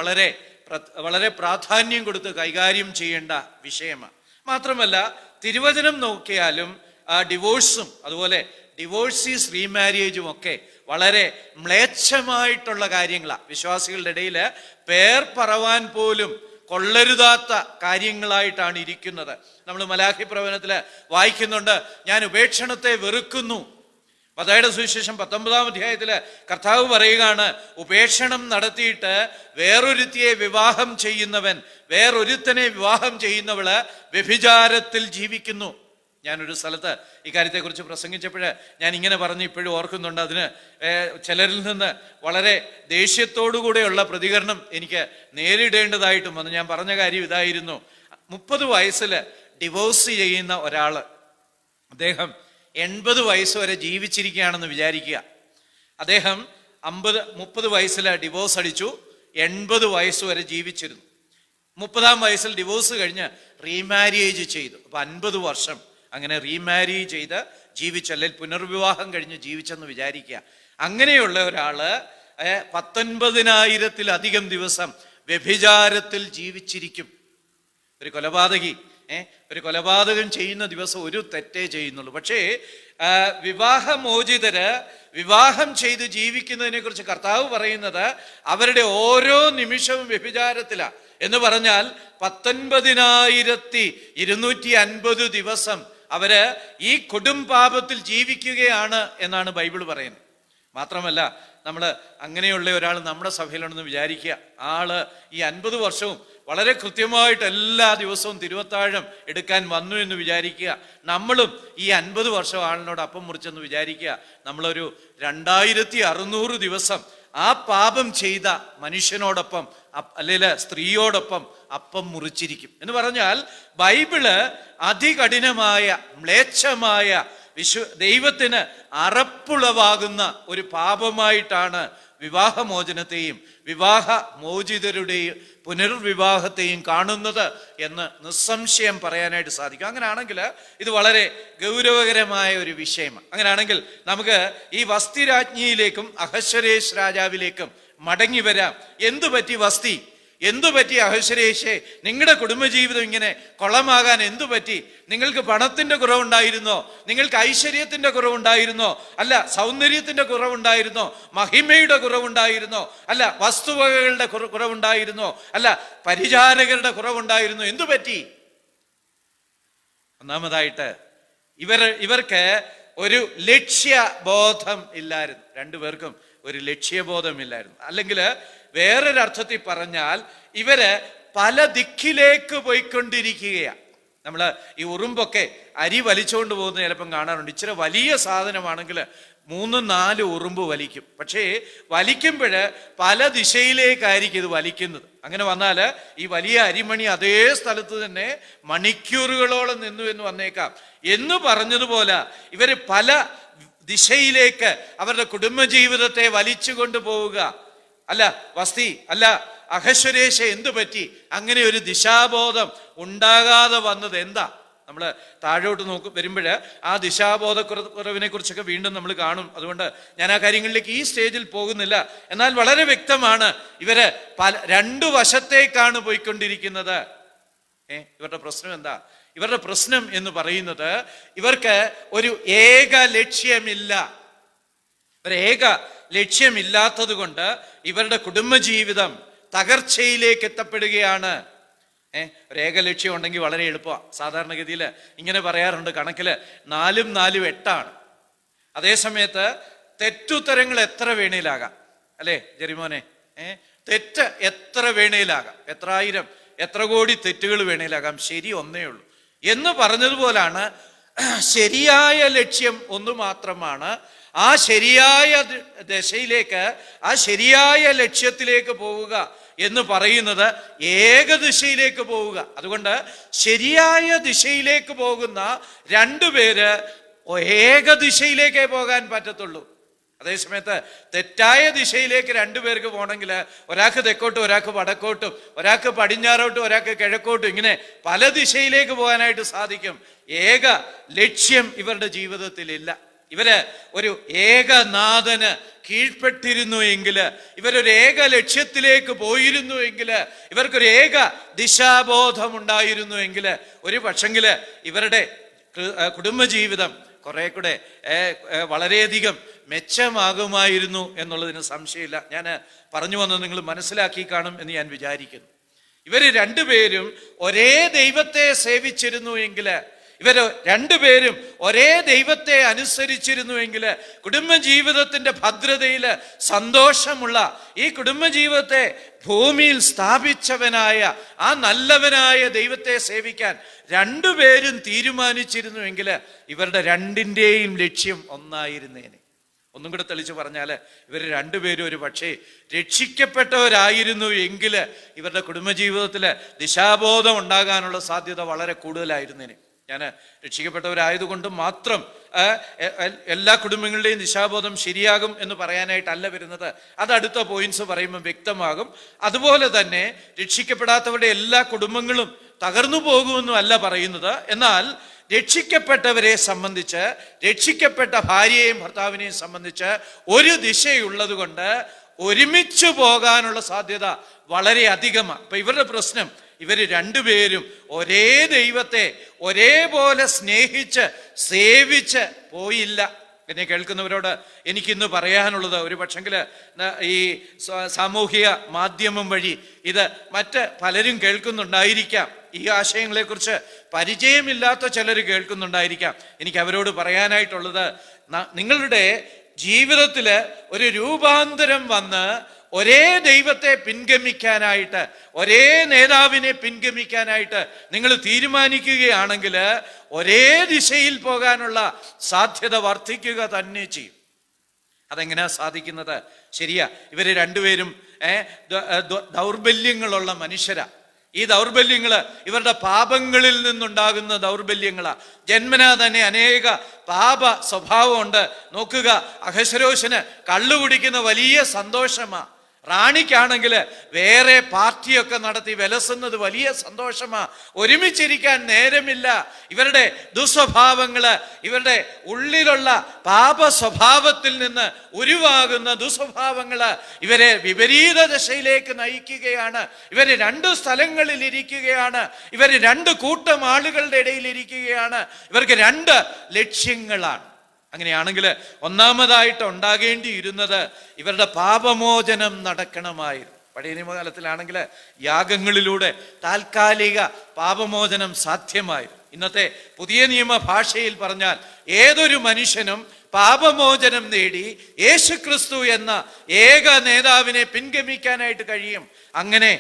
വളരെ പ്രാധാന്യം കൊടുത്ത് കൈകാര്യം ചെയ്യേണ്ട വിഷയമാണ്. മാത്രമല്ല തിരുവചനം നോക്കിയാലും ഡിവോഴ്സും അതുപോലെ ഡിവോഴ്സീസ് റീമാരേജും ഒക്കെ വളരെ മ്ലേച്ഛമായിട്ടുള്ള കാര്യങ്ങളാണ്. വിശ്വാസികളുടെ ഇടയിൽ പേർ പറവാൻ പോലും കൊള്ളരുതാത്ത കാര്യങ്ങളായിട്ടാണ് ഇരിക്കുന്നത്. നമ്മൾ മലാഖി പ്രവചനത്തിൽ വായിക്കുന്നുണ്ട്, ഞാൻ ഉപേക്ഷണത്തെ വെറുക്കുന്നു. മത്തായിയുടെ സുവിശേഷം 19-ാം അധ്യായത്തില് കർത്താവ് പറയുകയാണ്, ഉപേക്ഷണം നടത്തിയിട്ട് വേറൊരുത്തിയെ വിവാഹം ചെയ്യുന്നവൻ, വേറൊരുത്തനെ വിവാഹം ചെയ്യുന്നവള് വ്യഭിചാരത്തിൽ ജീവിക്കുന്നു. ഞാനൊരു സ്ഥലത്ത് ഇക്കാര്യത്തെക്കുറിച്ച് പ്രസംഗിച്ചപ്പോൾ ഞാൻ ഇങ്ങനെ പറഞ്ഞ് ഇപ്പോഴും ഓർക്കുന്നുണ്ട്. അതിന് ചിലരിൽ നിന്ന് വളരെ ദേഷ്യത്തോടുകൂടെയുള്ള പ്രതികരണം എനിക്ക് നേരിടേണ്ടതായിട്ടും വന്നു. ഞാൻ പറഞ്ഞ കാര്യം ഇതായിരുന്നു: 30 വയസ്സിൽ ഡിവോഴ്സ് ചെയ്യുന്ന ഒരാള്, അദ്ദേഹം 80 വയസ്സ് വരെ ജീവിച്ചിരിക്കുകയാണെന്ന് വിചാരിക്കുക. അദ്ദേഹം 30 വയസ്സിൽ ഡിവോഴ്സ് അടിച്ചു, 80 വയസ്സ് വരെ ജീവിച്ചിരുന്നു. 30-ാം വയസ്സിൽ ഡിവോഴ്സ് കഴിഞ്ഞ് റീമാരിയേജ് ചെയ്തു. അപ്പൊ 50 വർഷം അങ്ങനെ റീമാരി ചെയ്ത് ജീവിച്ച, അല്ലെങ്കിൽ പുനർവിവാഹം കഴിഞ്ഞ് ജീവിച്ചെന്ന് വിചാരിക്കുക. അങ്ങനെയുള്ള ഒരാള് 19,000-ത്തിലധികം ദിവസം വ്യഭിചാരത്തിൽ ജീവിച്ചിരിക്കും. ഒരു കൊലപാതകി ഒരു കൊലപാതകം ചെയ്യുന്ന ദിവസം ഒരു തെറ്റേ ചെയ്യുന്നുള്ളൂ. പക്ഷേ വിവാഹമോചിതര് വിവാഹം ചെയ്ത് ജീവിക്കുന്നതിനെ കുറിച്ച് കർത്താവ് പറയുന്നത് അവരുടെ ഓരോ നിമിഷവും വ്യഭിചാരത്തിലാണ് എന്ന് പറഞ്ഞാൽ 19,250 ദിവസം അവര് ഈ കൊടും പാപത്തിൽ ജീവിക്കുകയാണ് എന്നാണ് ബൈബിൾ പറയുന്നത്. മാത്രമല്ല, നമ്മൾ അങ്ങനെയുള്ള ഒരാൾ നമ്മുടെ സഭയിലുണ്ടെന്ന് വിചാരിക്കുക. ആള് ഈ 50 വർഷവും വളരെ കൃത്യമായിട്ട് എല്ലാ ദിവസവും തിരുവത്താഴം എടുക്കാൻ വന്നു എന്ന് വിചാരിക്കുക. നമ്മളും ഈ 50 വർഷം ആളിനോട് അപ്പം മുറിച്ചെന്ന് വിചാരിക്കുക. നമ്മളൊരു 2600 ദിവസം ആ പാപം ചെയ്ത മനുഷ്യനോടൊപ്പം അല്ലെങ്കിൽ സ്ത്രീയോടൊപ്പം അപ്പം മുറിച്ചിരിക്കും എന്ന് പറഞ്ഞാൽ, ബൈബിള് അതികഠിനമായ മ്ലേച്ഛമായ ദൈവത്തിന് അറപ്പുളവാകുന്ന ഒരു പാപമായിട്ടാണ് വിവാഹമോചനത്തെയും വിവാഹമോചിതരുടെയും പുനർവിവാഹത്തെയും കാണുന്നത് എന്ന് നിസ്സംശയം പറയാനായിട്ട് സാധിക്കും. അങ്ങനെയാണെങ്കിൽ ഇത് വളരെ ഗൗരവകരമായ ഒരു വിഷയമാണ്. അങ്ങനെയാണെങ്കിൽ നമുക്ക് ഈ വസ്തി രാജ്ഞിയിലേക്കും അഹശ്വേരോശ് രാജാവിലേക്കും മടങ്ങി വരാം. എന്തു പറ്റി വസ്തി? എന്തു പറ്റി അഹശ്വേരോശേ? നിങ്ങളുടെ കുടുംബജീവിതം ഇങ്ങനെ കൊളമാകാൻ എന്തു പറ്റി? നിങ്ങൾക്ക് പണത്തിന്റെ കുറവുണ്ടായിരുന്നോ? നിങ്ങൾക്ക് ഐശ്വര്യത്തിന്റെ കുറവുണ്ടായിരുന്നോ? അല്ല സൗന്ദര്യത്തിന്റെ കുറവുണ്ടായിരുന്നോ? മഹിമയുടെ കുറവുണ്ടായിരുന്നോ? അല്ല വസ്തുവകകളുടെ കുറവുണ്ടായിരുന്നോ? അല്ല പരിചാരകരുടെ കുറവുണ്ടായിരുന്നോ? എന്തു പറ്റി? ഒന്നാമതായിട്ട് ഇവർക്ക് ഒരു ലക്ഷ്യബോധം ഇല്ലായിരുന്നു. രണ്ടുപേർക്കും ഒരു ലക്ഷ്യബോധമില്ലായിരുന്നു. അല്ലെങ്കിൽ വേറൊരർത്ഥത്തിൽ പറഞ്ഞാൽ ഇവര് പല ദിക്കിലേക്ക് പോയിക്കൊണ്ടിരിക്കുകയാണ്. നമ്മൾ ഈ ഉറുമ്പൊക്കെ അരി വലിച്ചുകൊണ്ട് പോകുന്ന ചിലപ്പം കാണാറുണ്ട്. ഇച്ചിരി വലിയ സാധനമാണെങ്കിൽ 3-4 ഉറുമ്പ് വലിക്കും. പക്ഷേ വലിക്കുമ്പോൾ പല ദിശയിലേക്കായിരിക്കും ഇത് വലിക്കുന്നത്. അങ്ങനെ വന്നാൽ ഈ വലിയ അരിമണി അതേ സ്ഥലത്ത് തന്നെ മണിക്കൂറുകളോളം നിന്നു എന്ന് വന്നേക്കാം. എന്ന് പറഞ്ഞതുപോലെ ഇവര് പല ദിശയിലേക്ക് അവരുടെ കുടുംബജീവിതത്തെ വലിച്ചു കൊണ്ടുപോവുക. അല്ല വസ്തി, അല്ല അഹശ്വേരോശേ, എന്തു പറ്റി അങ്ങനെ ഒരു ദിശാബോധം ഉണ്ടാകാതെ വന്നത് എന്താ? നമ്മൾ താഴോട്ട് വരുമ്പോൾ ആ ദിശാബോധക്കുറവിനെ കുറിച്ചൊക്കെ വീണ്ടും നമ്മൾ കാണും. അതുകൊണ്ട് ഞാൻ ആ കാര്യങ്ങളിലേക്ക് ഈ സ്റ്റേജിൽ പോകുന്നില്ല. എന്നാൽ വളരെ വ്യക്തമാണ്, ഇവര് രണ്ടു വശത്തേക്കാണ് പോയിക്കൊണ്ടിരിക്കുന്നത്. ഇവരുടെ പ്രശ്നം എന്താ? ഇവരുടെ പ്രശ്നം എന്ന് പറയുന്നത് ഇവർക്ക് ഒരു ഏക ലക്ഷ്യമില്ല. ഒരു ഏക ലക്ഷ്യമില്ലാത്തത് കൊണ്ട് ഇവരുടെ കുടുംബജീവിതം തകർച്ചയിലേക്ക് എത്തപ്പെടുകയാണ്. ഒരു ഏക ലക്ഷ്യം ഉണ്ടെങ്കിൽ വളരെ എളുപ്പമാണ്. സാധാരണഗതിയിൽ ഇങ്ങനെ പറയാറുണ്ട്, കണക്കില് 4 ഉം 4 ഉം 8 അതേസമയത്ത് തെറ്റുത്തരങ്ങൾ എത്ര വേണേലാകാം, അല്ലേ ജെറിമോനെ? തെറ്റ് എത്ര വേണേലാകാം, എത്ര ആയിരം എത്ര കോടി തെറ്റുകൾ വേണേലാകാം, ശരി ഒന്നേ ഉള്ളൂ എന്ന് പറഞ്ഞതുപോലാണ്. ശരിയായ ലക്ഷ്യം ഒന്ന് മാത്രമാണ്. ആ ശരിയായ ദശയിലേക്ക്, ആ ശരിയായ ലക്ഷ്യത്തിലേക്ക് പോവുക എന്ന് പറയുന്നത് ഏകദിശയിലേക്ക് പോവുക. അതുകൊണ്ട് ശരിയായ ദിശയിലേക്ക് പോകുന്ന രണ്ടുപേര് ഏകദിശയിലേക്കേ പോകാൻ പറ്റത്തുള്ളൂ. അതേസമയത്ത് തെറ്റായ ദിശയിലേക്ക് രണ്ടുപേർക്ക് പോകണമെങ്കിൽ ഒരാൾക്ക് തെക്കോട്ടും ഒരാൾക്ക് വടക്കോട്ടും, ഒരാൾക്ക് പടിഞ്ഞാറോട്ടും ഒരാൾക്ക് കിഴക്കോട്ടും, ഇങ്ങനെ പല ദിശയിലേക്ക് പോകാനായിട്ട് സാധിക്കും. ഏക ലക്ഷ്യം ഇവരുടെ ജീവിതത്തിലില്ല. ഇവര് ഒരു ഏകനാഥന് കീഴ്പ്പെട്ടിരുന്നു എങ്കിൽ, ഇവരൊരു ഏക ലക്ഷ്യത്തിലേക്ക് പോയിരുന്നു എങ്കിൽ, ഇവർക്കൊരു ഏക ദിശാബോധം ഉണ്ടായിരുന്നു എങ്കിൽ, ഒരു പക്ഷെങ്കില് ഇവരുടെ കുടുംബജീവിതം കുറെ കൂടെ വളരെയധികം മെച്ചമാകുമായിരുന്നു എന്നുള്ളതിന് സംശയമില്ല. ഞാൻ പറഞ്ഞു വന്നത് നിങ്ങൾ മനസ്സിലാക്കി കാണും എന്ന് ഞാൻ വിചാരിക്കുന്നു. ഇവര് രണ്ടുപേരും ഒരേ ദൈവത്തെ സേവിച്ചിരുന്നു എങ്കിൽ, ഇവര് രണ്ടുപേരും ഒരേ ദൈവത്തെ അനുസരിച്ചിരുന്നുവെങ്കിൽ കുടുംബജീവിതത്തിന്റെ ഭദ്രതയിൽ സന്തോഷമുള്ള ഈ കുടുംബജീവിതത്തെ ഭൂമിയിൽ സ്ഥാപിച്ചവനായ ആ നല്ലവനായ ദൈവത്തെ സേവിക്കാൻ രണ്ടുപേരും തീരുമാനിച്ചിരുന്നുവെങ്കിൽ ഇവരുടെ രണ്ടിൻ്റെയും ലക്ഷ്യം ഒന്നായിരുന്നേനെ. ഒന്നും കൂടെ തെളിച്ച് പറഞ്ഞാൽ ഇവർ രണ്ടുപേരും ഒരു പക്ഷേ രക്ഷിക്കപ്പെട്ടവരായിരുന്നു എങ്കിൽ ഇവരുടെ കുടുംബജീവിതത്തിൽ ദിശാബോധം ഉണ്ടാകാനുള്ള സാധ്യത വളരെ കൂടുതലായിരുന്നേനെ. ഞാൻ രക്ഷിക്കപ്പെട്ടവരായതുകൊണ്ട് മാത്രം എല്ലാ കുടുംബങ്ങളുടെയും ദിശാബോധം ശരിയാകും എന്ന് പറയാനായിട്ടല്ല വരുന്നത്. അത് അടുത്ത പോയിന്റ്സ് പറയുമ്പോൾ വ്യക്തമാകും. അതുപോലെ തന്നെ രക്ഷിക്കപ്പെടാത്തവരുടെ എല്ലാ കുടുംബങ്ങളും തകർന്നു പോകുമെന്നും അല്ല പറയുന്നത്. എന്നാൽ രക്ഷിക്കപ്പെട്ടവരെ സംബന്ധിച്ച്, രക്ഷിക്കപ്പെട്ട ഭാര്യയെയും ഭർത്താവിനെയും സംബന്ധിച്ച് ഒരു ദിശയുള്ളത് കൊണ്ട് ഒരുമിച്ച് പോകാനുള്ള സാധ്യത വളരെ അധികമാണ്. അപ്പൊ ഇവരുടെ പ്രശ്നം, ഇവര് രണ്ടുപേരും ഒരേ ദൈവത്തെ ഒരേപോലെ സ്നേഹിച്ച് സേവിച്ച് പോയില്ല. എന്നെ കേൾക്കുന്നവരോട് എനിക്കിന്ന് പറയാനുള്ളത്, ഒരു പക്ഷെങ്കിൽ ഈ സാമൂഹിക മാധ്യമം വഴി ഇത് മറ്റ് പലരും കേൾക്കുന്നുണ്ടായിരിക്കാം, ഈ ആശയങ്ങളെക്കുറിച്ച് പരിചയമില്ലാത്ത ചിലർ കേൾക്കുന്നുണ്ടായിരിക്കാം. എനിക്ക് അവരോട് പറയാനായിട്ടുള്ളത്, നിങ്ങളുടെ ജീവിതത്തിൽ ഒരു രൂപാന്തരം വന്ന് ഒരേ ദൈവത്തെ പിൻഗമിക്കാനായിട്ട്, ഒരേ നേതാവിനെ പിൻഗമിക്കാനായിട്ട് നിങ്ങൾ തീരുമാനിക്കുകയാണെങ്കിൽ ഒരേ ദിശയിൽ പോകാനുള്ള സാധ്യത വർദ്ധിക്കുക തന്നെ ചെയ്യും. അതെങ്ങനെയാ സാധിക്കുന്നത്? ശരിയാ, ഇവര് രണ്ടുപേരും ദൗർബല്യങ്ങളുള്ള മനുഷ്യരാ. ഈ ദൗർബല്യങ്ങള് ഇവരുടെ പാപങ്ങളിൽ നിന്നുണ്ടാകുന്ന ദൗർബല്യങ്ങളാ. ജന്മനാ തന്നെ അനേക പാപ സ്വഭാവമുണ്ട്. നോക്കുക, അഹശ്വേരോശന് കള്ളു കുടിക്കുന്ന വലിയ സന്തോഷമാ. റാണിക്കാണെങ്കിൽ വേറെ പാർട്ടിയൊക്കെ നടത്തി വിലസുന്നത് വലിയ സന്തോഷമാ. ഒരുമിച്ചിരിക്കാൻ നേരമില്ല. ഇവരുടെ ദുസ്വഭാവങ്ങള്, ഇവരുടെ ഉള്ളിലുള്ള പാപ സ്വഭാവത്തിൽ നിന്ന് ഉരുവാകുന്ന ദുസ്വഭാവങ്ങള് ഇവരെ വിപരീത ദശയിലേക്ക് നയിക്കുകയാണ്. ഇവര് രണ്ട് സ്ഥലങ്ങളിൽ ഇരിക്കുകയാണ്. ഇവര് രണ്ട് കൂട്ടം ആളുകളുടെ ഇടയിൽ ഇരിക്കുകയാണ്. ഇവർക്ക് രണ്ട് ലക്ഷ്യങ്ങളാണ്. അങ്ങനെയാണെങ്കിൽ ഒന്നാമതായിട്ട് ഉണ്ടാകേണ്ടിയിരുന്നത് ഇവരുടെ പാപമോചനം നടക്കണമായിരുന്നു. പഴയ നിയമകാലത്തിലാണെങ്കിൽ യാഗങ്ങളിലൂടെ താൽക്കാലിക പാപമോചനം സാധ്യമായിരുന്നു. ഇന്നത്തെ പുതിയ നിയമ ഭാഷയിൽ പറഞ്ഞാൽ ഏതൊരു മനുഷ്യനും പാപമോചനം നേടി യേശുക്രിസ്തു എന്ന ഏക നേതാവിനെ പിൻഗമിക്കാനായിട്ട് കഴിയും. അങ്ങനെ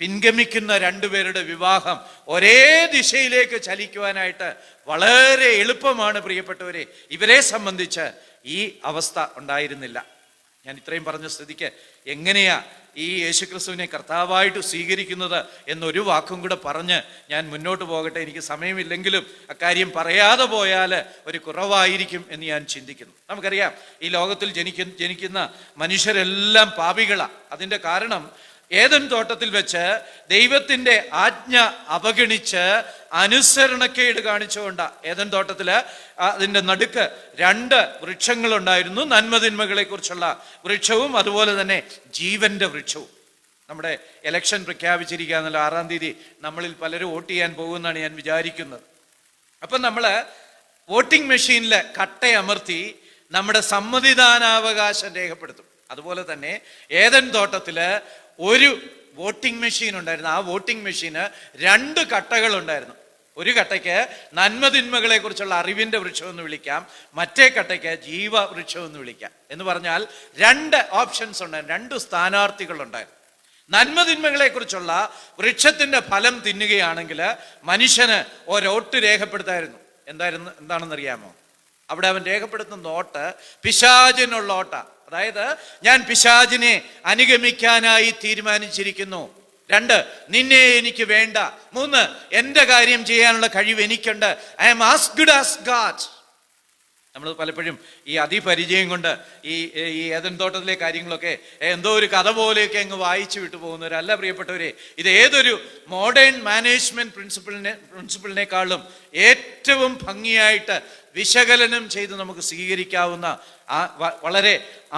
പിൻഗമിക്കുന്ന രണ്ടുപേരുടെ വിവാഹം ഒരേ ദിശയിലേക്ക് ചലിക്കുവാനായിട്ട് വളരെ എളുപ്പമാണ് പ്രിയപ്പെട്ടവരെ. ഇവരെ സംബന്ധിച്ച് ഈ അവസ്ഥ ഉണ്ടായിരുന്നില്ല. ഞാൻ ഇത്രയും പറഞ്ഞ സ്ഥിതിക്ക് എങ്ങനെയാ ഈ യേശുക്രിസ്തുവിനെ കർത്താവായിട്ട് സ്വീകരിക്കുന്നത് എന്നൊരു വാക്കും കൂടെ പറഞ്ഞ് ഞാൻ മുന്നോട്ട് പോകട്ടെ. എനിക്ക് സമയമില്ലെങ്കിലും അക്കാര്യം പറയാതെ പോയാൽ ഒരു കുറവായിരിക്കും എന്ന് ഞാൻ ചിന്തിക്കുന്നു. നമുക്കറിയാം, ഈ ലോകത്തിൽ ജനിക്കുന്ന മനുഷ്യരെല്ലാം പാപികളാണ്. അതിൻ്റെ കാരണം ഏദൻ തോട്ടത്തിൽ വെച്ച് ദൈവത്തിന്റെ ആജ്ഞ അവഗണിച്ച് അനുസരണക്കേട് കാണിച്ചുകൊണ്ടാണ്. ഏദൻ തോട്ടത്തില് അതിന്റെ നടുക്ക് രണ്ട് വൃക്ഷങ്ങളുണ്ടായിരുന്നു. നന്മതിന്മകളെ കുറിച്ചുള്ള വൃക്ഷവും അതുപോലെ തന്നെ ജീവന്റെ വൃക്ഷവും. നമ്മുടെ ഇലക്ഷൻ പ്രഖ്യാപിച്ചിരിക്കുകയെന്നല്ലോ, 6-ാം തീയതി നമ്മളിൽ പലരും വോട്ട് ചെയ്യാൻ പോകുമെന്നാണ് ഞാൻ വിചാരിക്കുന്നത്. അപ്പം നമ്മള് വോട്ടിംഗ് മെഷീനിൽ കട്ടയമർത്തി നമ്മുടെ സമ്മതിദാനാവകാശം രേഖപ്പെടുത്തും. അതുപോലെ തന്നെ ഏദൻ തോട്ടത്തില് ഒരു വോട്ടിംഗ് മെഷീൻ ഉണ്ടായിരുന്നു. ആ വോട്ടിംഗ് മെഷീന് 2 കട്ടകളുണ്ടായിരുന്നു. ഒരു കട്ടയ്ക്ക് നന്മതിന്മകളെ കുറിച്ചുള്ള അറിവിന്റെ വൃക്ഷം എന്ന് വിളിക്കാം, മറ്റേ കട്ടയ്ക്ക് ജീവവൃക്ഷം എന്ന് വിളിക്കാം. എന്ന് പറഞ്ഞാൽ 2 ഓപ്ഷൻസ് ഉണ്ടായിരുന്നു, 2 സ്ഥാനാർത്ഥികൾ ഉണ്ടായിരുന്നു. നന്മതിന്മകളെ കുറിച്ചുള്ള വൃക്ഷത്തിന്റെ ഫലം തിന്നുകയാണെങ്കിൽ മനുഷ്യന് ഒരോട്ട് രേഖപ്പെടുത്തായിരുന്നു. എന്താണെന്നറിയാമോ? അവിടെ അവൻ രേഖപ്പെടുത്തുന്ന നോട്ട് പിശാചിനുള്ള ഓട്ട. അതായത്, ഞാൻ പിശാചിനെ അനുഗമിക്കാനായി തീരുമാനിച്ചിരിക്കുന്നു. 2, നിന്നെ എനിക്ക് വേണ്ട. 3, എൻ്റെ കാര്യം ചെയ്യാനുള്ള കഴിവ് എനിക്കുണ്ട്. I am as good as God. നമ്മൾ പലപ്പോഴും ഈ അതിപരിചയം കൊണ്ട് ഈ ഏദൻ തോട്ടത്തിലെ കാര്യങ്ങളൊക്കെ എന്തോ ഒരു കഥ പോലെയൊക്കെ അങ്ങ് വായിച്ചു വിട്ടു പോകുന്നവരല്ല പ്രിയപ്പെട്ടവരെ. ഇത് ഏതൊരു മോഡേൺ മാനേജ്മെന്റ് പ്രിൻസിപ്പിളിനേക്കാളും ഏറ്റവും ഭംഗിയായിട്ട് വിശകലനം ചെയ്ത് നമുക്ക് സ്വീകരിക്കാവുന്ന വളരെ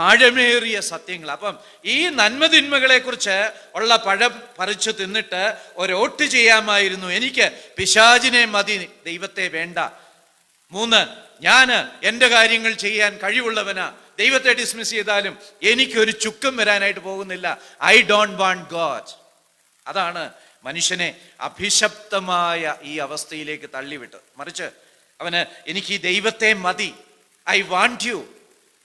ആഴമേറിയ സത്യങ്ങൾ. അപ്പം ഈ നന്മതിന്മകളെ കുറിച്ച് ഉള്ള പഴം പറിച്ചു തിന്നിട്ട് ഒരോട്ട് ചെയ്യാമായിരുന്നു. എനിക്ക് പിശാചിനെ മതി, ദൈവത്തെ വേണ്ട. 3, ഞാൻ എൻ്റെ കാര്യങ്ങൾ ചെയ്യാൻ കഴിവുള്ളവനാ. ദൈവത്തെ ഡിസ്മിസ് ചെയ്താലും എനിക്കൊരു ചുക്കം വരാനായിട്ട് പോകുന്നില്ല. I don't want God. അതാണ് മനുഷ്യനെ അഭിശപ്തമായ ഈ അവസ്ഥയിലേക്ക് തള്ളിവിട്ടത്. മറിച്ച് അവന് എനിക്ക് ഈ ദൈവത്തെ മതി, ഐ വാണ്ട് യു,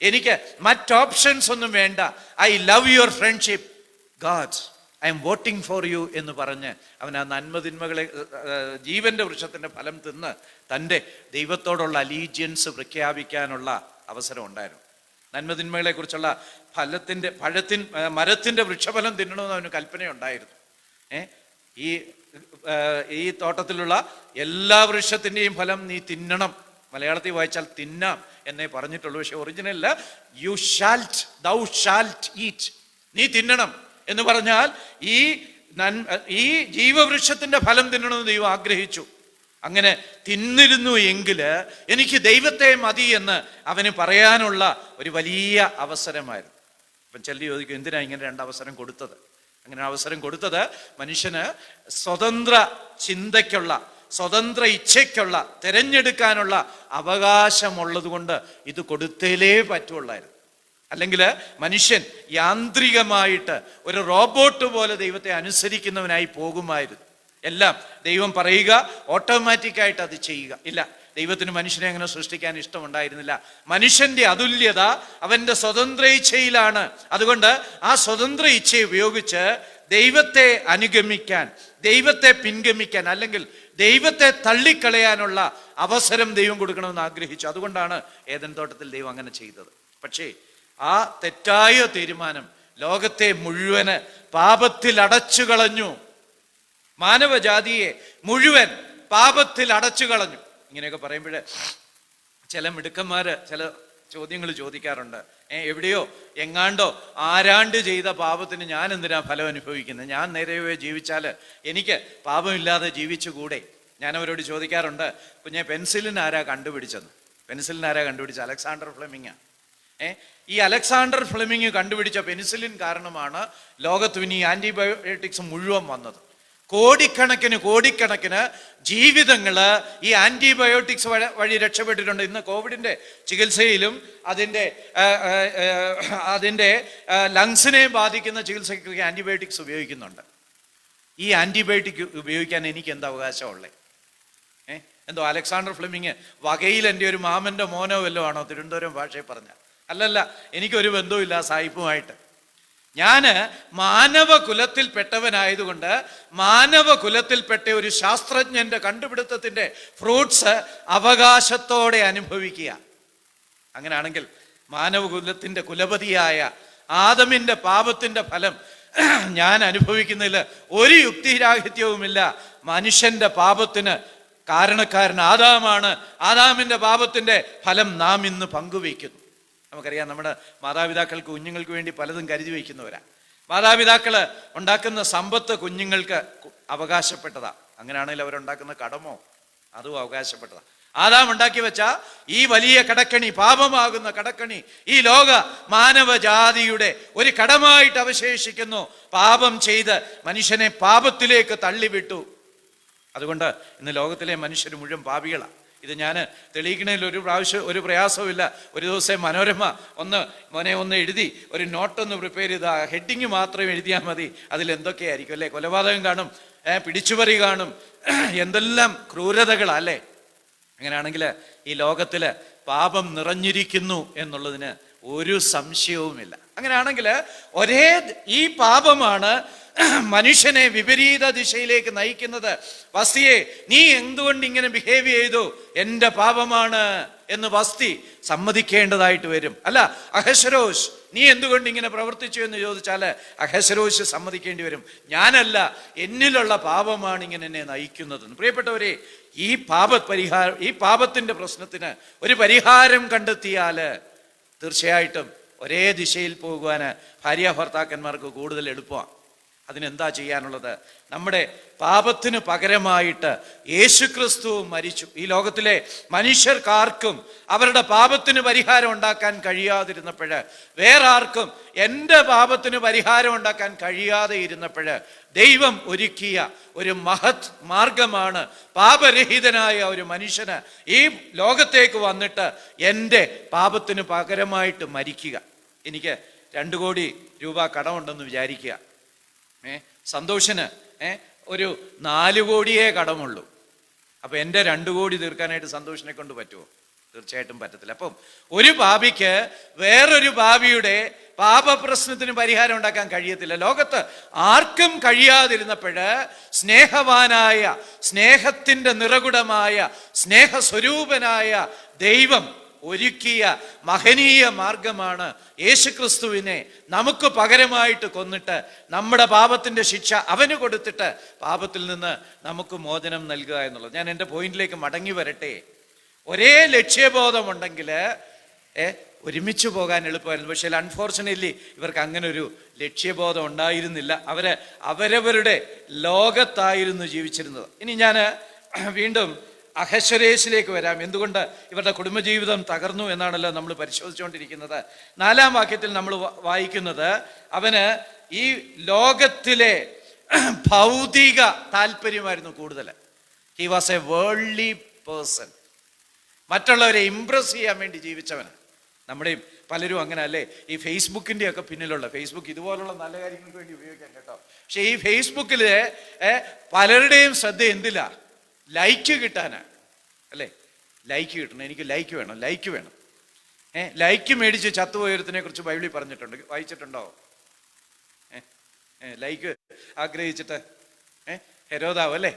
എനിക്ക് മറ്റ് ഓപ്ഷൻസ് ഒന്നും വേണ്ട, I love your friendship God, I M voting for you എന്ന് പറഞ്ഞ് അവൻ ആ നന്മതിന്മകളെ ജീവന്റെ വൃക്ഷത്തിന്റെ ഫലം തിന്ന് തൻ്റെ ദൈവത്തോടുള്ള അലീജിയൻസ് പ്രഖ്യാപിക്കാനുള്ള അവസരം ഉണ്ടായിരുന്നു. നന്മതിന്മകളെ കുറിച്ചുള്ള മരത്തിന്റെ വൃക്ഷഫലം തിന്നണമെന്ന് അവന് കൽപ്പനയുണ്ടായിരുന്നു. ഈ തോട്ടത്തിലുള്ള എല്ലാ വൃക്ഷത്തിൻ്റെയും ഫലം നീ തിന്നണം. മലയാളത്തിൽ വായിച്ചാൽ തിന്നാം എന്നേ പറഞ്ഞിട്ടുള്ളൂ, പക്ഷെ ഒറിജിനലില് ദൗ ഷാൽറ്റ് ഈറ്റ്, നീ തിന്നണം എന്ന് പറഞ്ഞാൽ ഈ ജീവവൃക്ഷത്തിന്റെ ഫലം തിന്നണമെന്ന് ദൈവം ആഗ്രഹിച്ചു. അങ്ങനെ തിന്നിരുന്നു എങ്കിൽ എനിക്ക് ദൈവത്തെ മതി എന്ന് അവന് പറയാനുള്ള ഒരു വലിയ അവസരമായിരുന്നു. അപ്പം ചിലർ ചോദിക്കും, എന്തിനാ ഇങ്ങനെ 2 അവസരം കൊടുത്തത്? അങ്ങനെ അവസരം കൊടുത്തത് മനുഷ്യന് സ്വതന്ത്ര ചിന്തയ്ക്കുള്ള, സ്വതന്ത്ര ഇച്ഛയ്ക്കുള്ള, തിരഞ്ഞെടുക്കാനുള്ള അവകാശമുള്ളത് കൊണ്ട് ഇത് കൊടുത്തേലേ പറ്റുള്ളായിരുന്നു. അല്ലെങ്കിൽ മനുഷ്യൻ യാന്ത്രികമായിട്ട് ഒരു റോബോട്ട് പോലെ ദൈവത്തെ അനുസരിക്കുന്നവനായി പോകുമായിരുന്നു. എല്ലാം ദൈവം പറയുക, ഓട്ടോമാറ്റിക്കായിട്ട് അത് ചെയ്യുക. ഇല്ല, ദൈവത്തിന് മനുഷ്യനെ അങ്ങനെ സൃഷ്ടിക്കാൻ ഇഷ്ടമുണ്ടായിരുന്നില്ല. മനുഷ്യന്റെ അതുല്യത അവന്റെ സ്വതന്ത്ര ഇച്ഛയിലാണ്. അതുകൊണ്ട് ആ സ്വതന്ത്ര ഇച്ഛയെ ഉപയോഗിച്ച് ദൈവത്തെ അനുഗമിക്കാൻ, ദൈവത്തെ പിൻഗമിക്കാൻ, അല്ലെങ്കിൽ ദൈവത്തെ തള്ളിക്കളയാനുള്ള അവസരം ദൈവം കൊടുക്കണമെന്ന് ആഗ്രഹിച്ചു. അതുകൊണ്ടാണ് ഏദൻ തോട്ടത്തിൽ ദൈവം അങ്ങനെ ചെയ്തത്. പക്ഷേ ആ തെറ്റായ തീരുമാനം ലോകത്തെ മുഴുവന് പാപത്തിൽ അടച്ചു കളഞ്ഞു. മാനവജാതിയെ മുഴുവൻ പാപത്തിൽ അടച്ചു കളഞ്ഞു. ഇങ്ങനെയൊക്കെ പറയുമ്പോൾ ചില മിടുക്കന്മാര് ചില ചോദ്യങ്ങൾ ചോദിക്കാറുണ്ട്. എവിടെയോ എങ്ങാണ്ടോ ആരാണ്ട് ചെയ്ത പാപത്തിന് ഞാൻ എന്തിനാ ഫലം അനുഭവിക്കുന്നത്? ഞാൻ നേരെയോ ജീവിച്ചാൽ എനിക്ക് പാപമില്ലാതെ ജീവിച്ചുകൂടെ? ഞാൻ അവരോട് ചോദിക്കാറുണ്ട്, കുഞ്ഞെ, പെൻസിലിൻ ആരാ കണ്ടുപിടിച്ചത്? പെൻസിലിൻ ആരാ കണ്ടുപിടിച്ചത്? അലക്സാണ്ടർ ഫ്ലെമിങ്ങാ. ഈ അലക്സാണ്ടർ ഫ്ലെമിങ് കണ്ടുപിടിച്ച പെനിസിലിൻ കാരണമാണ് ലോകത്ത് ഇനി ആന്റിബയോട്ടിക്സ് മുഴുവൻ വന്നത്. കോടിക്കണക്കിന് ജീവിതങ്ങള് ഈ ആന്റിബയോട്ടിക്സ് വഴി രക്ഷപ്പെട്ടിട്ടുണ്ട്. ഇന്ന് കോവിഡിന്റെ ചികിത്സയിലും അതിന്റെ ലങ്സിനെ ബാധിക്കുന്ന ചികിത്സയ്ക്കൊക്കെ ആന്റിബയോട്ടിക്സ് ഉപയോഗിക്കുന്നുണ്ട്. ഈ ആന്റിബയോട്ടിക് ഉപയോഗിക്കാൻ എനിക്ക് എന്താ അവകാശമുള്ളത്? എന്തോ അലക്സാണ്ടർ ഫ്ലെമിങ് വകയിൽ എൻ്റെ ഒരു മാമന്റെ മോനോ വല്ലോ ആണോ? തിരുവനന്തപുരം ഭാഷയിൽ പറഞ്ഞ അല്ലല്ല, എനിക്കൊരു ബന്ധവുമില്ല സായിപ്പുമായിട്ട്. ഞാന് മാനവകുലത്തിൽപ്പെട്ടവനായതുകൊണ്ട് മാനവകുലത്തിൽപ്പെട്ട ഒരു ശാസ്ത്രജ്ഞന്റെ കണ്ടുപിടുത്തത്തിന്റെ ഫ്രൂട്ട്സ് അവകാശത്തോടെ അനുഭവിക്കുക. അങ്ങനെയാണെങ്കിൽ മാനവകുലത്തിന്റെ കുലപതിയായ ആദമിന്റെ പാപത്തിന്റെ ഫലം ഞാൻ അനുഭവിക്കുന്നതിൽ ഒരു യുക്തിരാഹിത്യവുമില്ല. മനുഷ്യന്റെ പാപത്തിന് കാരണക്കാരൻ ആദാമാണ്. ആദാമിന്റെ പാപത്തിന്റെ ഫലം നാം ഇന്ന് പങ്കുവയ്ക്കുന്നു. നമുക്കറിയാം, നമ്മുടെ മാതാപിതാക്കൾക്ക് കുഞ്ഞുങ്ങൾക്ക് വേണ്ടി പലതും കരുതി വയ്ക്കുന്നവരാ. മാതാപിതാക്കള് ഉണ്ടാക്കുന്ന സമ്പത്ത് കുഞ്ഞുങ്ങൾക്ക് അവകാശപ്പെട്ടതാ. അങ്ങനെയാണെങ്കിൽ അവരുണ്ടാക്കുന്ന കടമോ അതും അവകാശപ്പെട്ടതാ. ആദാം ഉണ്ടാക്കി വെച്ച ഈ വലിയ കടക്കണി, പാപമാകുന്ന കടക്കണി, ഈ ലോക മാനവജാതിയുടെ ഒരു കടമായിട്ട് അവശേഷിക്കുന്നു. പാപം ചെയ്ത് മനുഷ്യനെ പാപത്തിലേക്ക് തള്ളിവിട്ടു. അതുകൊണ്ട് ഇന്ന് ലോകത്തിലെ മനുഷ്യർ മുഴുവൻ പാപികളാണ്. ഇത് ഞാൻ തെളിയിക്കണതിൽ ഒരു പ്രയാസവുമില്ല. ഒരു ദിവസം മനോരമ ഒന്ന് എഴുതി ഒരു നോട്ടൊന്ന് പ്രിപ്പയർ ചെയ്ത് ഹെഡിങ് മാത്രം എഴുതിയാൽ മതി. അതിലെന്തൊക്കെയായിരിക്കും അല്ലേ? കൊലപാതകം കാണും, പിടിച്ചുപറി കാണും, എന്തെല്ലാം ക്രൂരതകളാ അല്ലേ? അങ്ങനെയാണെങ്കിൽ ഈ ലോകത്തില് പാപം നിറഞ്ഞിരിക്കുന്നു എന്നുള്ളതിന് ഒരു സംശയവുമില്ല. അങ്ങനെയാണെങ്കിൽ ഈ പാപമാണ് മനുഷ്യനെ വിപരീത ദിശയിലേക്ക് നയിക്കുന്നത്. വസ്തിയെ, നീ എന്തുകൊണ്ട് ഇങ്ങനെ ബിഹേവ് ചെയ്തു? എൻ്റെ പാപമാണ് എന്ന് വസ്തി സമ്മതിക്കേണ്ടതായിട്ട് വരും. അല്ല, അഹശ്വേരോശ്, നീ എന്തുകൊണ്ട് ഇങ്ങനെ പ്രവർത്തിച്ചു എന്ന് ചോദിച്ചാൽ അഹശ്വേരോശ് സമ്മതിക്കേണ്ടി വരും. ഞാനല്ല, എന്നിലുള്ള പാപമാണ് ഇങ്ങനെ എന്നെ നയിക്കുന്നത്. പ്രിയപ്പെട്ടവരെ, ഈ പാപത്തിന്റെ പ്രശ്നത്തിന് ഒരു പരിഹാരം കണ്ടെത്തിയാൽ തീർച്ചയായിട്ടും ഒരേ ദിശയിൽ പോകുവാൻ ഭാര്യ ഭർത്താക്കന്മാർക്ക് കൂടുതൽ എളുപ്പമാണ്. അതിനെന്താ ചെയ്യാനുള്ളത്? നമ്മുടെ പാപത്തിന് പകരമായിട്ട് യേശുക്രിസ്തു മരിച്ചു. ഈ ലോകത്തിലെ മനുഷ്യർക്കാർക്കും അവരുടെ പാപത്തിന് പരിഹാരം ഉണ്ടാക്കാൻ കഴിയാതിരുന്നപ്പോൾ, വേറെ ആർക്കും എൻ്റെ പാപത്തിന് പരിഹാരം ഉണ്ടാക്കാൻ കഴിയാതെ ഇരുന്നപ്പോൾ ദൈവം ഒരുക്കിയ ഒരു മഹത് മാർഗമാണ് പാപരഹിതനായ ഒരു മനുഷ്യന് ഈ ലോകത്തേക്ക് വന്നിട്ട് എൻ്റെ പാപത്തിന് പകരമായിട്ട് മരിക്കുക. എനിക്ക് 2 കോടി രൂപ കടമുണ്ടെന്ന് വിചാരിക്കുക. സന്തോഷിന് ഒരു 4 കോടിയേ കടമുള്ളൂ. അപ്പം എൻ്റെ 2 കോടി തീർക്കാനായിട്ട് സന്തോഷിനെ കൊണ്ട് പറ്റുമോ? തീർച്ചയായിട്ടും പറ്റത്തില്ല. അപ്പം ഒരു പാപിക്ക് വേറൊരു പാപിയുടെ പാപപ്രശ്നത്തിന് പരിഹാരം ഉണ്ടാക്കാൻ കഴിയത്തില്ല. ലോകത്ത് ആർക്കും കഴിയാതിരുന്നപ്പോഴ് സ്നേഹവാനായ, സ്നേഹത്തിൻ്റെ നിറകുടമായ, സ്നേഹസ്വരൂപനായ ദൈവം ഒരുക്കിയ മഹനീയ മാർഗമാണ് യേശുക്രിസ്തുവിനെ നമുക്ക് പകരമായിട്ട് കൊന്നിട്ട് നമ്മുടെ പാപത്തിൻ്റെ ശിക്ഷ അവന് കൊടുത്തിട്ട് പാപത്തിൽ നിന്ന് നമുക്ക് മോചനം നൽകുക എന്നുള്ളത്. ഞാൻ എൻ്റെ പോയിന്റിലേക്ക് മടങ്ങി വരട്ടെ. ഒരേ ലക്ഷ്യബോധമുണ്ടെങ്കിൽ ഒരുമിച്ച് പോകാൻ എളുപ്പമായിരുന്നു. പക്ഷേ അൺഫോർച്ചുനേറ്റ്ലി ഇവർക്ക് അങ്ങനെ ഒരു ലക്ഷ്യബോധം ഉണ്ടായിരുന്നില്ല. അവരവരുടെ ലോകത്തായിരുന്നു ജീവിച്ചിരുന്നത്. ഇനി ഞാൻ വീണ്ടും അഹശ്വരേശിലേക്ക് വരാം. എന്തുകൊണ്ട് ഇവരുടെ കുടുംബജീവിതം തകർന്നു എന്നാണല്ലോ നമ്മൾ പരിശോധിച്ചുകൊണ്ടിരിക്കുന്നത്. 4-ാം വാക്യത്തിൽ നമ്മൾ വായിക്കുന്നത്, അവന് ഈ ലോകത്തിലെ ഭൗതിക താല്പര്യമായിരുന്നു കൂടുതൽ. He was A worldly person. മറ്റുള്ളവരെ ഇംപ്രസ് ചെയ്യാൻ വേണ്ടി ജീവിച്ചവന്. നമ്മുടെയും പലരും അങ്ങനെ അല്ലേ? ഈ ഫേസ്ബുക്കിൻ്റെ ഒക്കെ പിന്നിലുള്ള, ഫേസ്ബുക്ക് ഇതുപോലുള്ള നല്ല കാര്യങ്ങൾക്ക് വേണ്ടി ഉപയോഗിക്കാം കേട്ടോ. പക്ഷെ ഈ ഫേസ്ബുക്കിൽ പലരുടെയും ശ്രദ്ധ എന്തിലാ? ലൈക്ക് കിട്ടാനാണ് അല്ലേ? ലൈക്ക് കിട്ടണം, എനിക്ക് ലൈക്ക് വേണം, ലൈക്ക് വേണം. ലൈക്ക് മേടിച്ച് ചത്തുപോയതിനെ കുറിച്ച് ബൈബിളിൽ പറഞ്ഞിട്ടുണ്ട്, വായിച്ചിട്ടുണ്ടോ? ലൈക്ക് ആഗ്രഹിച്ചിട്ട് ഹെരോദാവ് അല്ലേ?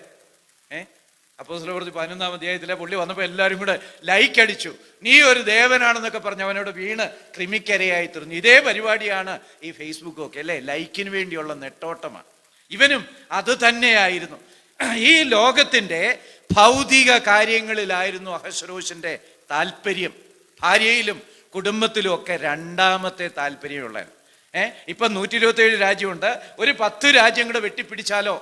അപ്പോസ്തലപ്രവൃത്തി 11-ാം അധ്യായത്തിലെ പുള്ളി വന്നപ്പോൾ എല്ലാവരും കൂടെ ലൈക്ക് അടിച്ചു. നീ ഒരു ദേവനാണെന്നൊക്കെ പറഞ്ഞ് അവനോട് വീണ് ക്രിമിക്കരയായി തീർന്നു. ഇതേ പരിപാടിയാണ് ഈ ഫേസ്ബുക്കും ഒക്കെ അല്ലേ? ലൈക്കിന് വേണ്ടിയുള്ള നെട്ടോട്ടമാണ്. ഇവനും അത് തന്നെയായിരുന്നു. ഈ ലോകത്തിൻ്റെ ഭൗതിക കാര്യങ്ങളിലായിരുന്നു അഹശ്വേരോശിൻ്റെ താല്പര്യം. ഭാര്യയിലും കുടുംബത്തിലും ഒക്കെ 2-ാമത്തെ താല്പര്യമുള്ളത്. ഇപ്പം 127 രാജ്യമുണ്ട്. ഒരു 10 രാജ്യം കൂടെ വെട്ടിപ്പിടിച്ചാലോ?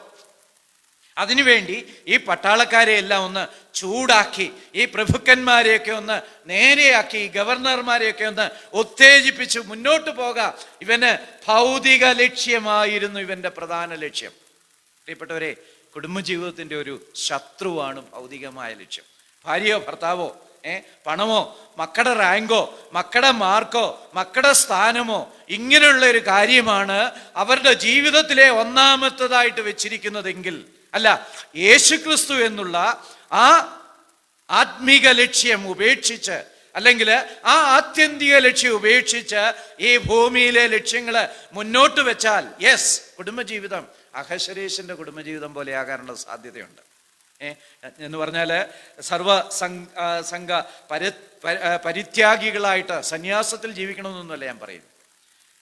അതിനുവേണ്ടി ഈ പട്ടാളക്കാരെ എല്ലാം ഒന്ന് ചൂടാക്കി, ഈ പ്രഭുക്കന്മാരെയൊക്കെ ഒന്ന് നേരെയാക്കി, ഗവർണർമാരെയൊക്കെ ഒന്ന് ഉത്തേജിപ്പിച്ച് മുന്നോട്ട് പോകാം. ഇവന് ഭൗതിക ലക്ഷ്യമായിരുന്നു ഇവന്റെ പ്രധാന ലക്ഷ്യം. പ്രിയപ്പെട്ടവരെ, കുടുംബജീവിതത്തിൻ്റെ ഒരു ശത്രുവാണ് ഭൗതികമായ ലക്ഷ്യം. ഭാര്യയോ ഭർത്താവോ, പണമോ, മക്കളുടെ റാങ്കോ, മക്കളുടെ മാർക്കോ, മക്കളുടെ സ്ഥാനമോ, ഇങ്ങനെയുള്ള ഒരു കാര്യമാണ് അവരുടെ ജീവിതത്തിലെ ഒന്നാമത്തേതായിട്ട് വെച്ചിരിക്കുന്നതെങ്കിൽ, അല്ല, യേശുക്രിസ്തു എന്നുള്ള ആ ആത്മീക ലക്ഷ്യം ഉപേക്ഷിച്ച്, അല്ലെങ്കിൽ ആ ആത്യന്തിക ലക്ഷ്യം ഉപേക്ഷിച്ച് ഈ ഭൂമിയിലെ ലക്ഷ്യങ്ങൾ മുന്നോട്ട് വെച്ചാൽ, യെസ്, കുടുംബജീവിതം അഹശ്വേരോശിന്റെ കുടുംബജീവിതം പോലെ ആകാനുള്ള സാധ്യതയുണ്ട്. എന്ന് പറഞ്ഞാൽ സംഘ പരിത്യാഗികളായിട്ട് സന്യാസത്തിൽ ജീവിക്കണമെന്നൊന്നുമല്ല ഞാൻ പറയുന്നത്.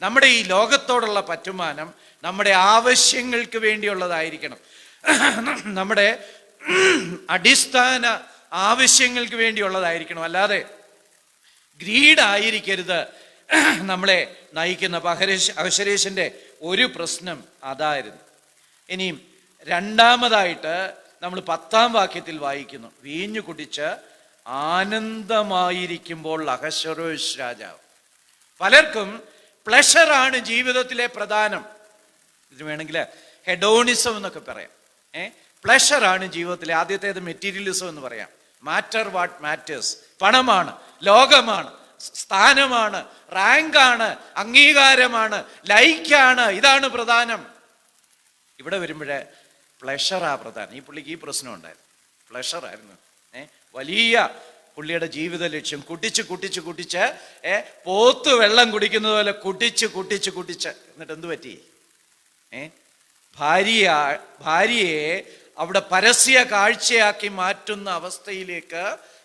നമ്മുടെ ഈ ലോകത്തോടുള്ള പറ്റുമാനം നമ്മുടെ ആവശ്യങ്ങൾക്ക് വേണ്ടിയുള്ളതായിരിക്കണം. നമ്മുടെ അടിസ്ഥാന ആവശ്യങ്ങൾക്ക് വേണ്ടിയുള്ളതായിരിക്കണം. അല്ലാതെ ഗ്രീഡായിരിക്കരുത് നമ്മളെ നയിക്കുന്ന. അഹശ്വേരോശിന്റെ ഒരു പ്രശ്നം അതായിരുന്നു. ഇനിയും 2-ാമതായിട്ട് നമ്മൾ 10-ാം വാക്യത്തിൽ വായിക്കുന്നു, വീഞ്ഞു കുടിച്ച് ആനന്ദമായിരിക്കുമ്പോൾ അഹശ്വേരോശ് രാജാവ്. പലർക്കും പ്ലഷറാണ് ജീവിതത്തിലെ പ്രധാനം. ഇതിന് വേണമെങ്കിൽ ഹെഡോണിസം എന്നൊക്കെ പറയാം. പ്ലഷറാണ് ജീവിതത്തിലെ. ആദ്യത്തേത് മെറ്റീരിയലിസം എന്ന് പറയാം. Matter what matters. പണമാണ്, ലോകമാണ്, സ്ഥാനമാണ്, റാങ്കാണ്, അംഗീകാരമാണ്, ലൈക്കാണ്, ഇതാണ് പ്രധാനം. ഇവിടെ വരുമ്പോഴേ പ്ലഷറാ പ്രധാനം. ഈ പുള്ളിക്ക് ഈ പ്രശ്നം ഉണ്ടായിരുന്നു, പ്ലഷറായിരുന്നു. വലിയ പുള്ളിയുടെ ജീവിത ലക്ഷ്യം. കുടിച്ച് പോത്ത് വെള്ളം കുടിക്കുന്നത് പോലെ കുടിച്ച് എന്നിട്ട് എന്ത് പറ്റി? ഭാര്യയെ അവിടെ പരസ്യ കാഴ്ചയാക്കി മാറ്റുന്ന അവസ്ഥയിലേക്ക്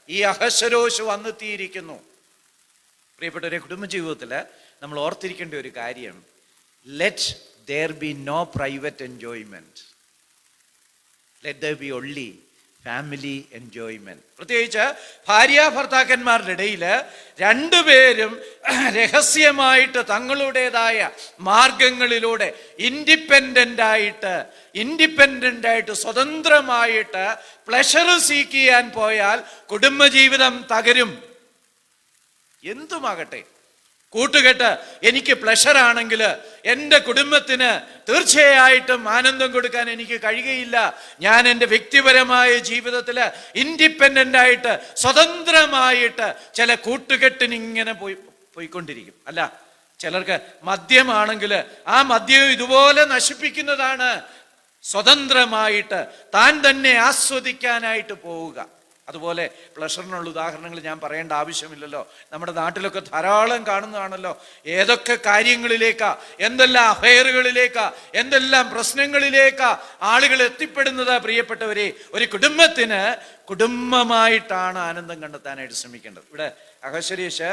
ഈ അഹശ്വേരോശ് വന്നെത്തിയിരിക്കുന്നു. പ്രിയപ്പെട്ടവരെ, കുടുംബജീവിതത്തിൽ നമ്മൾ ഓർത്തിരിക്കേണ്ട ഒരു കാര്യം, let there be no private enjoyment. Let there be only family enjoyment. പ്രത്യേകിച്ച് ഭാര്യ ഭർത്താക്കന്മാരുടെ ഇടയിൽ രണ്ടുപേരും രഹസ്യമായിട്ട് തങ്ങളുടേതായ മാർഗങ്ങളിലൂടെ ഇൻഡിപെൻഡൻ്റ് ആയിട്ട് സ്വതന്ത്രമായിട്ട് പ്ലഷർ സീക്ക് ചെയ്യാൻ പോയാൽ കുടുംബജീവിതം തകരും. എന്തുമാകട്ടെ, കൂട്ടുകെട്ട് എനിക്ക് പ്ലഷറാണെങ്കിൽ എൻ്റെ കുടുംബത്തിന് തീർച്ചയായിട്ടും ആനന്ദം കൊടുക്കാൻ എനിക്ക് കഴിയുകയില്ല. ഞാൻ എൻ്റെ വ്യക്തിപരമായ ജീവിതത്തിൽ ഇൻഡിപെൻഡൻ്റ് ആയിട്ട് സ്വതന്ത്രമായിട്ട് ചില കൂട്ടുകെട്ടിന് ഇങ്ങനെ പോയിക്കൊണ്ടിരിക്കും. അല്ല, ചിലർക്ക് മദ്യമാണെങ്കിൽ ആ മദ്യം ഇതുപോലെ നശിപ്പിക്കുന്നതാണ്. സ്വതന്ത്രമായിട്ട് താൻ തന്നെ ആസ്വദിക്കാനായിട്ട് പോവുക. അതുപോലെ പ്ലഷറിനുള്ള ഉദാഹരണങ്ങൾ ഞാൻ പറയേണ്ട ആവശ്യമില്ലല്ലോ. നമ്മുടെ നാട്ടിലൊക്കെ ധാരാളം കാണുന്നതാണല്ലോ. ഏതൊക്കെ കാര്യങ്ങളിലേക്കാ, എന്തെല്ലാം അഫയറുകളിലേക്കാ, എന്തെല്ലാം പ്രശ്നങ്ങളിലേക്കാ ആളുകൾ എത്തിപ്പെടുന്നത്. പ്രിയപ്പെട്ടവരെ, ഒരു കുടുംബത്തിന് കുടുംബമായിട്ടാണ് ആനന്ദം കണ്ടെത്താനായിട്ട് ശ്രമിക്കേണ്ടത്. ഇവിടെ അഹശ്വേരോശ്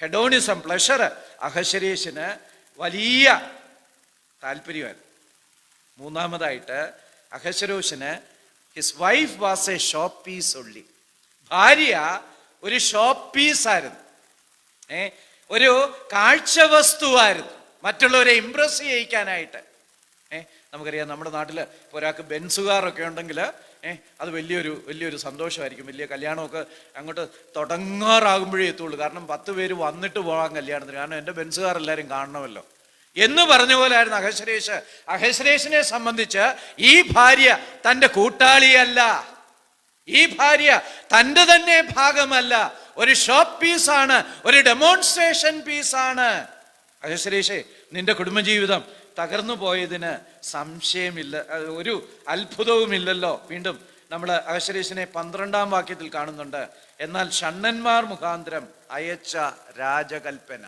ഹെഡോണിസം, പ്ലഷർ അഹശ്വേരോശിന് വലിയ താല്പര്യമായിരുന്നു. മൂന്നാമതായിട്ട് അഹശ്വേരോശിന് his wife was a show piece only. ഭാര്യ ഒരു ഷോപ്പ് പീസായിരുന്നു, ഒരു കാഴ്ചവസ്തുവായിരുന്നു, മറ്റുള്ളവരെ ഇംപ്രസ് ചെയ്യിക്കാനായിട്ട്. നമുക്കറിയാം, നമ്മുടെ നാട്ടിൽ ഇപ്പോൾ ഒരാൾക്ക് ബെൻസുകാറൊക്കെ ഉണ്ടെങ്കിൽ അത് വലിയൊരു സന്തോഷമായിരിക്കും. വലിയ കല്യാണമൊക്കെ അങ്ങോട്ട് തുടങ്ങാറാകുമ്പോഴേ എത്തുള്ളൂ. കാരണം 10 പേര് വന്നിട്ട് പോകാൻ കല്യാണത്തിന്, കാരണം എൻ്റെ ബെൻസുകാർ എല്ലാവരും കാണണമല്ലോ എന്ന് പറഞ്ഞ പോലായിരുന്നു അഹശ്വേരോശ്. അഹശ്വേരോശിനെ സംബന്ധിച്ച് ഈ ഭാര്യ തൻ്റെ കൂട്ടാളിയല്ല, ഈ ഭാര്യ തൻ്റെ തന്നെ ഭാഗമല്ല, ഒരു ഷോപ്പ് പീസാണ്, ഒരു ഡെമോൺസ്ട്രേഷൻ പീസാണ്. അഹശ്വേരോശേ, നിന്റെ കുടുംബജീവിതം തകർന്നു പോയതിന് സംശയമില്ല, ഒരു അത്ഭുതവുമില്ലല്ലോ. വീണ്ടും നമ്മൾ അഹശ്വേരോശിനെ 12-ാം വാക്യത്തിൽ കാണുന്നുണ്ട്. എന്നാൽ ഷണ്ഡന്മാർ മുഖാന്തരം അയച്ച രാജകൽപ്പന.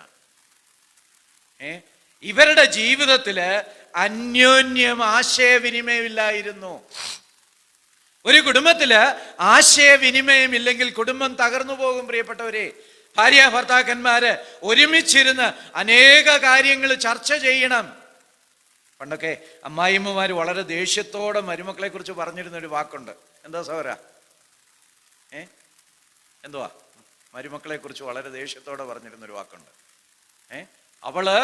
ഇവരുടെ ജീവിതത്തില് അന്യോന്യം ആശയവിനിമയമില്ലായിരുന്നു. ഒരു കുടുംബത്തില് ആശയവിനിമയം ഇല്ലെങ്കിൽ കുടുംബം തകർന്നു പോകും. പ്രിയപ്പെട്ടവരെ, ഭാര്യ ഭർത്താക്കന്മാര് ഒരുമിച്ചിരുന്ന് അനേക കാര്യങ്ങൾ ചർച്ച ചെയ്യണം. പണ്ടൊക്കെ അമ്മായിമ്മമാര് വളരെ ദേഷ്യത്തോടെ മരുമക്കളെ കുറിച്ച് പറഞ്ഞിരുന്ന ഒരു വാക്കുണ്ട്. എന്താ സഹോദര? എന്തുവാ? മരുമക്കളെ കുറിച്ച് വളരെ ദേഷ്യത്തോടെ പറഞ്ഞിരുന്നൊരു വാക്കുണ്ട്. അവള്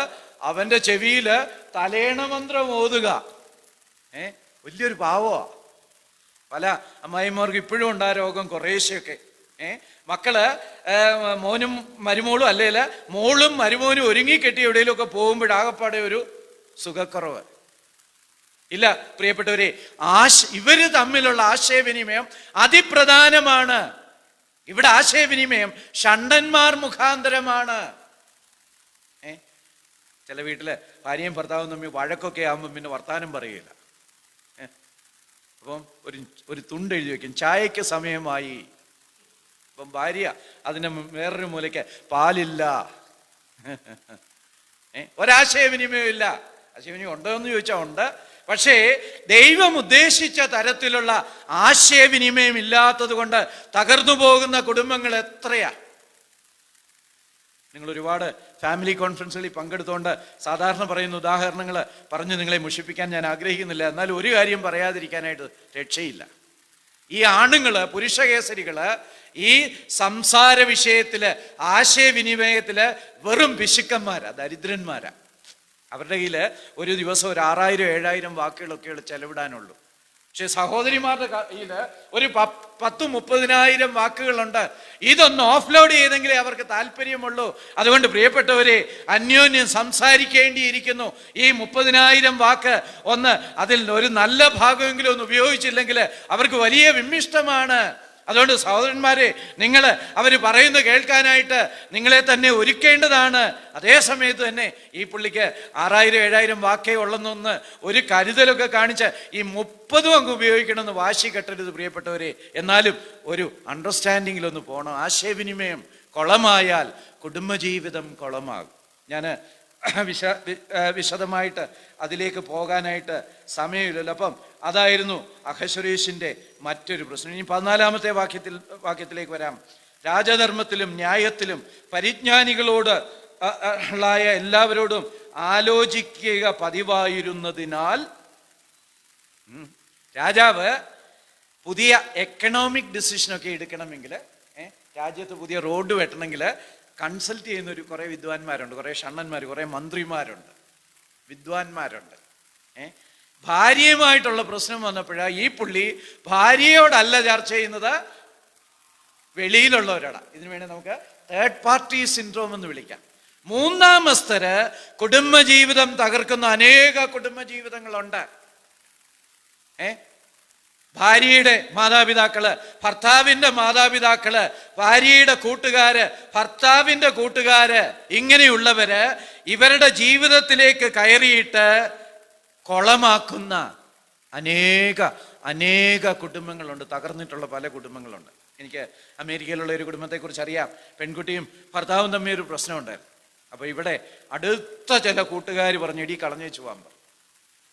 അവന്റെ ചെവിയില് തലേണമന്ത്രം ഓതുക. വലിയൊരു പാവമാ. പല അമ്മായിമാർക്ക് ഇപ്പോഴും ഉണ്ട് ആ രോഗം, കുറേശ്ശെയൊക്കെ. മക്കള് മോനും മരുമോളും അല്ലേല് മോളും മരുമോനും ഒരുങ്ങിക്കെട്ടി എവിടെയെങ്കിലുമൊക്കെ പോകുമ്പോഴാകപ്പാടെ ഒരു സുഖക്കുറവ് ഇല്ല. പ്രിയപ്പെട്ടവരെ, ഇവര് തമ്മിലുള്ള ആശയവിനിമയം അതിപ്രധാനമാണ്. ഇവിടെ ആശയവിനിമയം ഷണ്ഡന്മാർ മുഖാന്തരമാണ്. ചില വീട്ടില് ഭാര്യയും ഭർത്താവും തമ്മിൽ വഴക്കൊക്കെ ആകുമ്പോൾ പിന്നെ വർത്താനം പറയുകയില്ല. അപ്പം ഒരു തുണ്ട് എഴുതി വെക്കും, ചായക്ക് സമയമായി. അപ്പം ഭാര്യ അതിന് വേറൊരു മൂലയ്ക്ക് പാലില്ല. ഒരാശയവിനിമയം ഇല്ല. ആശയവിനിമയം ഉണ്ടോ എന്ന് ചോദിച്ചാൽ ഉണ്ട്. പക്ഷേ ദൈവം ഉദ്ദേശിച്ച തരത്തിലുള്ള ആശയവിനിമയം ഇല്ലാത്തത് കൊണ്ട് തകർന്നു പോകുന്ന കുടുംബങ്ങൾ എത്രയാ. നിങ്ങൾ ഒരുപാട് ഫാമിലി കോൺഫറൻസുകളിൽ പങ്കെടുത്തുകൊണ്ട് സാധാരണ പറയുന്ന ഉദാഹരണങ്ങൾ പറഞ്ഞ് നിങ്ങളെ മുഷിപ്പിക്കാൻ ഞാൻ ആഗ്രഹിക്കുന്നില്ല. എന്നാൽ ഒരു കാര്യം പറയാതിരിക്കാനായിട്ട് രക്ഷയില്ല. ഈ ആണുങ്ങള്, പുരുഷകേസരികള് ഈ സംസാര വിഷയത്തില്, ആശയവിനിമയത്തില് വെറും പിശുക്കന്മാരാ, ദരിദ്രന്മാരാ. അവരുടെ കയ്യിൽ ഒരു ദിവസം ഒരു 6000-7000 വാക്കുകളൊക്കെയുള്ള ചെലവിടാനുള്ളൂ. പക്ഷെ സഹോദരിമാരുടെ കയ്യിൽ ഒരു 10,000-30,000 വാക്കുകളുണ്ട്. ഇതൊന്ന് ഓഫ്ലോഡ് ചെയ്തെങ്കിലേ അവർക്ക് താല്പര്യമുള്ളൂ. അതുകൊണ്ട് പ്രിയപ്പെട്ടവരെ, അന്യോന്യം സംസാരിക്കേണ്ടിയിരിക്കുന്നു. ഈ 30,000 വാക്ക് അതിൽ ഒരു നല്ല ഭാഗമെങ്കിലും ഒന്ന് ഉപയോഗിച്ചില്ലെങ്കിൽ അവർക്ക് വലിയ വിമ്മിഷ്ടമാണ്. അതുകൊണ്ട് സഹോദരന്മാരെ, നിങ്ങൾ അവർ പറയുന്നത് കേൾക്കാനായിട്ട് നിങ്ങളെ തന്നെ ഒരുക്കേണ്ടതാണ്. അതേ സമയത്ത് തന്നെ ഈ പുള്ളിക്ക് 6000-7000 വാക്കേ ഉള്ളെന്നൊന്ന് ഒരു കരുതലൊക്കെ കാണിച്ച് ഈ 30 അങ്ങ് ഉപയോഗിക്കണമെന്ന് വാശി കെട്ടരുത് പ്രിയപ്പെട്ടവരെ. എന്നാലും ഒരു അണ്ടർസ്റ്റാൻഡിങ്ങിലൊന്ന് പോകണം. ആശയവിനിമയം കുളമായാൽ കുടുംബജീവിതം കുളമാകും. ഞാൻ വിശദമായിട്ട് അതിലേക്ക് പോകാനായിട്ട് സമയമില്ലല്ലോ. അപ്പം അതായിരുന്നു അഹശ്വേരോശിന്റെ മറ്റൊരു പ്രശ്നം. ഇനി 14-ാമത്തെ വാക്യത്തിലേക്ക് വരാം. രാജധർമ്മത്തിലും ന്യായത്തിലും പരിജ്ഞാനികളോട് എല്ലാവരോടും ആലോചിക്കുക പതിവായിരുന്നതിനാൽ രാജാവ് പുതിയ എക്കണോമിക് ഡിസിഷനൊക്കെ എടുക്കണമെങ്കിൽ, രാജ്യത്ത് പുതിയ റോഡ് വെട്ടണമെങ്കിൽ കൺസൾട്ട് ചെയ്യുന്ന കുറേ വിദ്വാൻമാരുണ്ട്, കുറേ ഷണ്ണന്മാർ, കുറേ മന്ത്രിമാരുണ്ട്, വിദ്വാൻമാരുണ്ട്. ഭാര്യയുമായിട്ടുള്ള പ്രശ്നം വന്നപ്പോഴാണ് ഈ പുള്ളി ഭാര്യയോടല്ല ചർച്ച ചെയ്യുന്നത്, വെളിയിലുള്ളവരോടാ. ഇതിനു വേണ്ടി നമുക്ക് തേർഡ് പാർട്ടി സിൻഡ്രോം എന്ന് വിളിക്കാം. മൂന്നാമസ്ഥര് കുടുംബജീവിതം തകർക്കുന്ന അനേക കുടുംബജീവിതങ്ങളുണ്ട്. ഭാര്യയുടെ മാതാപിതാക്കള്, ഭർത്താവിൻ്റെ മാതാപിതാക്കള്, ഭാര്യയുടെ കൂട്ടുകാര്, ഭർത്താവിൻ്റെ കൂട്ടുകാര്, ഇങ്ങനെയുള്ളവര് ഇവരുടെ ജീവിതത്തിലേക്ക് കയറിയിട്ട് കുളമാക്കുന്ന അനേക കുടുംബങ്ങളുണ്ട്, തകർന്നിട്ടുള്ള പല കുടുംബങ്ങളുണ്ട്. എനിക്ക് അമേരിക്കയിലുള്ള ഒരു കുടുംബത്തെക്കുറിച്ച് അറിയാം. പെൺകുട്ടിയും ഭർത്താവും തമ്മിൽ ഒരു പ്രശ്നമുണ്ടായിരുന്നു. അപ്പോൾ ഇവിടെ അടുത്ത ചില കൂട്ടുകാർ പറഞ്ഞ് ഇടി കളഞ്ഞു വെച്ച് പോകാൻ പറഞ്ഞു.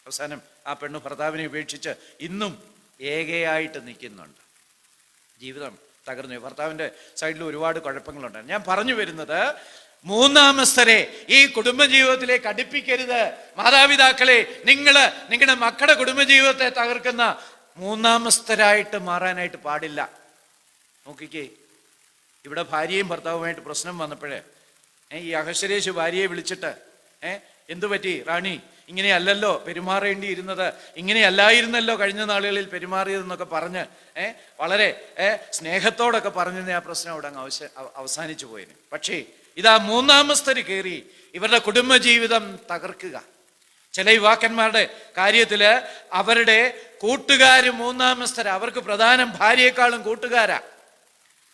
അവസാനം ആ പെണ്ണ് ഭർത്താവിനെ ഉപേക്ഷിച്ച് ഇന്നും ഏകയായിട്ട് നിൽക്കുന്നുണ്ട്. ജീവിതം തകർന്നു. ഭർത്താവിൻ്റെ സൈഡിൽ ഒരുപാട് കുഴപ്പങ്ങളുണ്ടായിരുന്നു. ഞാൻ പറഞ്ഞു വരുന്നത്, മൂന്നാമസ്ഥരെ ഈ കുടുംബജീവിതത്തിലേക്ക് അടുപ്പിക്കരുത്. മാതാപിതാക്കളെ, നിങ്ങളുടെ മക്കളുടെ കുടുംബജീവിതത്തെ തകർക്കുന്ന മൂന്നാമസ്ഥരായിട്ട് മാറാനായിട്ട് പാടില്ല. നോക്കിക്കേ, ഇവിടെ ഭാര്യയും ഭർത്താവുമായിട്ട് പ്രശ്നം വന്നപ്പോഴേ ഈ അഹശ്വേരോശ് ഭാര്യയെ വിളിച്ചിട്ട് എന്തു പറ്റി റാണി, ഇങ്ങനെയല്ലല്ലോ പെരുമാറേണ്ടിയിരുന്നത്, ഇങ്ങനെയല്ലായിരുന്നല്ലോ കഴിഞ്ഞ നാളുകളിൽ പെരുമാറിയതെന്നൊക്കെ പറഞ്ഞ് വളരെ സ്നേഹത്തോടൊക്കെ പറഞ്ഞിരുന്ന ആ പ്രശ്നം അവിടെ അങ്ങ് അവസാനിച്ചു പോയിന്. പക്ഷേ ഇതാ മൂന്നാമസ്ഥര് കയറി ഇവരുടെ കുടുംബജീവിതം തകർക്കുക. ചില യുവാക്കന്മാരുടെ കാര്യത്തില് അവരുടെ കൂട്ടുകാര് മൂന്നാമസ്ഥര. അവർക്ക് പ്രധാനം ഭാര്യയെക്കാളും കൂട്ടുകാരാ,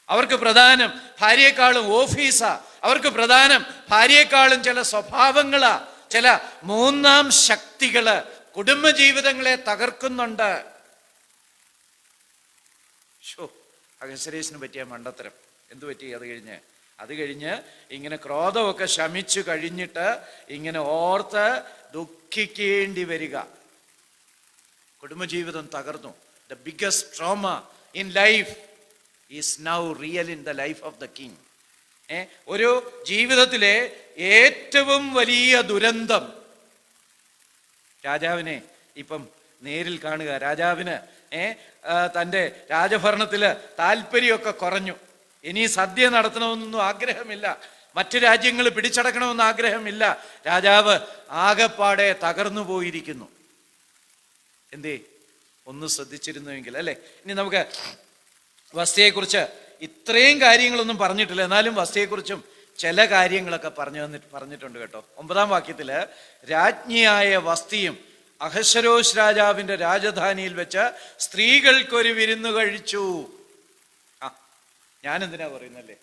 അവർക്ക് പ്രധാനം ഭാര്യയെക്കാളും ഓഫീസാ, അവർക്ക് പ്രധാനം ഭാര്യയെക്കാളും ചില സ്വഭാവങ്ങളാ. ചില മൂന്നാം ശക്തികള് കുടുംബജീവിതങ്ങളെ തകർക്കുന്നുണ്ട്. അഹശ്വേരോശിന് പറ്റിയ മണ്ടത്തരം എന്തു പറ്റി? അത് കഴിഞ്ഞ് ഇങ്ങനെ ക്രോധമൊക്കെ ശമിച്ചു കഴിഞ്ഞിട്ട് ഇങ്ങനെ ഓർത്ത് ദുഃഖിക്കേണ്ടി വരിക. കുടുംബജീവിതം തകർന്നു. The biggest trauma in life is now real in the life of the king. ഒരു ജീവിതത്തിലെ ഏറ്റവും വലിയ ദുരന്തം രാജാവിനെ ഇപ്പം നേരിൽ കാണുക. രാജാവിന് തൻ്റെ രാജഭരണത്തില് താല്പര്യമൊക്കെ കുറഞ്ഞു. ഇനി സദ്യ നടത്തണമെന്നൊന്നും ആഗ്രഹമില്ല, മറ്റു രാജ്യങ്ങൾ പിടിച്ചടക്കണമെന്ന് ആഗ്രഹമില്ല. രാജാവ് ആകെപ്പാടെ തകർന്നു പോയിരിക്കുന്നു. എന്തേ? ഒന്ന് ശ്രദ്ധിച്ചിരുന്നുവെങ്കിൽ അല്ലേ. ഇനി നമുക്ക് വസ്തിയെക്കുറിച്ച് ഇത്രയും കാര്യങ്ങളൊന്നും പറഞ്ഞിട്ടില്ല, എന്നാലും വസ്തിയെക്കുറിച്ചും ചില കാര്യങ്ങളൊക്കെ പറഞ്ഞിട്ടുണ്ട് കേട്ടോ. 9-ാം വാക്യത്തില് രാജ്ഞിയായ വസ്തിയും അഹശ്വേരോശ് രാജാവിന്റെ രാജധാനിയിൽ വെച്ച് സ്ത്രീകൾക്കൊരു വിരുന്നു കഴിച്ചു. ഞാനെന്തിനാ പറയുന്നല്ലേ,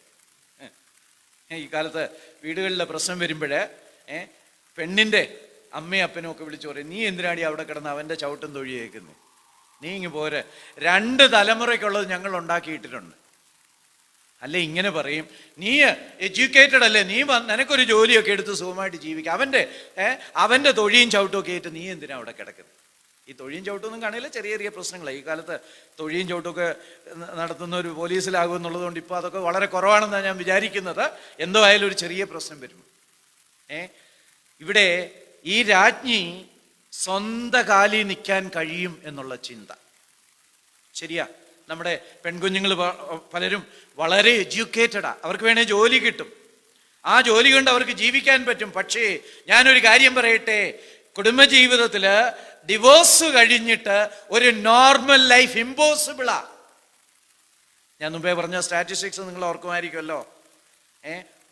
ഈ കാലത്ത് വീടുകളിലെ പ്രശ്നം വരുമ്പോഴേ പെണ്ണിൻ്റെ അമ്മയും അപ്പനും ഒക്കെ വിളിച്ചു പറയും, നീ എന്തിനാടി അവിടെ കിടന്ന് അവൻ്റെ ചവിട്ടും തൊഴി കേൾക്കുന്നത്, നീ ഇങ്ങ് പോരെ, 2 തലമുറയ്ക്കുള്ളത് ഞങ്ങൾ ഉണ്ടാക്കിയിട്ടിട്ടുണ്ട്. അല്ലെ ഇങ്ങനെ പറയും, നീ എഡ്യൂക്കേറ്റഡ് അല്ലേ, നീ നിനക്കൊരു ജോലിയൊക്കെ എടുത്ത് സുഖമായിട്ട് ജീവിക്കുക, അവൻ്റെ തൊഴിയും ചവിട്ടും ഒക്കെ ആയിട്ട് നീ എന്തിനാ അവിടെ കിടക്കുന്നത്. ഈ തൊഴിയും ചവിട്ടൊന്നും കാണില്ല, ചെറിയ ചെറിയ പ്രശ്നങ്ങളാണ്. ഈ കാലത്ത് തൊഴിയും ചവിട്ടൊക്കെ നടത്തുന്ന ഒരു പോലീസിലാകും എന്നുള്ളതുകൊണ്ട് ഇപ്പോൾ അതൊക്കെ വളരെ കുറവാണെന്നാണ് ഞാൻ വിചാരിക്കുന്നത്. എന്തോ ആയാലും ഒരു ചെറിയ പ്രശ്നം വരും. ഇവിടെ ഈ രാജ്ഞി സ്വന്തം കാലിൽ നിൽക്കാൻ കഴിയും എന്നുള്ള ചിന്ത ശരിയാ. നമ്മുടെ പെൺകുഞ്ഞുങ്ങൾ പലരും വളരെ എഡ്യൂക്കേറ്റഡാ, അവർക്ക് വേണേൽ ജോലി കിട്ടും, ആ ജോലി കൊണ്ട് അവർക്ക് ജീവിക്കാൻ പറ്റും. പക്ഷേ ഞാനൊരു കാര്യം പറയട്ടെ, കുടുംബജീവിതത്തില് ഡിവോഴ്സ് കഴിഞ്ഞിട്ട് ഒരു നോർമൽ ലൈഫ് ഇമ്പോസിബിളാ. ഞാൻ മുമ്പേ പറഞ്ഞ സ്റ്റാറ്റിസ്റ്റിക്സ് നിങ്ങൾ ഓർക്കുമായിരിക്കുമല്ലോ.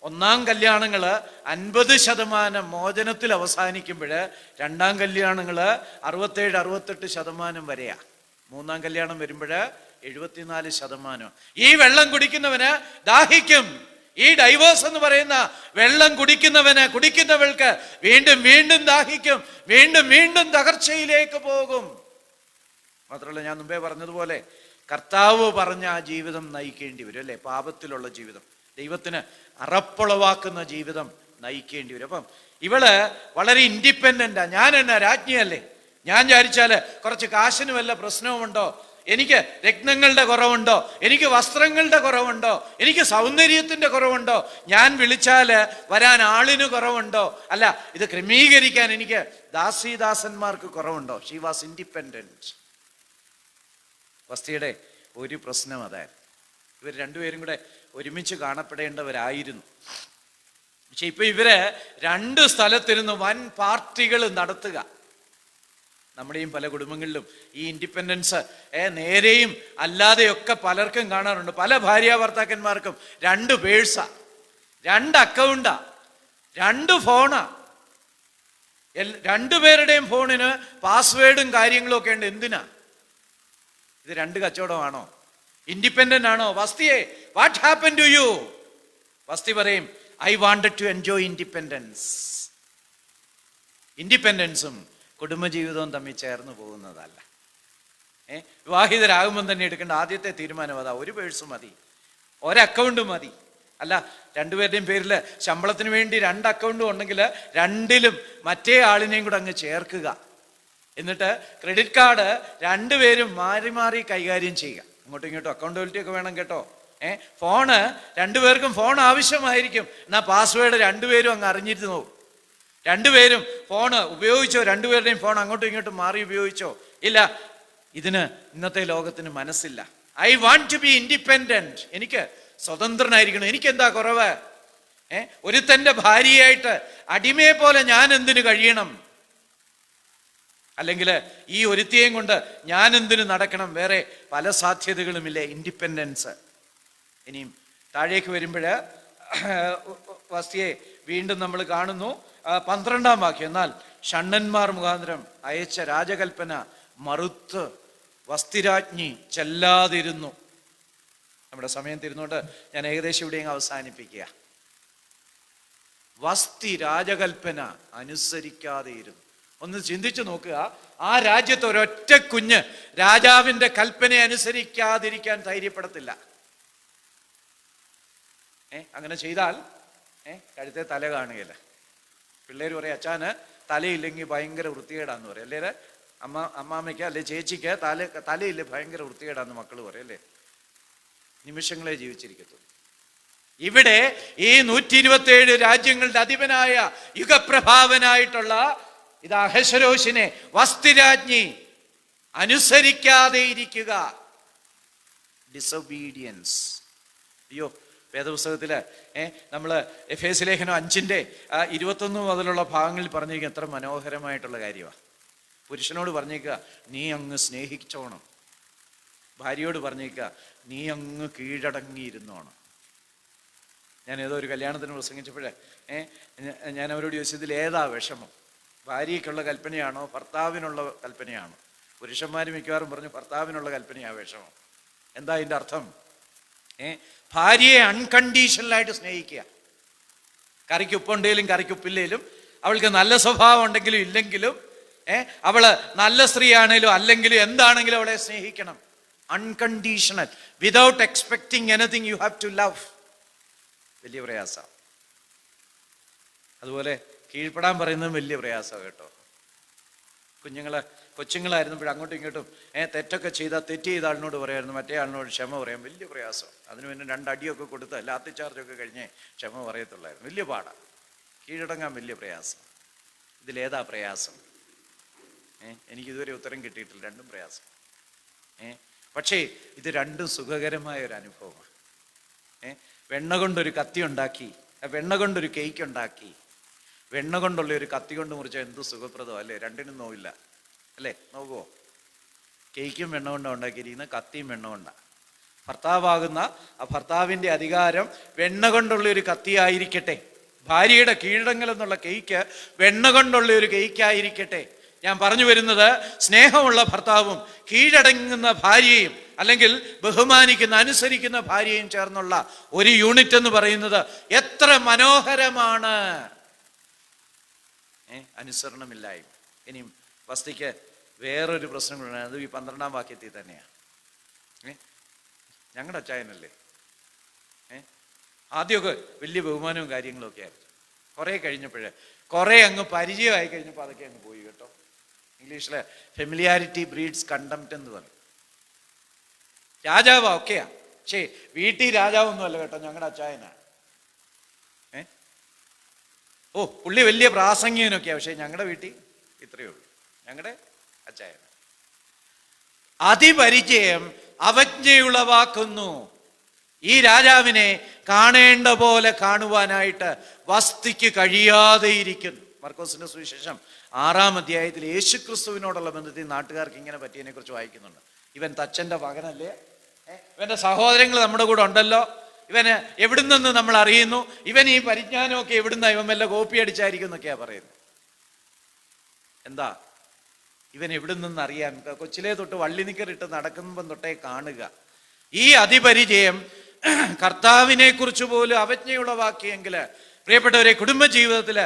1-ാം കല്യാണങ്ങള് 50% മോചനത്തിൽ അവസാനിക്കുമ്പോൾ 2-ാം കല്യാണങ്ങള് 67-68% വരെയാ. 3-ാം കല്യാണം വരുമ്പോൾ 74%. ഈ വെള്ളം കുടിക്കുന്നവന് ദാഹിക്കും. ഈ ഡൈവേഴ്സ് എന്ന് പറയുന്ന വെള്ളം കുടിക്കുന്നവൾക്ക് വീണ്ടും വീണ്ടും ദാഹിക്കും, വീണ്ടും വീണ്ടും തകർച്ചയിലേക്ക് പോകും. മാത്രമല്ല, ഞാൻ മുമ്പേ പറഞ്ഞതുപോലെ കർത്താവ് പറഞ്ഞ ആ ജീവിതം നയിക്കേണ്ടി വരും അല്ലേ, പാപത്തിലുള്ള ജീവിതം, ദൈവത്തിന് അറപ്പുളവാക്കുന്ന ജീവിതം നയിക്കേണ്ടി വരും. അപ്പം ഇവള് വളരെ ഇൻഡിപെൻഡന്റാ. ഞാൻ എന്നാ രാജ്ഞിയല്ലേ, ഞാൻ വിചാരിച്ചാല് കുറച്ച് കാശിന് വല്ല പ്രശ്നവുമുണ്ടോ, എനിക്ക് രത്നങ്ങളുടെ കുറവുണ്ടോ, എനിക്ക് വസ്ത്രങ്ങളുടെ കുറവുണ്ടോ, എനിക്ക് സൗന്ദര്യത്തിന്റെ കുറവുണ്ടോ, ഞാൻ വിളിച്ചാല് വരാൻ ആളിന് കുറവുണ്ടോ, അല്ല ഇത് ക്രമീകരിക്കാൻ എനിക്ക് ദാസീദാസന്മാർക്ക് കുറവുണ്ടോ. She was independent. വസ്തിയുടെ ഒരു പ്രശ്നം അതായിരുന്നു. ഇവർ രണ്ടുപേരും കൂടെ ഒരുമിച്ച് കാണപ്പെടേണ്ടവരായിരുന്നു. പക്ഷെ ഇപ്പൊ ഇവര് 2 സ്ഥലത്തിരുന്ന് വൻ പാർട്ടികൾ നടത്തുക. നമ്മുടെയും പല കുടുംബങ്ങളിലും ഈ ഇൻഡിപെൻഡൻസ് നേരെയും അല്ലാതെയൊക്കെ പലർക്കും കാണാറുണ്ട്. പല ഭാര്യ ഭർത്താക്കന്മാർക്കും 2 പേഴ്സാ, 2 അക്കൗണ്ടാ, 2 ഫോണാ, 2 പേരുടെയും ഫോണിന് പാസ്വേഡും കാര്യങ്ങളും ഒക്കെ ഉണ്ട്. എന്തിനാ ഇത്? 2 കച്ചവടമാണോ? ഇൻഡിപെൻഡന്റ് ആണോ? വസ്തിയെ, വാട്ട് ഹാപ്പൻ ടു യു? വസ്തി പറയും, I wanted to enjoy independence. ഇൻഡിപെൻഡൻസും കുടുംബജീവിതവും തമ്മിൽ ചേർന്ന് പോകുന്നതല്ല. വിവാഹിതരാകുമ്പം തന്നെ എടുക്കേണ്ട ആദ്യത്തെ തീരുമാനം അതാ, ഒരു പേഴ്സ് മതി, ഒരക്കൗണ്ട് മതി. അല്ല, രണ്ടുപേരുടെയും പേരിൽ ശമ്പളത്തിന് വേണ്ടി 2 അക്കൗണ്ടും ഉണ്ടെങ്കിൽ രണ്ടിലും മറ്റേ ആളിനെയും കൂടെ അങ്ങ് ചേർക്കുക. എന്നിട്ട് ക്രെഡിറ്റ് കാർഡ് രണ്ടുപേരും മാറി മാറി കൈകാര്യം ചെയ്യുക. അങ്ങോട്ടും ഇങ്ങോട്ടും അക്കൗണ്ടബിലിറ്റി ഒക്കെ വേണം കേട്ടോ. ഫോണ് രണ്ടുപേർക്കും ഫോൺ ആവശ്യമായിരിക്കും. എന്നാൽ പാസ്വേഡ് രണ്ടുപേരും അങ്ങ് അറിഞ്ഞിരുന്നു നോക്കും. രണ്ടുപേരും ഫോണ് ഉപയോഗിച്ചോ? രണ്ടുപേരുടെയും ഫോൺ അങ്ങോട്ടും ഇങ്ങോട്ടും മാറി ഉപയോഗിച്ചോ? ഇല്ല. ഇതിന് ഇന്നത്തെ ലോകത്തിന് മനസ്സില്ല. I want to be independent. എനിക്ക് സ്വതന്ത്രനായിരിക്കണം. എനിക്കെന്താ കുറവ്? ഒരുത്തന്റെ ഭാര്യയായിട്ട് അടിമയെ പോലെ ഞാൻ എന്തിനു കഴിയണം? അല്ലെങ്കിൽ ഈ ഒരുത്തിയെയും കൊണ്ട് ഞാൻ എന്തിനു നടക്കണം? വേറെ പല സാധ്യതകളുമില്ലേ ഇൻഡിപെൻഡൻസ്. ഇനിയും താഴേക്ക് വരുമ്പോൾ വസ്തിയെ വീണ്ടും നമ്മൾ കാണുന്നു 12-ാം വാക്യം. എന്നാൽ ഷണ്ണന്മാർ മുഖാന്തരം അയച്ച രാജകൽപ്പന മറുത്ത് വസ്തിരാജ്ഞി ചെല്ലാതിരുന്നു. നമ്മുടെ സമയം തരുന്നോണ്ട് ഞാൻ ഏകദേശം ഇവിടെ അവസാനിപ്പിക്കുക. വസ്തി രാജകൽപ്പന അനുസരിക്കാതെ ഇരുന്നു. ഒന്ന് ചിന്തിച്ചു നോക്കുക. ആ രാജ്യത്ത് ഒരൊറ്റ കുഞ്ഞ് രാജാവിന്റെ കൽപ്പന അനുസരിക്കാതിരിക്കാൻ ധൈര്യപ്പെടത്തില്ല. അങ്ങനെ ചെയ്താൽ കഴുത്തെ തല കാണുകയില്ല. പിള്ളേർ പറയും, അച്ഛന് തലയില്ലെങ്കിൽ ഭയങ്കര വൃത്തികേടാന്ന് പറയും. അല്ലേ അമ്മാമ്മയ്ക്ക് അല്ലെ ചേച്ചിക്ക് തലയില്ല ഭയങ്കര വൃത്തികേടാന്ന് മക്കൾ പറയും. അല്ലേ? നിമിഷങ്ങളെ ജീവിച്ചിരിക്കത്തുള്ളൂ. ഇവിടെ ഈ 127 രാജ്യങ്ങളുടെ അധിപനായ യുഗപ്രഭാവനായിട്ടുള്ള ഇത് അഹശ്വേരോശിനെ വസ്തിരാജ്ഞി അനുസരിക്കാതെ ഇരിക്കുക. ഡിസൊബീഡിയൻസ്. അയ്യോ, വേദപുസ്തകത്തില് നമ്മൾ എഫേസ്യ ലേഖനം 5:21 മുതലുള്ള ഭാഗങ്ങളിൽ പറഞ്ഞിരിക്കുക എത്ര മനോഹരമായിട്ടുള്ള കാര്യമാണ്. പുരുഷനോട് പറഞ്ഞേക്കുക, നീ അങ്ങ് സ്നേഹിച്ചോണം. ഭാര്യയോട് പറഞ്ഞേക്കുക, നീ അങ്ങ് കീഴടങ്ങിയിരുന്നോണം. ഞാൻ ഏതോ ഒരു കല്യാണത്തിന് പ്രസംഗിച്ചപ്പോഴേ ഞാൻ അവരോട് ചോദിച്ചതിൽ ഏതാ വിഷമം? ഭാര്യയ്ക്കുള്ള കൽപ്പനയാണോ ഭർത്താവിനുള്ള കൽപ്പനയാണോ? പുരുഷന്മാർ മിക്കവാറും പറഞ്ഞു ഭർത്താവിനുള്ള കൽപ്പനയാ വിഷമം. എന്താ അതിൻ്റെ അർത്ഥം? ഭാര്യയെ അൺകണ്ടീഷണലായിട്ട് സ്നേഹിക്കുക. കറിക്ക് ഉപ്പുണ്ടെങ്കിലും കറിക്ക് ഉപ്പില്ലേലും, അവൾക്ക് നല്ല സ്വഭാവം ഉണ്ടെങ്കിലും ഇല്ലെങ്കിലും, അവള് നല്ല സ്ത്രീ ആണെങ്കിലും അല്ലെങ്കിലും എന്താണെങ്കിലും അവളെ സ്നേഹിക്കണം. Unconditional, without expecting anything you have to love. വലിയ പ്രയാസം. അതുപോലെ കീഴ്പ്പെടാൻ പറയുന്നതും വലിയ പ്രയാസമാണ് കേട്ടോ. കൊച്ചുങ്ങളായിരുന്നപ്പോൾ അങ്ങോട്ടും ഇങ്ങോട്ടും തെറ്റൊക്കെ ചെയ്താൽ തെറ്റ് ചെയ്ത ആളിനോട് പറയായിരുന്നു, മറ്റേ ആളിനോട് ക്ഷമ പറയാൻ വലിയ പ്രയാസം. അതിന് പിന്നെ 2 അടിയൊക്കെ കൊടുത്ത് ലാത്തി ചാർജൊക്കെ കഴിഞ്ഞേ ക്ഷമ പറയത്തുള്ളായിരുന്നു. വലിയ പാടാണ്. കീഴടങ്ങാൻ വലിയ പ്രയാസം. ഇതിലേതാ പ്രയാസം? എനിക്കിതുവരെ ഉത്തരം കിട്ടിയിട്ടില്ല. രണ്ടും പ്രയാസം. പക്ഷേ ഇത് രണ്ടും സുഖകരമായ ഒരു അനുഭവമാണ്. വെണ്ണ കൊണ്ടൊരു കത്തി ഉണ്ടാക്കി, വെണ്ണ കൊണ്ടൊരു കേക്ക് ഉണ്ടാക്കി, വെണ്ണ കൊണ്ടുള്ള ഒരു കത്തി കൊണ്ട് മുറിച്ചാൽ എന്ത് സുഖപ്രദം അല്ലേ? രണ്ടിനും നോവില്ല അല്ലേ? നോക്കുവോ? കേക്കും വെണ്ണ കൊണ്ടാണ് ഉണ്ടാക്കിയിരിക്കുന്നത്, കത്തിയും വെണ്ണ കൊണ്ടാണ്. ഭർത്താവാകുന്ന ആ ഭർത്താവിൻ്റെ അധികാരം വെണ്ണ കൊണ്ടുള്ള ഒരു കത്തിയായിരിക്കട്ടെ. ഭാര്യയുടെ കീഴടങ്ങൽ എന്നുള്ള കേക്ക് വെണ്ണ കൊണ്ടുള്ള ഒരു കേക്കായിരിക്കട്ടെ. ഞാൻ പറഞ്ഞു വരുന്നത്, സ്നേഹമുള്ള ഭർത്താവും കീഴടങ്ങുന്ന ഭാര്യയും അല്ലെങ്കിൽ ബഹുമാനിക്കുന്ന അനുസരിക്കുന്ന ഭാര്യയും ചേർന്നുള്ള ഒരു യൂണിറ്റ് എന്ന് പറയുന്നത് എത്ര മനോഹരമാണ്. അനുസരണമില്ലായ്മ. ഇനിയും വസ്തിക്ക് വേറൊരു പ്രശ്നം കൂടെ, അത് ഈ 12-ാം വാക്യത്തിൽ തന്നെയാണ്. ഞങ്ങളുടെ അച്ചായനല്ലേ, ആദ്യമൊക്കെ വലിയ ബഹുമാനവും കാര്യങ്ങളും ഒക്കെ ആയിരുന്നു. കുറേ കഴിഞ്ഞപ്പോഴേ കുറേ അങ്ങ് പരിചയമായി കഴിഞ്ഞപ്പോൾ അതൊക്കെ അങ്ങ് പോയി കേട്ടോ. ഇംഗ്ലീഷില് ഫെമിലിയാരിറ്റി ബ്രീഡ്സ് കണ്ടംപ്റ്റ് എന്ന് പറയും. രാജാവാ ഒക്കെയാ, പക്ഷേ വീട്ടിൽ രാജാവൊന്നും അല്ല കേട്ടോ, ഞങ്ങളുടെ അച്ചായനാണ്. ഓ, പുള്ളി വലിയ പ്രാസംഗികനൊക്കെയാ, പക്ഷെ ഞങ്ങളുടെ വീട്ടിൽ ഇത്രയേ ഉള്ളൂ, ഞങ്ങളുടെ അച്ചായന. അതിപരിചയം അവജ്ഞയുളവാക്കുന്നു. ഈ രാജാവിനെ കാണേണ്ട പോലെ കാണുവാനായിട്ട് വസ്തിക്ക് കഴിയാതെ ഇരിക്കുന്നു. മർക്കോസിന്റെ സുവിശേഷം 6-ാം അധ്യായത്തിൽ യേശുക്രിസ്തുവിനോടുള്ള ബന്ധത്തിൽ നാട്ടുകാർക്ക് ഇങ്ങനെ പറ്റിയതിനെ കുറിച്ച് വായിക്കുന്നുണ്ട്. ഇവൻ തച്ചന്റെ മകനല്ലേ, ഇവന്റെ സഹോദരങ്ങൾ നമ്മുടെ കൂടെ ഉണ്ടല്ലോ, ഇവന് എവിടുന്നെന്ന് നമ്മൾ അറിയുന്നു, ഇവൻ ഈ പരിജ്ഞാനമൊക്കെ എവിടുന്ന, ഇവൻ വല്ല കോപ്പി അടിച്ചായിരിക്കും എന്നൊക്കെയാ പറയുന്നത്. എന്താ ഇവൻ എവിടുന്നെന്ന് അറിയാൻ കൊച്ചിലെ തൊട്ട് വള്ളിനിക്കറിട്ട് നടക്കുമ്പം തൊട്ടേ കാണുക. ഈ അതിപരിചയം കർത്താവിനെ കുറിച്ച് പോലും അവജ്ഞയുളവാക്കിയെങ്കിൽ പ്രിയപ്പെട്ടവരെ, കുടുംബജീവിതത്തില്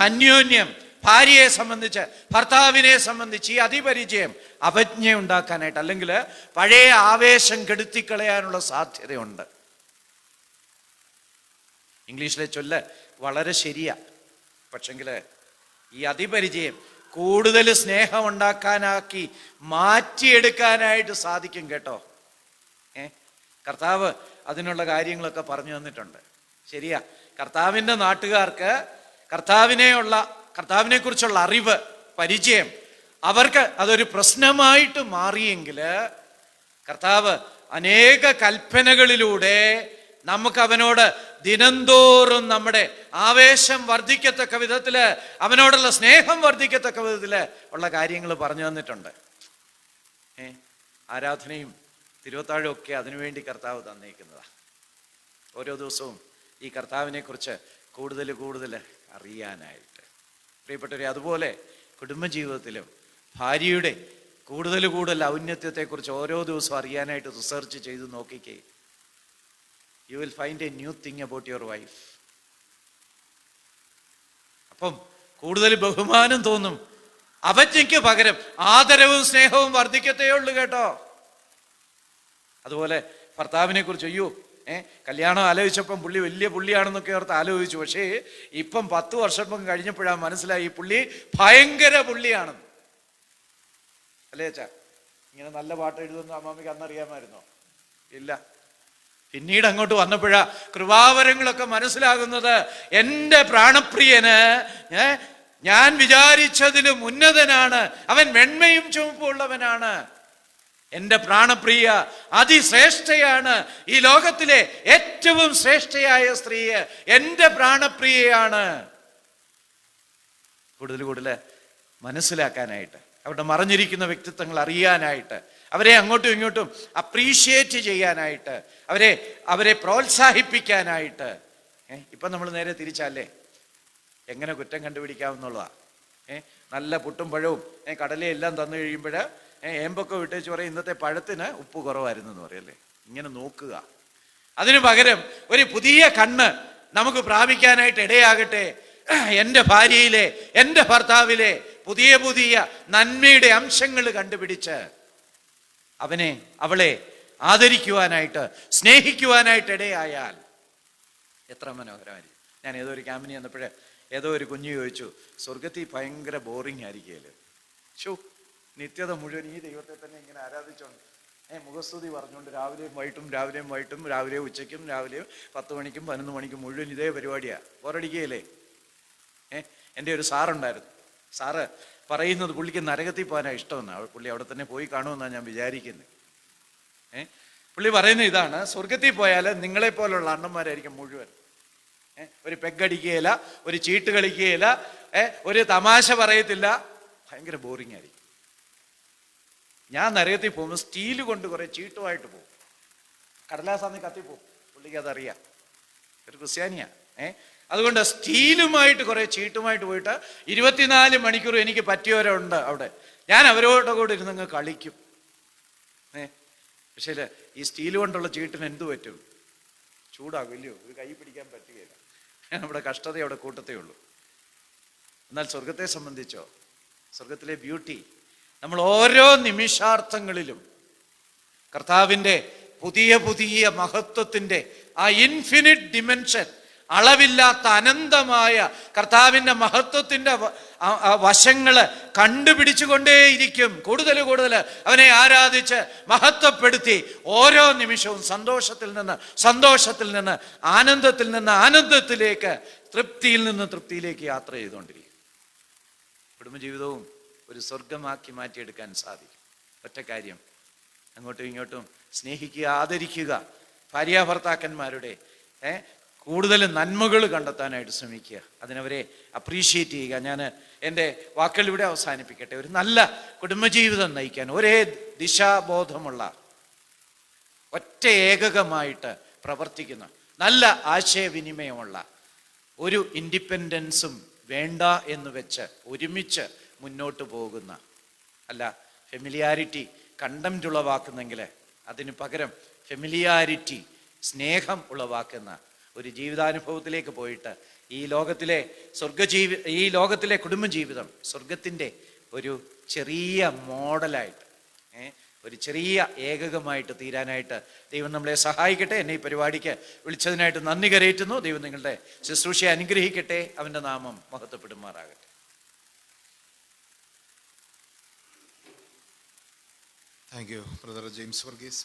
അന്യോന്യം ഭാര്യയെ സംബന്ധിച്ച്, ഭർത്താവിനെ സംബന്ധിച്ച് ഈ അതിപരിചയം അവജ്ഞ ഉണ്ടാക്കാനായിട്ട്, അല്ലെങ്കിൽ പഴയ ആവേശം കെടുത്തിക്കളയാനുള്ള സാധ്യതയുണ്ട്. ഇംഗ്ലീഷിലെ ചൊല്ല് വളരെ ശരിയാ. പക്ഷെങ്കിൽ ഈ അതിപരിചയം കൂടുതൽ സ്നേഹം ഉണ്ടാക്കാനാക്കി മാറ്റിയെടുക്കാനായിട്ട് സാധിക്കും കേട്ടോ. കർത്താവ് അതിനുള്ള കാര്യങ്ങളൊക്കെ പറഞ്ഞു തന്നിട്ടുണ്ട്. ശരിയാ, കർത്താവിൻ്റെ നാട്ടുകാർക്ക് കർത്താവിനെ കുറിച്ചുള്ള അറിവ്, പരിചയം, അവർക്ക് അതൊരു പ്രശ്നമായിട്ട് മാറിയെങ്കിൽ കർത്താവ് അനേക കൽപ്പനകളിലൂടെ നമുക്ക് അവനോട് ദിനംതോറും നമ്മുടെ ആവേശം വർദ്ധിക്കത്തക്ക വിധത്തില്, അവനോടുള്ള സ്നേഹം വർദ്ധിക്കത്തക്ക വിധത്തില് ഉള്ള കാര്യങ്ങൾ പറഞ്ഞു തന്നിട്ടുണ്ട്. ആരാധനയും തിരുവത്താഴും ഒക്കെ അതിനുവേണ്ടി കർത്താവ് തന്നേക്കുന്നതാ. ഓരോ ദിവസവും ഈ കർത്താവിനെ കുറിച്ച് കൂടുതൽ അറിയാനായിട്ട്. പ്രിയപ്പെട്ടവരെ, അതുപോലെ കുടുംബജീവിതത്തിലും ഭാര്യയുടെ കൂടുതൽ ഔന്നത്യത്തെക്കുറിച്ച് ഓരോ ദിവസവും അറിയാനായിട്ട് റിസർച്ച് ചെയ്ത് നോക്കിക്കേ. You will find A new thing about your wife. അപ്പം കൂടുതൽ ബഹുമാനം തോന്നും. അവജ്ഞയ്ക്ക് പകരം ആദരവും സ്നേഹവും വർദ്ധിക്കത്തേ ഉള്ളൂ കേട്ടോ. അതുപോലെ ഭർത്താവിനെ കുറിച്ച്, അയ്യോ കല്യാണം ആലോചിച്ചപ്പം പുള്ളി വലിയ പുള്ളിയാണെന്നൊക്കെ ഓർത്ത് ആലോചിച്ചു. പക്ഷേ ഇപ്പം 10 വർഷം കഴിഞ്ഞപ്പോഴാണ് മനസ്സിലായി ഈ പുള്ളി ഭയങ്കര പുള്ളിയാണെന്ന്. അല്ലേ അച്ഛാ? ഇങ്ങനെ നല്ല പാട്ട് എഴുതുന്ന അമ്മാമ്മയ്ക്ക് അന്നറിയാമായിരുന്നോ? ഇല്ല. പിന്നീട് അങ്ങോട്ട് വന്നപ്പോഴാ കൃപാവരങ്ങളൊക്കെ മനസ്സിലാകുന്നത്. എൻ്റെ പ്രാണപ്രിയന് ഞാൻ വിചാരിച്ചതിലും ഉന്നതനാണ്, അവൻ വെണ്മയും ചുവപ്പുള്ളവനാണ്. എൻ്റെ പ്രാണപ്രിയ അതിശ്രേഷ്ഠയാണ്. ഈ ലോകത്തിലെ ഏറ്റവും ശ്രേഷ്ഠയായ സ്ത്രീ എൻ്റെ പ്രാണപ്രിയയാണ്. കൂടുതൽ മനസ്സിലാക്കാനായിട്ട്, അവരുടെ മറഞ്ഞിരിക്കുന്ന വ്യക്തിത്വങ്ങൾ അറിയാനായിട്ട്, അവരെ അങ്ങോട്ടും ഇങ്ങോട്ടും അപ്രീഷിയേറ്റ് ചെയ്യാനായിട്ട്, അവരെ പ്രോത്സാഹിപ്പിക്കാനായിട്ട്. ഇപ്പം നമ്മൾ നേരെ തിരിച്ചല്ലേ, എങ്ങനെ കുറ്റം കണ്ടുപിടിക്കാമെന്നുള്ളതാ. നല്ല പുട്ടും പഴവും കടലയെല്ലാം തന്നു കഴിയുമ്പോൾ ഏമ്പൊക്കെ വിട്ടേച്ച് പറയും ഇന്നത്തെ പഴത്തിന് ഉപ്പ് കുറവായിരുന്നു എന്ന് പറയല്ലേ. ഇങ്ങനെ നോക്കുക. അതിനു പകരം ഒരു പുതിയ കണ്ണ് നമുക്ക് പ്രാപിക്കാനായിട്ട് ഇടയാകട്ടെ. എൻ്റെ ഭാര്യയിലെ, എൻ്റെ ഭർത്താവിലെ പുതിയ നന്മയുടെ അംശങ്ങൾ കണ്ടുപിടിച്ച് അവളെ ആദരിക്കുവാനായിട്ട്, സ്നേഹിക്കുവാനായിട്ട് ഇടയായാൽ എത്ര മനോഹരമായിരിക്കും. ഞാൻ ഏതോ ഒരു ക്യാമ്പിന് ചെന്നപ്പോഴേ ഏതോ ഒരു കുഞ്ഞു ചോദിച്ചു, സ്വർഗത്തിൽ ഭയങ്കര ബോറിംഗ് ആയിരിക്കുകയല്ലേ? ഷോ, നിത്യത മുഴുവൻ ഈ ദൈവത്തെ തന്നെ ഇങ്ങനെ ആരാധിച്ചോണ്ട് മുഖസ്തുതി പറഞ്ഞുകൊണ്ട് രാവിലെയും വൈകിട്ടും രാവിലെ ഉച്ചയ്ക്കും രാവിലെയും 10 മണിക്കും 11 മണിക്കും മുഴുവൻ ഇതേ പരിപാടിയാണ്. ബോറടിക്കുകയല്ലേ? എൻ്റെ ഒരു സാറുണ്ടായിരുന്നു. സാറ് പറയുന്നത് പുള്ളിക്ക് നരകത്തിൽ പോകാനാണ് ഇഷ്ടമെന്നാണ്. പുള്ളി അവിടെ തന്നെ പോയി കാണുമെന്നാണ് ഞാൻ വിചാരിക്കുന്നത്. പുള്ളി പറയുന്നത് ഇതാണ്, സ്വർഗത്തിൽ പോയാൽ നിങ്ങളെപ്പോലുള്ള അണ്ണന്മാരായിരിക്കും മുഴുവൻ. ഒരു പെഗടിക്കുകയില്ല, ഒരു ചീട്ട് കളിക്കുകയില്ല, ഒരു തമാശ പറയത്തില്ല, ഭയങ്കര ബോറിംഗ് ആയിരിക്കും. ഞാൻ നരകത്തിൽ പോകുമ്പോൾ സ്റ്റീല് കൊണ്ട് കുറെ ചീട്ടുമായിട്ട് പോകും. കടലാസാന്ന് കത്തിപ്പോവും. പുള്ളിക്ക് അതറിയാം, ഒരു ക്രിസ്ത്യാനിയാ. അതുകൊണ്ട് സ്റ്റീലുമായിട്ട് കുറെ ചീട്ടുമായിട്ട് പോയിട്ട് 24 മണിക്കൂർ എനിക്ക് പറ്റിയവരുണ്ട് അവിടെ. ഞാൻ അവരോട് കൂടെ ഇരുന്നങ്ങ് കളിക്കും. പക്ഷേ ഈ സ്റ്റീൽ കൊണ്ടുള്ള ചീട്ടിന് എന്തു പറ്റും? ചൂടാകും ഇല്ലയോ? ഒരു കൈ പിടിക്കാൻ പറ്റുകയില്ല. നമ്മുടെ കഷ്ടത അവിടെ കൂട്ടത്തേ ഉള്ളൂ. എന്നാൽ സ്വർഗത്തെ സംബന്ധിച്ചോ, സ്വർഗത്തിലെ ബ്യൂട്ടി, നമ്മൾ ഓരോ നിമിഷാർത്ഥങ്ങളിലും കർത്താവിൻ്റെ പുതിയ മഹത്വത്തിൻ്റെ ആ ഇൻഫിനിറ്റ് ഡിമെൻഷൻ, അളവില്ലാത്ത അനന്തമായ കർത്താവിൻ്റെ മഹത്വത്തിൻ്റെ വശങ്ങള് കണ്ടുപിടിച്ചുകൊണ്ടേയിരിക്കും. കൂടുതൽ അവനെ ആരാധിച്ച് മഹത്വപ്പെടുത്തി ഓരോ നിമിഷവും സന്തോഷത്തിൽ നിന്ന് ആനന്ദത്തിലേക്ക്, തൃപ്തിയിൽ നിന്ന് തൃപ്തിയിലേക്ക് യാത്ര ചെയ്തുകൊണ്ടിരിക്കും. കുടുംബജീവിതവും ഒരു സ്വർഗമാക്കി മാറ്റിയെടുക്കാൻ സാധിക്കും. ഒറ്റ കാര്യം, അങ്ങോട്ടും ഇങ്ങോട്ടും സ്നേഹിക്കുക, ആദരിക്കുക. ഭാര്യാഭർത്താക്കന്മാരുടെ കൂടുതൽ നന്മകൾ കണ്ടെത്താനായിട്ട് ശ്രമിക്കുക, അതിനവരെ അപ്രീഷിയേറ്റ് ചെയ്യുക. ഞാൻ എൻ്റെ വാക്കുകൾ ഇവിടെ അവസാനിപ്പിക്കട്ടെ. ഒരു നല്ല കുടുംബജീവിതം നയിക്കാൻ ഒരേ ദിശാബോധമുള്ള, ഒറ്റ ഏകകമായിട്ട് പ്രവർത്തിക്കുന്ന, നല്ല ആശയവിനിമയമുള്ള, ഒരു ഇൻഡിപെൻഡൻസും വേണ്ട എന്ന് വെച്ച് ഒരുമിച്ച് മുന്നോട്ട് പോകുന്ന, അല്ല ഫെമിലിയാരിറ്റി കണ്ടംപ്റ്റ് ഉളവാക്കുന്നെങ്കിൽ അതിന് പകരം ഫെമിലിയാരിറ്റി സ്നേഹം ഉളവാക്കുന്ന ഒരു ജീവിതാനുഭവത്തിലേക്ക് പോയിട്ട് ഈ ലോകത്തിലെ കുടുംബജീവിതം സ്വർഗത്തിൻ്റെ ഒരു ചെറിയ മോഡലായിട്ട്, ഒരു ചെറിയ ഏകകമായിട്ട് തീരാനായിട്ട് ദൈവം നമ്മളെ സഹായിക്കട്ടെ. എന്നെ ഈ പരിപാടിക്ക് വിളിച്ചതിനായിട്ട് നന്ദി കരയറ്റുന്നു. ദൈവം നിങ്ങളുടെ ശുശ്രൂഷയെ അനുഗ്രഹിക്കട്ടെ. അവൻ്റെ നാമം മഹത്വപ്പെടുമാറാകട്ടെ. Thank you brother James Varghese.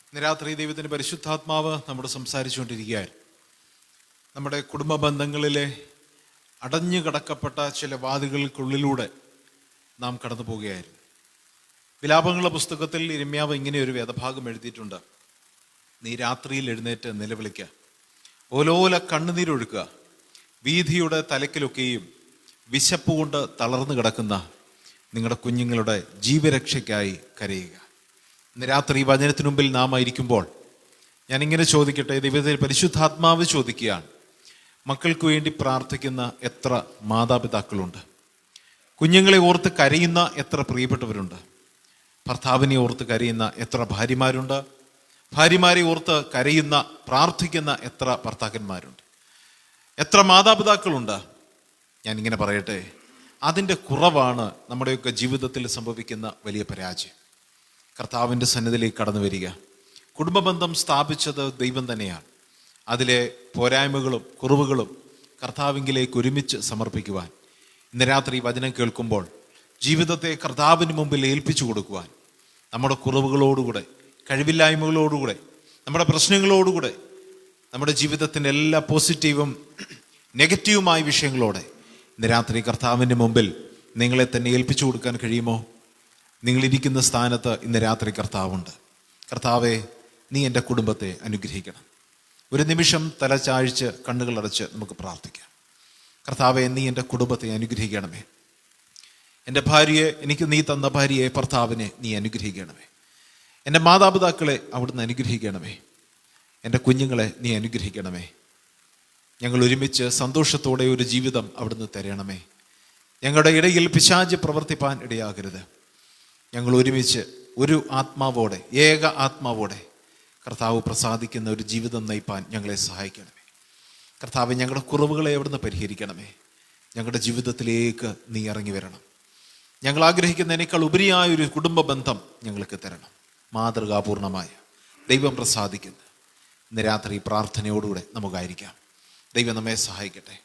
ഇന്ന് രാത്രി ദൈവത്തിൻ്റെ പരിശുദ്ധാത്മാവ് നമ്മോട് സംസാരിച്ചുകൊണ്ടിരിക്കുകയായിരുന്നു. നമ്മുടെ കുടുംബ ബന്ധങ്ങളിലെ അടഞ്ഞു കിടക്കപ്പെട്ട ചില വാതിലുകൾക്കുള്ളിലൂടെ നാം കടന്നു പോവുകയായിരുന്നു. വിലാപങ്ങളുടെ പുസ്തകത്തിൽ യിരെമ്യാവ് ഇങ്ങനെ ഒരു വേദഭാഗം എഴുതിയിട്ടുണ്ട്: നീ രാത്രിയിൽ എഴുന്നേറ്റ് നിലവിളിക്കുക, ഓലോല കണ്ണുനീരൊഴുക്കുക, വീഥിയുടെ തലക്കിലൊക്കെയും വിശപ്പ് കൊണ്ട് തളർന്നു കിടക്കുന്ന നിങ്ങളുടെ കുഞ്ഞുങ്ങളുടെ ജീവരക്ഷയ്ക്കായി കരയുക. ഇന്ന് രാത്രി വചനത്തിനു മുമ്പിൽ നാം ആയിരിക്കുമ്പോൾ ഞാനിങ്ങനെ ചോദിക്കട്ടെ, ദൈവത്തിന്റെ പരിശുദ്ധാത്മാവ് ചോദിക്കുകയാണ്, മക്കൾക്ക് വേണ്ടി പ്രാർത്ഥിക്കുന്ന എത്ര മാതാപിതാക്കളുണ്ട്? കുഞ്ഞുങ്ങളെ ഓർത്ത് കരയുന്ന എത്ര പ്രിയപ്പെട്ടവരുണ്ട്? ഭർത്താവിനെ ഓർത്ത് കരയുന്ന എത്ര ഭാര്യമാരുണ്ട്? ഭാര്യമാരെ ഓർത്ത് കരയുന്ന പ്രാർത്ഥിക്കുന്ന എത്ര ഭർത്താക്കന്മാരുണ്ട്? എത്ര മാതാപിതാക്കളുണ്ട്? ഞാനിങ്ങനെ പറയട്ടെ, അതിൻ്റെ കുറവാണ് നമ്മുടെയൊക്കെ ജീവിതത്തിൽ സംഭവിക്കുന്ന വലിയ പരാജയം. കർത്താവിൻ്റെ സന്നിധിയിലേക്ക് കടന്നു വരിക. കുടുംബബന്ധം സ്ഥാപിച്ചത് ദൈവം തന്നെയാണ്. അതിലെ പോരായ്മകളും കുറവുകളും കർത്താവിങ്കിലേക്ക് ഒരുമിച്ച് സമർപ്പിക്കുവാൻ, ഇന്ന് രാത്രി വചനം കേൾക്കുമ്പോൾ ജീവിതത്തെ കർത്താവിന് മുമ്പിൽ ഏൽപ്പിച്ചു കൊടുക്കുവാൻ, നമ്മുടെ കുറവുകളോടുകൂടെ, കഴിവില്ലായ്മകളോടുകൂടെ, നമ്മുടെ പ്രശ്നങ്ങളോടുകൂടെ, നമ്മുടെ ജീവിതത്തിൻ്റെ എല്ലാ പോസിറ്റീവും നെഗറ്റീവുമായ വിഷയങ്ങളോടെ ഇന്ന് രാത്രി കർത്താവിൻ്റെ മുമ്പിൽ നിങ്ങളെ തന്നെ ഏൽപ്പിച്ചു കൊടുക്കാൻ കഴിയുമോ? നിങ്ങളിരിക്കുന്ന സ്ഥാനത്ത് ഇന്ന് രാത്രി കർത്താവുണ്ട്. കർത്താവെ, നീ എൻ്റെ കുടുംബത്തെ അനുഗ്രഹിക്കണം. ഒരു നിമിഷം തലചാഴ്ച് കണ്ണുകളടച്ച് നമുക്ക് പ്രാർത്ഥിക്കാം. കർത്താവെ, നീ എൻ്റെ കുടുംബത്തെ അനുഗ്രഹിക്കണമേ. എൻ്റെ ഭാര്യയെ, എനിക്ക് നീ തന്ന ഭാര്യയെ, ഭർത്താവിനെ നീ അനുഗ്രഹിക്കണമേ. എൻ്റെ മാതാപിതാക്കളെ അവിടുന്ന് അനുഗ്രഹിക്കണമേ. എൻ്റെ കുഞ്ഞുങ്ങളെ നീ അനുഗ്രഹിക്കണമേ. ഞങ്ങൾ ഒരുമിച്ച് സന്തോഷത്തോടെ ഒരു ജീവിതം അവിടുന്ന് തരണമേ. ഞങ്ങളുടെ ഇടയിൽ പിശാച് പ്രവർത്തിപ്പാൻ ഇടയാകരുത്. ഞങ്ങൾ ഒരുമിച്ച് ഒരു ആത്മാവോടെ, ഏക ആത്മാവോടെ കർത്താവ് പ്രസാദിക്കുന്ന ഒരു ജീവിതം നയിപ്പാൻ ഞങ്ങളെ സഹായിക്കണമേ. കർത്താവ്, ഞങ്ങളുടെ കുറവുകളെ അവിടുന്ന് പരിഹരിക്കണമേ. ഞങ്ങളുടെ ജീവിതത്തിലേക്ക് നീ ഇറങ്ങി വരണം. ഞങ്ങൾ ആഗ്രഹിക്കുന്നതിനേക്കാൾ ഉപരിയായ ഒരു കുടുംബ ബന്ധം ഞങ്ങൾക്ക് തരണം. മാതൃകാപൂർണമായ, ദൈവം പ്രസാദിക്കുന്ന ഇന്ന് രാത്രി പ്രാർത്ഥനയോടുകൂടെ നമുക്കായിരിക്കാം. ദൈവം നമ്മെ സഹായിക്കട്ടെ.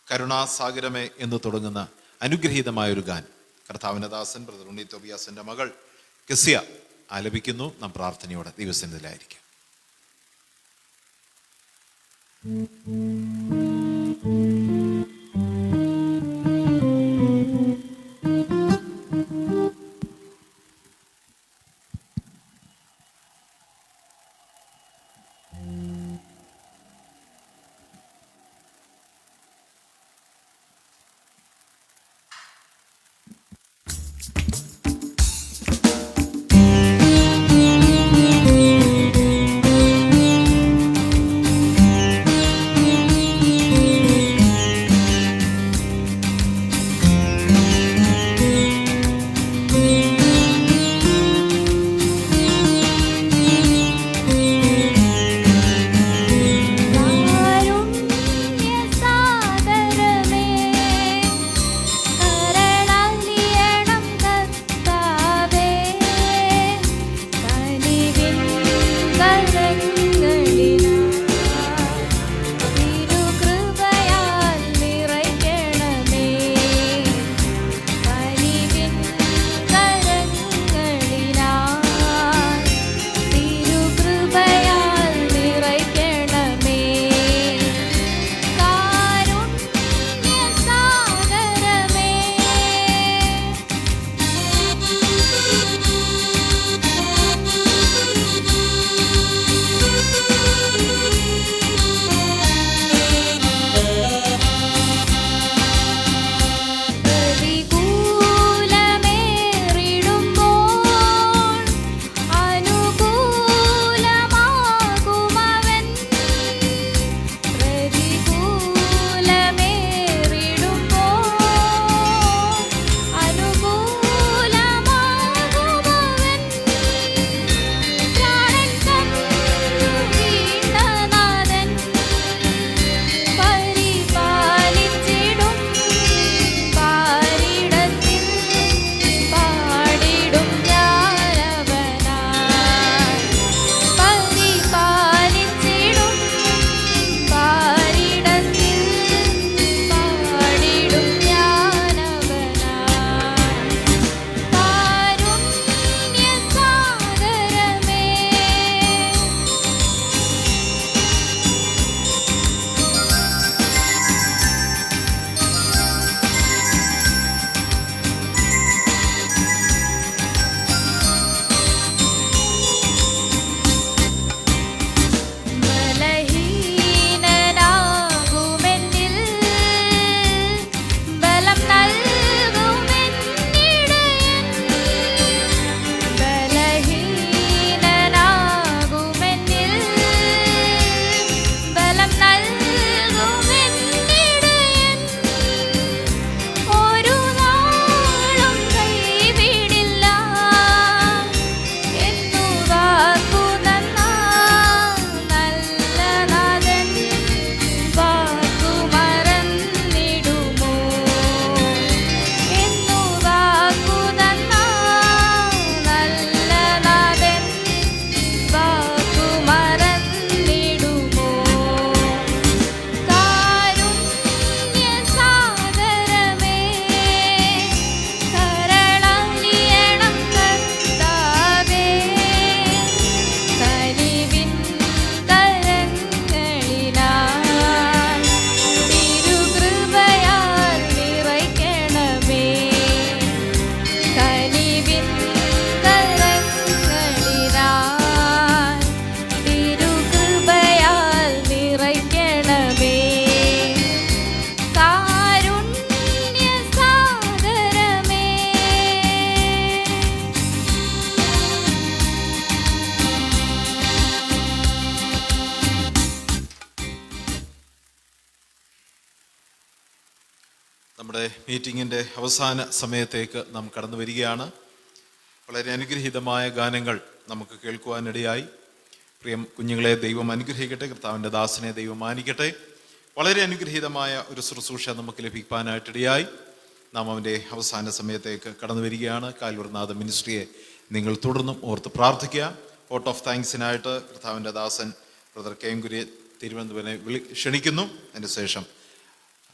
കരുണാസാഗരമേ എന്ന് തുടങ്ങുന്ന അനുഗ്രഹീതമായൊരു ഗാനം കർത്താവിൻ്റെ ദാസൻ ബ്രദർ ഉണ്ണി തോബിയാസിൻ്റെ മകൾ കെസിയ ആലപിക്കുന്നു. നാം പ്രാർത്ഥനയോടെ ദൈവസന്നിധിയിലായിരിക്കാം. നമ്മുടെ മീറ്റിങ്ങിൻ്റെ അവസാന സമയത്തേക്ക് നാം കടന്നു വരികയാണ്. വളരെ അനുഗ്രഹീതമായ ഗാനങ്ങൾ നമുക്ക് കേൾക്കുവാനിടയായി. പ്രിയം കുഞ്ഞുങ്ങളെ ദൈവം അനുഗ്രഹിക്കട്ടെ, കർത്താവിൻ്റെ ദാസനെ ദൈവം മാനിക്കട്ടെ. വളരെ അനുഗ്രഹീതമായ ഒരു ശുശ്രൂഷ നമുക്ക് ലഭിക്കാനായിട്ടിടയായി. നാം അവൻ്റെ അവസാന സമയത്തേക്ക് കടന്നു വരികയാണ്. കാൽവറിനാഥ മിനിസ്ട്രിയെ നിങ്ങൾ തുടർന്നും ഓർത്ത് പ്രാർത്ഥിക്കുക. വോട്ട് ഓഫ് താങ്ക്സിനായിട്ട് കർത്താവിൻ്റെ ദാസൻ brother K M Kurian Thiruvananthapuram ക്ഷണിക്കുന്നു. അതിന് ശേഷം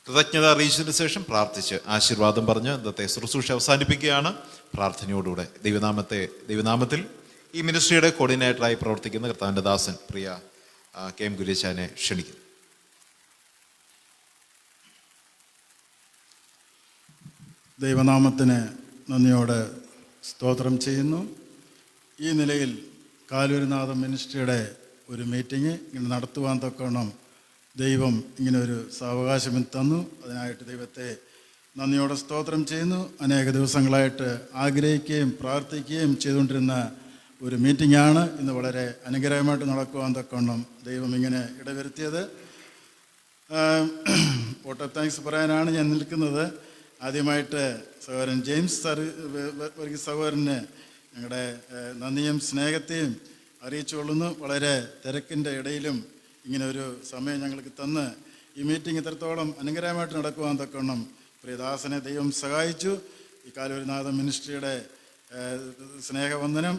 കൃതജ്ഞത അറിയിച്ചതിന് ശേഷം പ്രാർത്ഥിച്ച് ആശീർവാദം പറഞ്ഞ് ഇന്നത്തെ ശുശ്രൂഷ അവസാനിപ്പിക്കുകയാണ്. പ്രാർത്ഥനയോടുകൂടെ ദൈവനാമത്തിൽ ഈ മിനിസ്ട്രിയുടെ കോർഡിനേറ്ററായി പ്രവർത്തിക്കുന്ന കർത്താവിൻ്റെ ദാസൻ പ്രിയ കെ എം കുര്യച്ചാനെ ക്ഷണിക്കുന്നു. ദൈവനാമത്തിന് നന്ദിയോടെ സ്തോത്രം ചെയ്യുന്നു. ഈ നിലയിൽ കാൽവരിനാഥ മിനിസ്ട്രിയുടെ ഒരു മീറ്റിംഗ് ഇങ്ങനെ നടത്തുവാൻ തക്കവണ്ണം ദൈവം ഇങ്ങനെ ഒരു സാവകാശം തന്നു. അതിനായിട്ട് ദൈവത്തെ നന്ദിയോടെ സ്തോത്രം ചെയ്യുന്നു. അനേക ദിവസങ്ങളായിട്ട് ആഗ്രഹിക്കുകയും പ്രാർത്ഥിക്കുകയും ചെയ്തുകൊണ്ടിരുന്ന ഒരു മീറ്റിംഗാണ് ഇന്ന് വളരെ അനുഗ്രഹമായിട്ട് നടക്കുവാൻ തക്കവണ്ണം ദൈവം ഇങ്ങനെ ഇടവരുത്തിയത്. വോട്ട് ഓഫ് താങ്ക്സ് പറയാനാണ് ഞാൻ നിൽക്കുന്നത്. ആദ്യമായിട്ട് സഹോദരൻ ജെയിംസ് വർഗീസ് സഹോദരന് ഞങ്ങളുടെ നന്ദിയും സ്നേഹത്തെയും അറിയിച്ചുകൊള്ളുന്നു. വളരെ തിരക്കിൻ്റെ ഇടയിലും ഇങ്ങനെ ഒരു സമയം ഞങ്ങൾക്ക് തന്ന് ഈ മീറ്റിംഗ് ഇത്രത്തോളം അനുഗ്രഹമായിട്ട് നടക്കുവാൻ തക്കവണ്ണം പ്രിയദാസനെ ദൈവം സഹായിച്ചു. ഈ കാൽവരിനാഥ മിനിസ്ട്രിയുടെ സ്നേഹവന്ദനം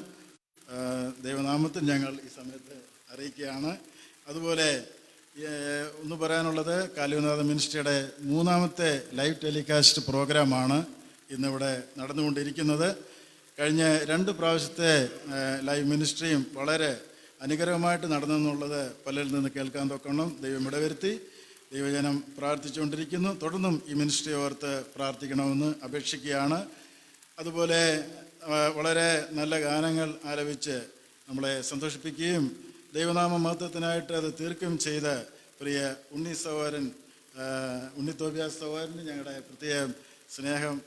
ദൈവനാമത്തിൽ ഞങ്ങൾ ഈ സമയത്ത് അറിയിക്കുകയാണ്. അതുപോലെ ഒന്ന് പറയാനുള്ളത്, കാൽവരിനാഥ മിനിസ്ട്രിയുടെ 3ാമത്തെ ലൈവ് ടെലികാസ്റ്റ് പ്രോഗ്രാമാണ് ഇന്നിവിടെ നടന്നുകൊണ്ടിരിക്കുന്നത്. കഴിഞ്ഞ 2 പ്രാവശ്യത്തെ ലൈവ് മിനിസ്ട്രിയും വളരെ അനുഗ്രഹമായിട്ട് നടന്നെന്നുള്ളത് പലരിൽ നിന്ന് കേൾക്കാൻ തൊക്കണം ദൈവം ഇടവരുത്തി. ദൈവജനം പ്രാർത്ഥിച്ചുകൊണ്ടിരിക്കുന്നു. തുടർന്നും ഈ മിനിസ്ട്രി ഓർത്ത് പ്രാർത്ഥിക്കണമെന്ന് അപേക്ഷിക്കുകയാണ്. അതുപോലെ വളരെ നല്ല ഗാനങ്ങൾ ആലപിച്ച് നമ്മളെ സന്തോഷിപ്പിക്കുകയും ദൈവനാമ മഹത്വത്തിനായിട്ട് അത് തീർക്കുകയും ചെയ്ത പ്രിയ ഉണ്ണി തോബിയാസ് സഹോദരന് ഞങ്ങളുടെ പ്രത്യേകം സ്നേഹം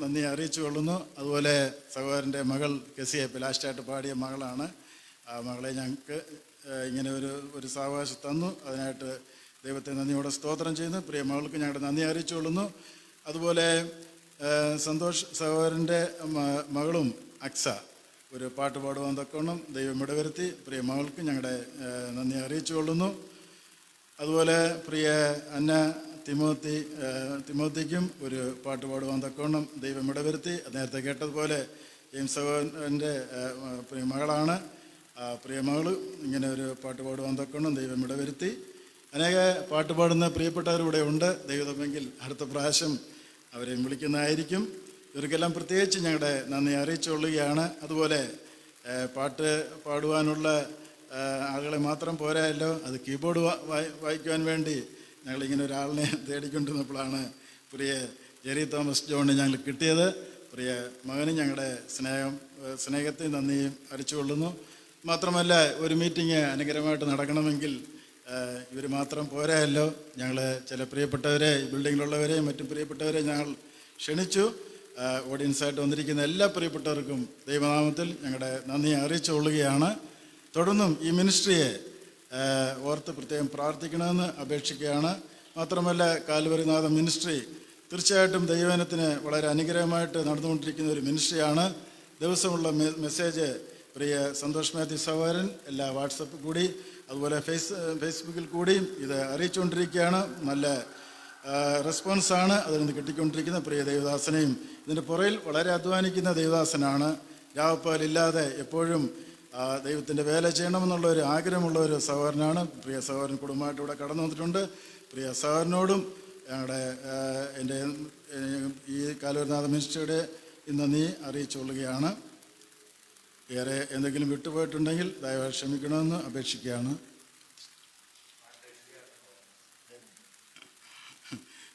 നന്ദി അറിയിച്ചു കൊള്ളുന്നു. അതുപോലെ സഹോദരൻ്റെ മകൾ കെസിയെ ലാസ്റ്റായിട്ട് പാടിയ മകളാണ്. ആ മകളെ ഞങ്ങൾക്ക് ഇങ്ങനെ ഒരു സാവകാശം തന്നു. അതിനായിട്ട് ദൈവത്തെ നന്ദിയോടെ സ്തോത്രം ചെയ്യുന്നു. പ്രിയ മകൾക്ക് ഞങ്ങളുടെ നന്ദി അറിയിച്ചു കൊള്ളുന്നു. അതുപോലെ സന്തോഷ് സഹോദരൻ്റെ മകളും അക്സ ഒരു പാട്ട് പാടുവാൻ തക്കവണ്ണം ദൈവം ഇടവരുത്തി. പ്രിയ മകൾക്ക് ഞങ്ങളുടെ നന്ദി അറിയിച്ചു കൊള്ളുന്നു. അതുപോലെ പ്രിയ അന്ന തിമോത്തിക്കും ഒരു പാട്ട് പാടുവാൻ തക്കവണ്ണം ദൈവം ഇടവരുത്തി. നേരത്തെ കേട്ടതുപോലെ ജെയിംസ് സഹോദരൻ്റെ പ്രിയ മകളാണ്. പ്രിയ മകൾ ഇങ്ങനെ ഒരു പാട്ട് പാടുവാൻ തക്കവണ്ണം ദൈവം ഇടവരുത്തി. അനേക പാട്ട് പാടുന്ന പ്രിയപ്പെട്ടവരിവിടെ ഉണ്ട്. ദൈവമെങ്കിൽ അടുത്ത പ്രാവശ്യം അവരെയും വിളിക്കുന്നതായിരിക്കും. ഇവർക്കെല്ലാം പ്രത്യേകിച്ച് ഞങ്ങളുടെ നന്ദി അറിയിച്ചുകൊള്ളുകയാണ്. അതുപോലെ പാട്ട് പാടുവാനുള്ള ആളുകളെ മാത്രം പോരായല്ലോ, അത് കീബോർഡ് വായിക്കുവാൻ വേണ്ടി ഞങ്ങളിങ്ങനെ ഒരാളിനെ തേടിക്കൊണ്ടിരുന്നപ്പോഴാണ് പ്രിയ ജെറി തോമസ് ജോണിനെ ഞങ്ങൾ കിട്ടിയത്. പ്രിയ മകന് ഞങ്ങളുടെ സ്നേഹത്തെ നന്ദിയും അറിയിച്ചുകൊള്ളുന്നു. മാത്രമല്ല, ഒരു മീറ്റിംഗ് അനുഗ്രഹമായിട്ട് നടക്കണമെങ്കിൽ ഇവർ മാത്രം പോരായല്ലോ, ഞങ്ങൾ ചില പ്രിയപ്പെട്ടവരെ, ഈ ബിൽഡിങ്ങിലുള്ളവരെയും മറ്റും പ്രിയപ്പെട്ടവരെ ഞങ്ങൾ ക്ഷണിച്ചു. ഓഡിയൻസായിട്ട് വന്നിരിക്കുന്ന എല്ലാ പ്രിയപ്പെട്ടവർക്കും ദൈവനാമത്തിൽ ഞങ്ങളുടെ നന്ദി അറിയിച്ചുകൊള്ളുകയാണ്. തുടർന്നും ഈ മിനിസ്ട്രിയെ ഓർത്ത് പ്രത്യേകം പ്രാർത്ഥിക്കണമെന്ന് അപേക്ഷിക്കുകയാണ്. മാത്രമല്ല, കാൽവരിനാഥ മിനിസ്ട്രി തീർച്ചയായിട്ടും ദൈവജനത്തിന് വളരെ അനുഗ്രഹമായിട്ട് നടന്നുകൊണ്ടിരിക്കുന്ന ഒരു മിനിസ്ട്രിയാണ്. ദിവസമുള്ള മെസ്സേജ് പ്രിയ സന്തോഷ് മാത്യു സഹോദരൻ എല്ലാ വാട്സപ്പ് കൂടി അതുപോലെ ഫേസ്ബുക്കിൽ കൂടിയും ഇത് അറിയിച്ചുകൊണ്ടിരിക്കുകയാണ്. നല്ല റെസ്പോൺസാണ് അതിൽ നിന്ന് കിട്ടിക്കൊണ്ടിരിക്കുന്ന പ്രിയ ദേവദാസനെയും. ഇതിൻ്റെ പുറയിൽ വളരെ അധ്വാനിക്കുന്ന ദേവദാസനാണ്. രാവപ്പകലില്ലാതെ എപ്പോഴും ദൈവത്തിൻ്റെ വേല ചെയ്യണമെന്നുള്ള ഒരു ആഗ്രഹമുള്ള ഒരു സഹോദരനാണ്. പ്രിയ സഹോദരൻ കുടുംബമായിട്ട് ഇവിടെ കടന്നു വന്നിട്ടുണ്ട്. പ്രിയ സഹോദരനോടും ഞങ്ങളുടെ എൻ്റെ ഈ കാൽവരിനാഥ മിനിസ്ട്രിയുടെ നന്ദി അറിയിച്ചുകൊള്ളുകയാണ്. ഏറെ എന്തെങ്കിലും വിട്ടുപോയിട്ടുണ്ടെങ്കിൽ ദയവായി ക്ഷമിക്കണമെന്ന് അപേക്ഷിക്കുകയാണ്.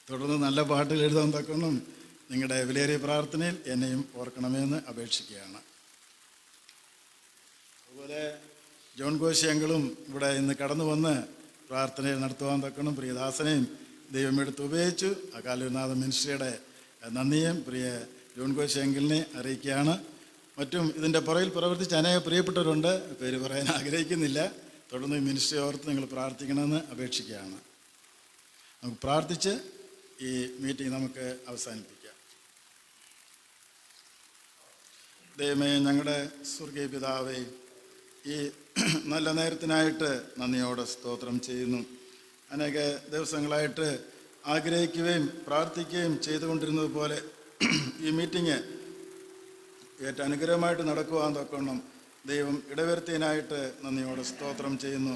തുടർന്ന് നല്ല പാട്ടുകൾ എഴുതാൻ തക്കണം നിങ്ങളുടെ വിലയേറിയ പ്രാർത്ഥനയിൽ എന്നെയും ഓർക്കണമെന്ന് അപേക്ഷിക്കുകയാണ്. അതുപോലെ ജോൺ കോശി അങ്കിളും ഇവിടെ ഇന്ന് കടന്നു വന്ന് പ്രാർത്ഥനയിൽ നടത്തുവാൻ തക്കണം പ്രിയദാസനെയും ദൈവം എടുത്ത് ഉപയോഗിച്ചു. ആ കാൽവരിനാഥ മിനിസ്ട്രിയുടെ നന്ദിയും പ്രിയ ജോൺ കോശി അങ്കിളിനെ അറിയിക്കുകയാണ്. മറ്റും ഇതിൻ്റെ പുറകിൽ പ്രവർത്തിച്ച് അനേക പ്രിയപ്പെട്ടവരുണ്ട്, പേര് പറയാൻ ആഗ്രഹിക്കുന്നില്ല. തുടർന്ന് ഈ മിനിസ്ട്രി ഓർത്ത് നിങ്ങൾ പ്രാർത്ഥിക്കണമെന്ന് അപേക്ഷിക്കുകയാണ്. നമുക്ക് പ്രാർത്ഥിച്ച് ഈ മീറ്റിംഗ് നമുക്ക് അവസാനിപ്പിക്കാം. ദൈവമേ, ഞങ്ങളുടെ സ്വർഗീയ പിതാവേ, ഈ നല്ല നേരത്തിനായിട്ട് നന്ദിയോടെ സ്തോത്രം ചെയ്യുന്നു. അനേക ദിവസങ്ങളായിട്ട് ആഗ്രഹിക്കുകയും പ്രാർത്ഥിക്കുകയും ചെയ്തുകൊണ്ടിരുന്നത് പോലെ ഈ മീറ്റിംഗ് ഏറ്റവും അനുഗ്രഹമായിട്ട് നടക്കുവാൻ തക്കവണ്ണം ദൈവം ഇടവരുത്തിയതിനായിട്ട് നന്ദിയോടെ സ്തോത്രം ചെയ്യുന്നു.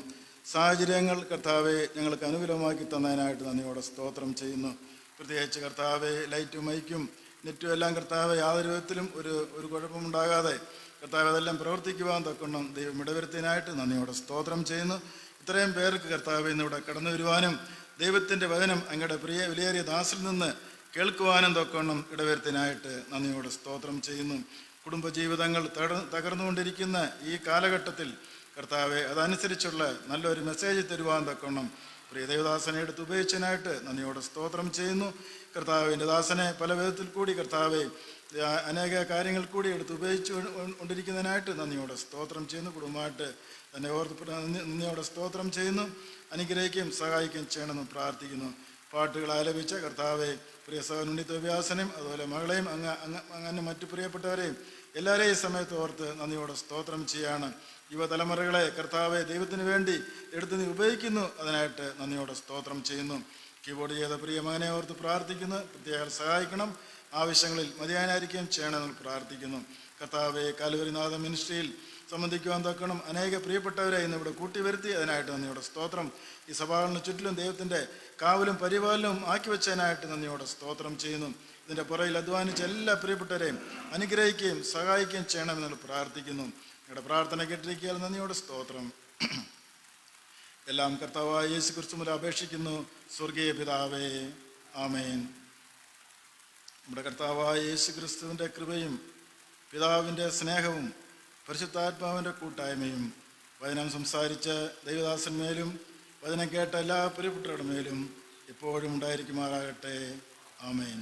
സാഹചര്യങ്ങൾ കർത്താവെ ഞങ്ങൾക്ക് അനുകൂലമാക്കി തന്നതിനായിട്ട് നന്ദിയോടെ സ്തോത്രം ചെയ്യുന്നു. പ്രത്യേകിച്ച് കർത്താവെ ലൈറ്റും മൈക്കും നെറ്റും എല്ലാം കർത്താവെ യാതൊരു വിധത്തിലും ഒരു കുഴപ്പമുണ്ടാകാതെ കർത്താവ് അതെല്ലാം പ്രവർത്തിക്കുവാൻ തക്കണം ദൈവം ഇടവരുത്തിനായിട്ട് നന്ദിയോടെ സ്തോത്രം ചെയ്യുന്നു. ഇത്രയും പേർക്ക് കർത്താവ് ഇന്നിവിടെ കടന്നു വരുവാനും ദൈവത്തിൻ്റെ വചനം അങ്ങയുടെ പ്രിയ വിലയേറിയ ദാസിൽ നിന്ന് കേൾക്കുവാനും തൊക്കണം ഇടവരുത്തിനായിട്ട് നന്ദിയോടെ സ്തോത്രം ചെയ്യുന്നു. കുടുംബജീവിതങ്ങൾ തകർന്നുകൊണ്ടിരിക്കുന്ന ഈ കാലഘട്ടത്തിൽ കർത്താവെ അതനുസരിച്ചുള്ള നല്ലൊരു മെസ്സേജ് തരുവാൻ തക്കണം പ്രിയ ദേവദാസനെ എടുത്ത് ഉപയോഗിച്ചതിനായിട്ട് നന്ദിയോടെ സ്തോത്രം ചെയ്യുന്നു. കർത്താവിൻ്റെ ദാസനെ പല വിധത്തിൽ കൂടി കർത്താവെ അനേക കാര്യങ്ങൾ കൂടി എടുത്ത് ഉപയോഗിച്ചു കൊണ്ടിരിക്കുന്നതിനായിട്ട് നന്ദിയോടെ സ്തോത്രം ചെയ്യുന്നു. കുടുംബമായിട്ട് തന്നെ ഓർത്ത് നന്ദിയോടെ സ്തോത്രം ചെയ്യുന്നു. അനുഗ്രഹിക്കുകയും സഹായിക്കുകയും ചെയ്യണമെന്ന് പ്രാർത്ഥിക്കുന്നു. പാട്ടുകൾ ആലപിച്ച കർത്താവെ പ്രിയ സഹോദരൻ വ്യാസനെയും അതുപോലെ മകളെയും അങ്ങനെ മറ്റു പ്രിയപ്പെട്ടവരെയും എല്ലാവരെയും സമയത്ത് ഓർത്ത് നന്ദിയോടെ സ്തോത്രം ചെയ്യാണ്. യുവതലമുറകളെ കർത്താവെ ദൈവത്തിന് വേണ്ടി എടുത്ത് നീ ഉപയോഗിക്കുന്നു, അതിനായിട്ട് നന്ദിയോടെ സ്തോത്രം ചെയ്യുന്നു. കീബോർഡ് ചെയ്ത പ്രിയ മകനെ ഓർത്ത് പ്രാർത്ഥിക്കുന്നു. പ്രത്യേകം സഹായിക്കണം, ആവശ്യങ്ങളിൽ മതിയാനായിരിക്കുകയും ചെയ്യണമെന്ന് പ്രാർത്ഥിക്കുന്നു. കർത്താവെ കാൽവരിനാഥ മിനിസ്ട്രിയിൽ സംബന്ധിക്കുവാൻ തക്കണം അനേക പ്രിയപ്പെട്ടവരെ ഇന്ന് ഇവിടെ കൂട്ടിവരുത്തി, അതിനായിട്ട് നന്ദിയോടെ സ്തോത്രം. ഈ സഭകളിന് ചുറ്റിലും ദൈവത്തിൻ്റെ കാവലും പരിപാലനവും ആക്കി വെച്ചതിനായിട്ട് നന്ദിയോടെ സ്തോത്രം ചെയ്യുന്നു. ഇതിൻ്റെ പുറയിൽ അധ്വാനിച്ച എല്ലാ പ്രിയപ്പെട്ടവരെയും അനുഗ്രഹിക്കുകയും സഹായിക്കുകയും ചെയ്യണമെന്ന് പ്രാർത്ഥിക്കുന്നു. നിങ്ങളുടെ പ്രാർത്ഥന കേട്ടിരിക്കാൻ നന്ദിയോടെ സ്തോത്രം. എല്ലാം കർത്താവായ യേശു ക്രിസ്തു മൂലം അപേക്ഷിക്കുന്നു, സ്വർഗീയ പിതാവേ, ആമേൻ. നമ്മുടെ കർത്താവായ യേശു ക്രിസ്തുവിൻ്റെ കൃപയും പിതാവിൻ്റെ സ്നേഹവും പരിശുദ്ധാത്മാവിൻ്റെ കൂട്ടായ്മയും വചനം സംസാരിച്ച ദൈവദാസന്മേലും വചനം കേട്ട എല്ലാ പ്രിയപ്പെട്ടവരുടെ മേലും എപ്പോഴും ഉണ്ടായിരിക്കുമാറാകട്ടെ. ആമേൻ.